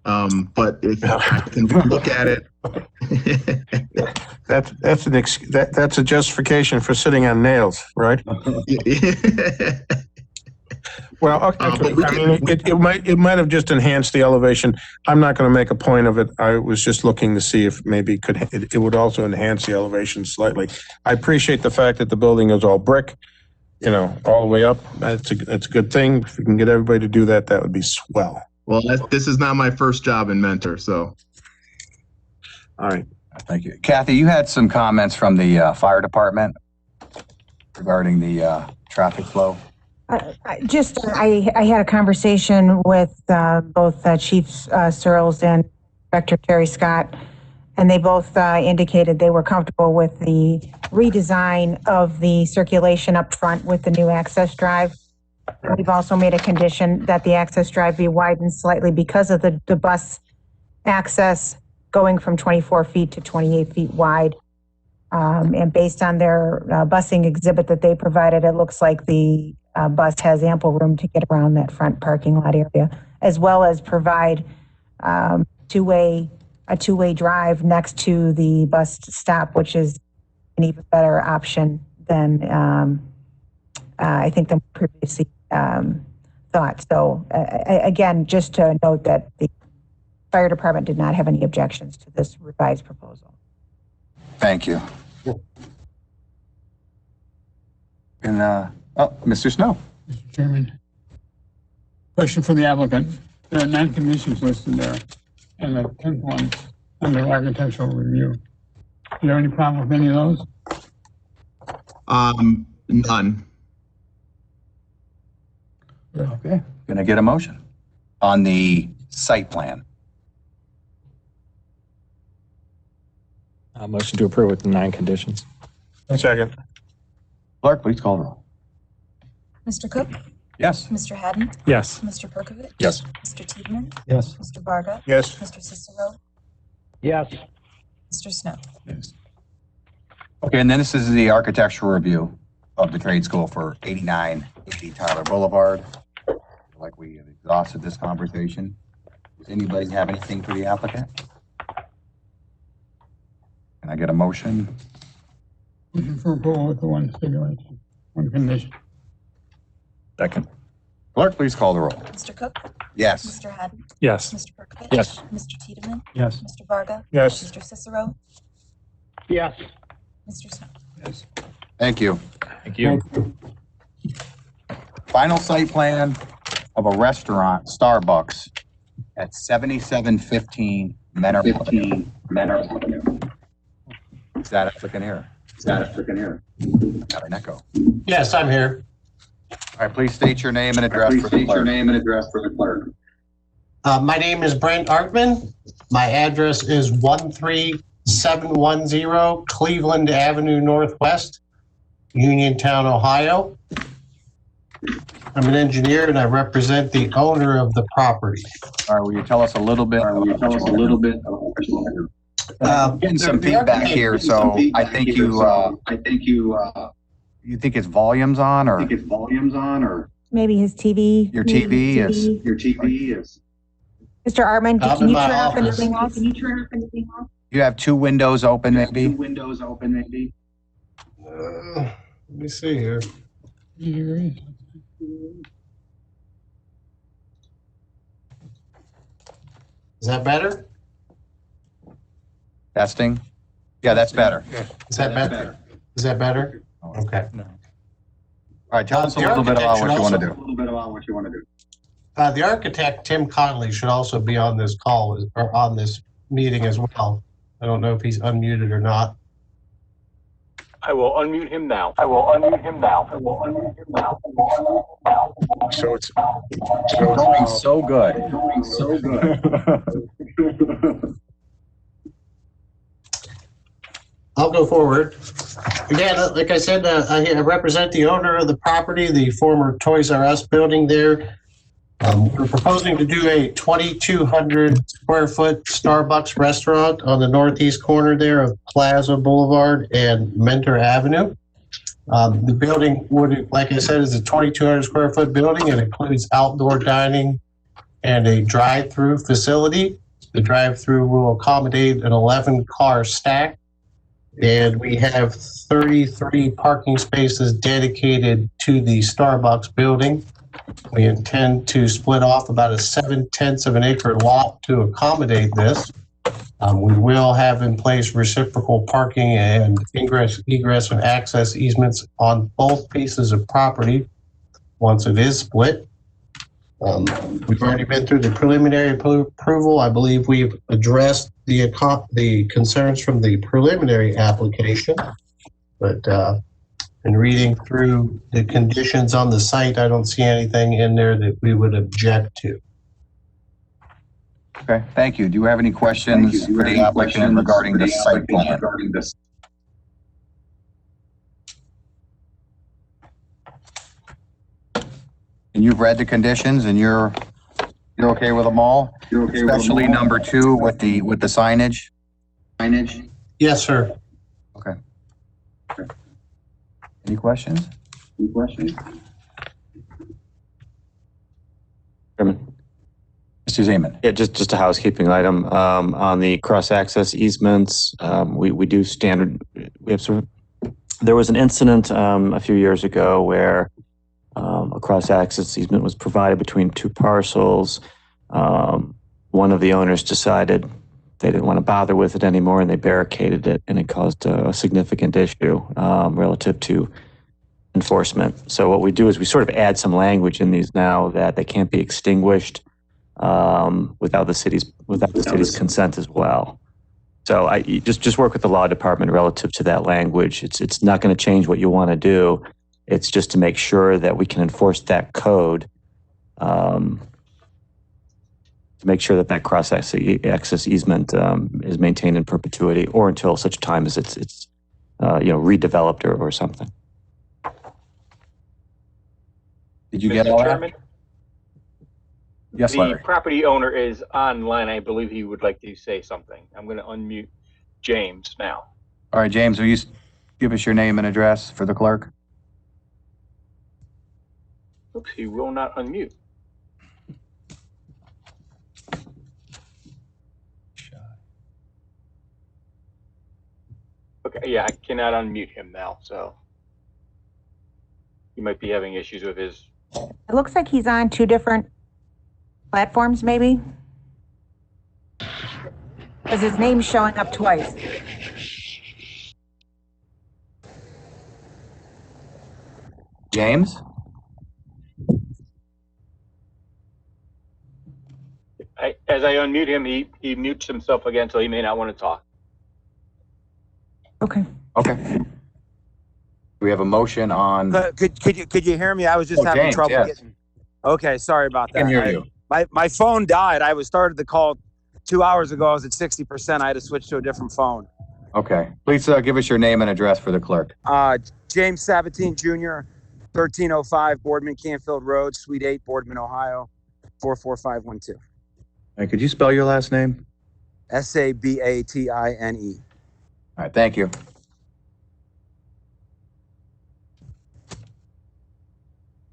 But if I can look at it. That's a justification for sitting on nails, right? Well, okay, I mean, it might have just enhanced the elevation. I'm not going to make a point of it. I was just looking to see if maybe it would also enhance the elevation slightly. I appreciate the fact that the building is all brick, all the way up. That's a good thing. If we can get everybody to do that, that would be swell. Well, this is not my first job in Mentor, so. All right. Thank you. Kathy, you had some comments from the fire department regarding the traffic flow. I had a conversation with both Chief Searles and Inspector Terry Scott, and they both indicated they were comfortable with the redesign of the circulation up front with the new access drive. We've also made a condition that the access drive be widened slightly because of the bus access going from 24 feet to 28 feet wide. And based on their busing exhibit that they provided, it looks like the bus has ample room to get around that front parking lot area, as well as provide a two-way drive next to the bus stop, which is an even better option than I think than previously thought. So again, just to note that the fire department did not have any objections to this revised proposal. Thank you. And, Mr. Snow. Mr. Chairman. Question for the applicant. There are 9 conditions listed there, and the 10th one under architectural review. Is there any problem with any of those? None. Okay. Can I get a motion on the site plan? Motion to approve with the 9 conditions. Second. Clerk, please call the roll. Mr. Cook? Yes. Mr. Haddon? Yes. Mr. Perkovich? Yes. Mr. Thiedemann? Yes. Mr. Varga? Yes. Mr. Cicero? Yes. Mr. Snow? Yes. Okay, and then this is the architectural review of the trade school for 8980 Tyler Boulevard. Like we have exhausted this conversation. Does anybody have anything for the applicant? Can I get a motion? Motion for approval with the one stipulation, one condition. Second. Clerk, please call the roll. Mr. Cook? Yes. Mr. Haddon? Yes. Mr. Perkovich? Yes. Mr. Thiedemann? Yes. Mr. Varga? Yes. Mr. Cicero? Yes. Mr. Snow? Yes. Thank you. Thank you. Final site plan of a restaurant, Starbucks, at 7715 Menor Avenue. Is that applicant here? Got an echo. Yes, I'm here. All right, please state your name and address for the clerk. My name is Brent Artman. My address is 13710 Cleveland Avenue Northwest, Uniontown, Ohio. I'm an engineer and I represent the owner of the property. All right, will you tell us a little bit? Getting some feedback here, so I think you think it's volumes on, or? Maybe his TV. Your TV is. Mr. Artman, I'm can in you my turn off office. anything else? You have 2 windows open, maybe? Let me see here. Is that better? Testing? Yeah, that's better. Is that better? Is that better? Okay. All right, tell us a little bit about what you want to do. The architect, Tim Conley, should also be on this call or on this meeting as well. I don't know if he's unmuted or not. I will unmute him now. So it's Going so good. I'll go forward. Again, like I said, I represent the owner of the property, the former Toys R Us building there. We're proposing to do a 2,200 square foot Starbucks restaurant on the northeast corner there of Plaza Boulevard and Mentor Avenue. The building would, like I said, is a 2,200 square foot building. It includes outdoor dining, and a drive-through facility. The drive-through will accommodate an 11-car stack, and we have 33 parking spaces dedicated to the Starbucks building. We intend to split off about a 7/10 of an acre lot to accommodate this. We will have in place reciprocal parking and ingress, egress, and access easements on both pieces of property once it is split. We've already been through the preliminary approval. I believe we've addressed the concerns from the preliminary application, but in reading through the conditions on the site, I don't see anything in there that we would object to. Okay, thank you. Do you have any questions for the applicant regarding this site plan? And you've read the conditions and you're okay with them all? Especially number 2 with the signage? Yes, sir. Okay. Any questions? Chairman. Mr. Szeman. Yeah, just a housekeeping item. On the cross-access easements, we do standard, we have there was an incident a few years ago where a cross-access easement was provided between 2 parcels. One of the owners decided they didn't want to bother with it anymore and they barricaded it, and it caused a significant issue relative to enforcement. So what we do is we sort of add some language in these now that they can't be extinguished without the city's consent as well. So I just work with the law department relative to that language. It's not going to change what you want to do. It's just to make sure that we can enforce that code, to make sure that that cross-access easement is maintained in perpetuity, or until such time as it's redeveloped or something. Did you get all that? Chairman, Yes, the Larry. property owner is online. I believe he would like to say something. I'm going to unmute James now. All right, James, will you give us your name and address for the clerk? Oops, he will not unmute. Okay, yeah, I cannot unmute him now, so he might be having issues with his. It looks like he's on 2 different platforms, maybe? Because his name's showing up twice. James? As I unmute him, he mutes himself again, so he may not want to talk. Okay. We have a motion on. Could you hear me? I was just having James, trouble yes. getting. Okay, sorry about that. I can hear you. My phone died. I started the call 2 hours ago. I was at 60%. I had to switch to a different phone. Okay. Please give us your name and address for the clerk. James Sabatine Jr., 1305 Boardman Canfield Road, Suite 8, Boardman, Ohio, 44512. All right, could you spell your last name? Sabatine. All right, thank you.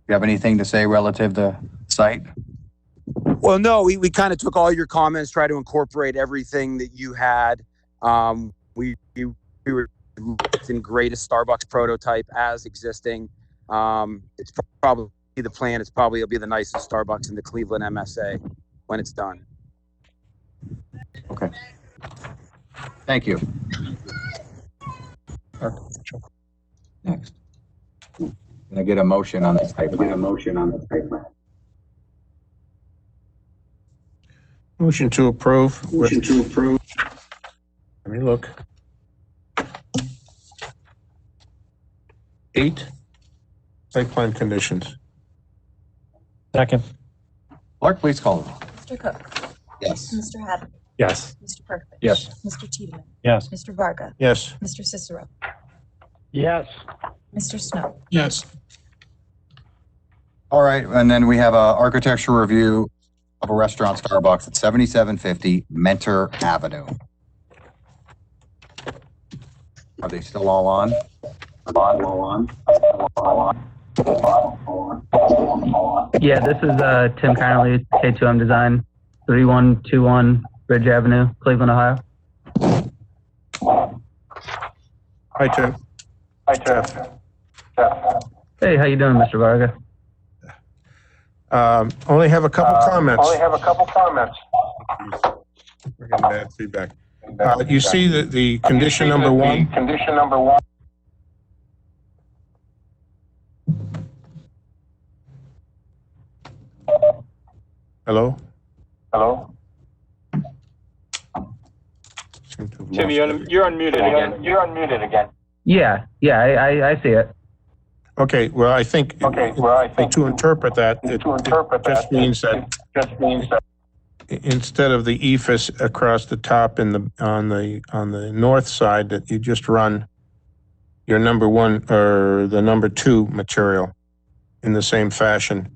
You have anything to say relative to site? Well, no, we kind of took all your comments, tried to incorporate everything that you had. We were in greatest Starbucks prototype as existing. It's probably the plan. It'll be the nicest Starbucks in the Cleveland MSA when it's done. Okay. Thank you. Next. Can I get a motion on this site plan? Motion to approve. Let me look. 8 site plan conditions. Second. Clerk, please call the roll. Mr. Cook? Yes. Mr. Hadley? Yes. Mr. Perkovich? Yes. Mr. Thiedemann? Yes. Mr. Varga? Yes. Mr. Cicero? Yes. Mr. Snow? Yes. All right, and then we have a architectural review of a restaurant Starbucks at 7750 Mentor Avenue. Are they still all on? Yeah, this is Tim Connolly, K2M Design, 3121 Ridge Avenue, Cleveland, Ohio. Hi, Tim. Hi, Jeff. Hey, how you doing, Mr. Varga? Only have a couple comments. Only have a couple comments. We're getting bad feedback. You see that the condition number one? Condition number one. Hello? Hello? Tim, you're unmuted again. You're unmuted again. Yeah, I see it. Okay, well, I think to interpret that, it just means that instead of the ephes across the top on the north side, that you just run your number one or the number two material in the same fashion.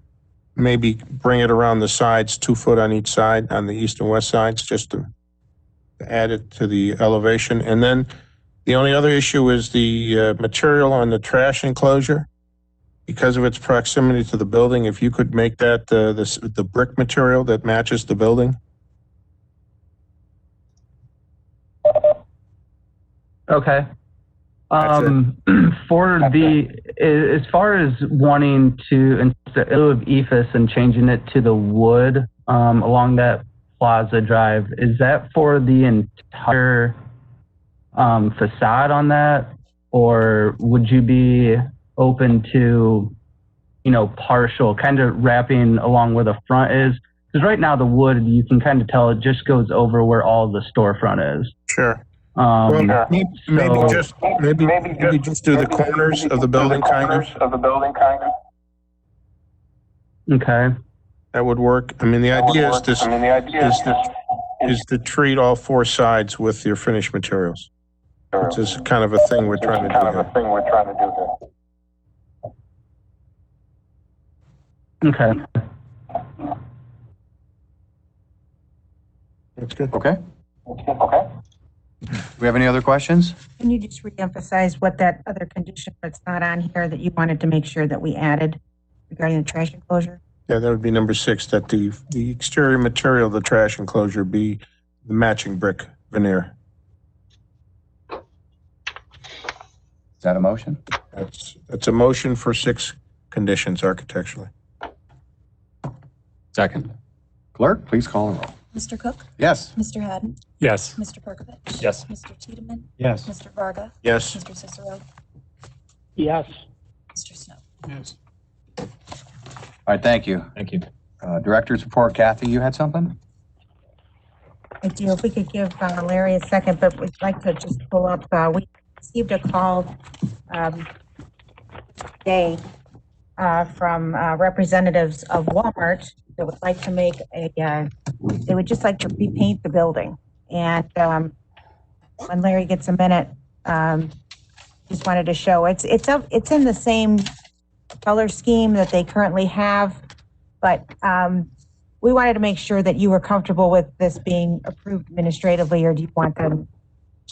Maybe bring it around the sides, 2 foot on each side, on the east and west sides, just to add it to the elevation. And then the only other issue is the material on the trash enclosure. Because of its proximity to the building, if you could make that the brick material that matches the building. Okay. For as far as wanting to, instead of ephes and changing it to the wood along that Plaza Drive, is that for the entire facade on that? Or would you be open to, partial, kind of wrapping along where the front is? Because right now the wood, you can kind of tell it just goes over where all the storefront is. Sure. Maybe just do the corners of the building, Okay. That would work. I mean, the idea is to treat all 4 sides with your finished materials. Which is kind of a thing we're trying to do. Okay. That's good. Okay. Do we have any other questions? Can you just reemphasize what that other condition that's not on here that you wanted to make sure that we added regarding the trash enclosure? Yeah, that would be number 6, that the exterior material of the trash enclosure be the matching brick veneer. Is that a motion? That's a motion for 6 conditions architecturally. Second. Clerk, please call the roll. Mr. Cook? Yes. Mr. Haddon? Yes. Mr. Perkovich? Yes. Mr. Tiedemann? Yes. Mr. Varga? Yes. Mr. Cicero? Yes. Mr. Snow? Yes. All right, thank you. Thank you. Director's report. Kathy, you had something? I do. If we could give Larry a second, but we'd like to just pull up, we received a call today from representatives of Walmart that would like to make they would just like to repaint the building. And when Larry gets a minute, just wanted to show it's in the same color scheme that they currently have, but we wanted to make sure that you were comfortable with this being approved administratively, or do you want them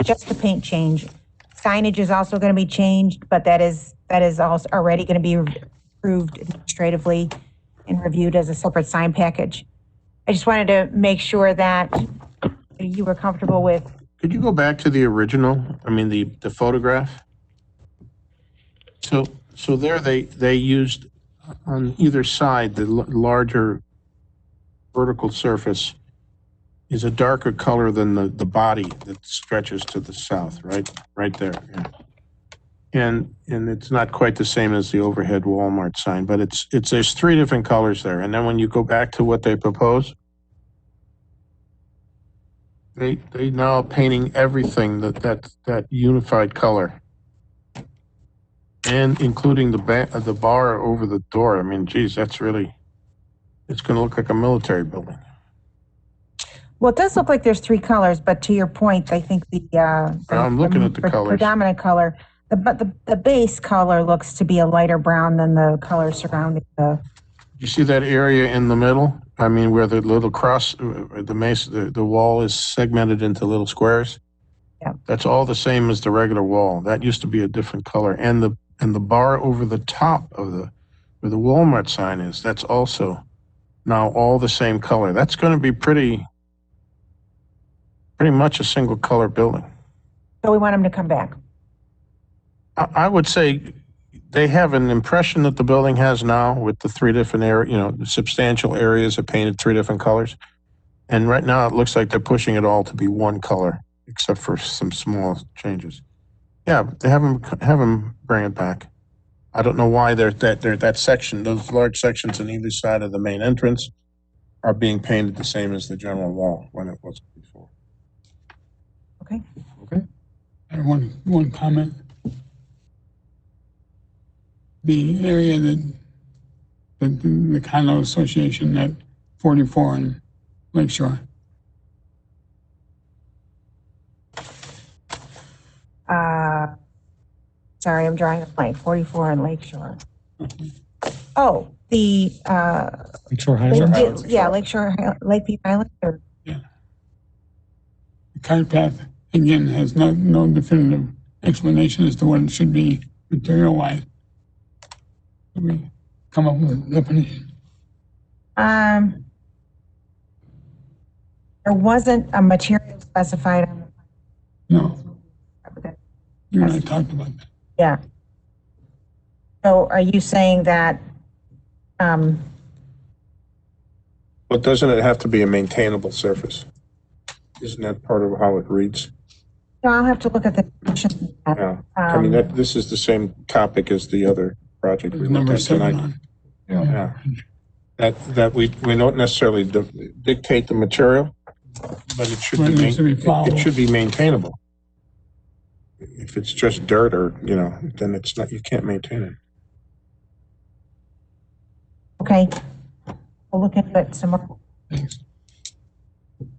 just the paint change? Signage is also going to be changed, but that is also already going to be approved administratively and reviewed as a separate sign package. I just wanted to make sure that you were comfortable with. Could you go back to the original? I mean, the photograph? So there they used on either side, the larger vertical surface is a darker color than the body that stretches to the south, right there. Yeah. And it's not quite the same as the overhead Walmart sign, but there's 3 different colors there. And then when you go back to what they propose, they now are painting everything that unified color, and including the bar over the door. I mean, geez, it's going to look like a military building. Well, it does look like there's 3 colors, but to your point, I think I'm looking at the colors. Predominant color, but the base color looks to be a lighter brown than the color surrounding the. You see that area in the middle? I mean, where the little cross, the wall is segmented into little squares. Yeah. That's all the same as the regular wall. That used to be a different color, and the bar over the top of where the Walmart sign is, that's also now all the same color. That's going to be pretty much a single color building. So we want them to come back. I would say they have an impression that the building has now with the three different the substantial areas are painted three different colors. And right now it looks like they're pushing it all to be one color, except for some small changes. Yeah, they have them bring it back. I don't know why that section, those large sections on either side of the main entrance are being painted the same as the general wall when it wasn't before. Okay. Okay. And one comment. The area that the condo association at 44 in Lakeshore. Sorry, I'm drawing a blank. 44 in Lakeshore. Oh, the Lakeshore Highlands? yeah, Lakeshore, Lakeview Island. Or The cart path, again, has no definitive explanation as to what it should be material-wise. We come up with a definition. There wasn't a material specified on No. You and I talked about that. Yeah. So are you saying that, But doesn't it have to be a maintainable surface? Isn't that part of how it reads? no, I'll have to look at the definition. Yeah. I mean, this is the same topic as the other project we looked Number at 7 tonight. on. Yeah. That we don't necessarily dictate the material, but it should Well, it needs to be it followed. should be maintainable. If it's just dirt or, then it's not, you can't maintain it. Okay. We'll look into it some more.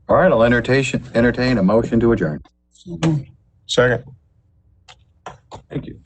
All right, I'll entertain a motion to adjourn. Second. Thank you.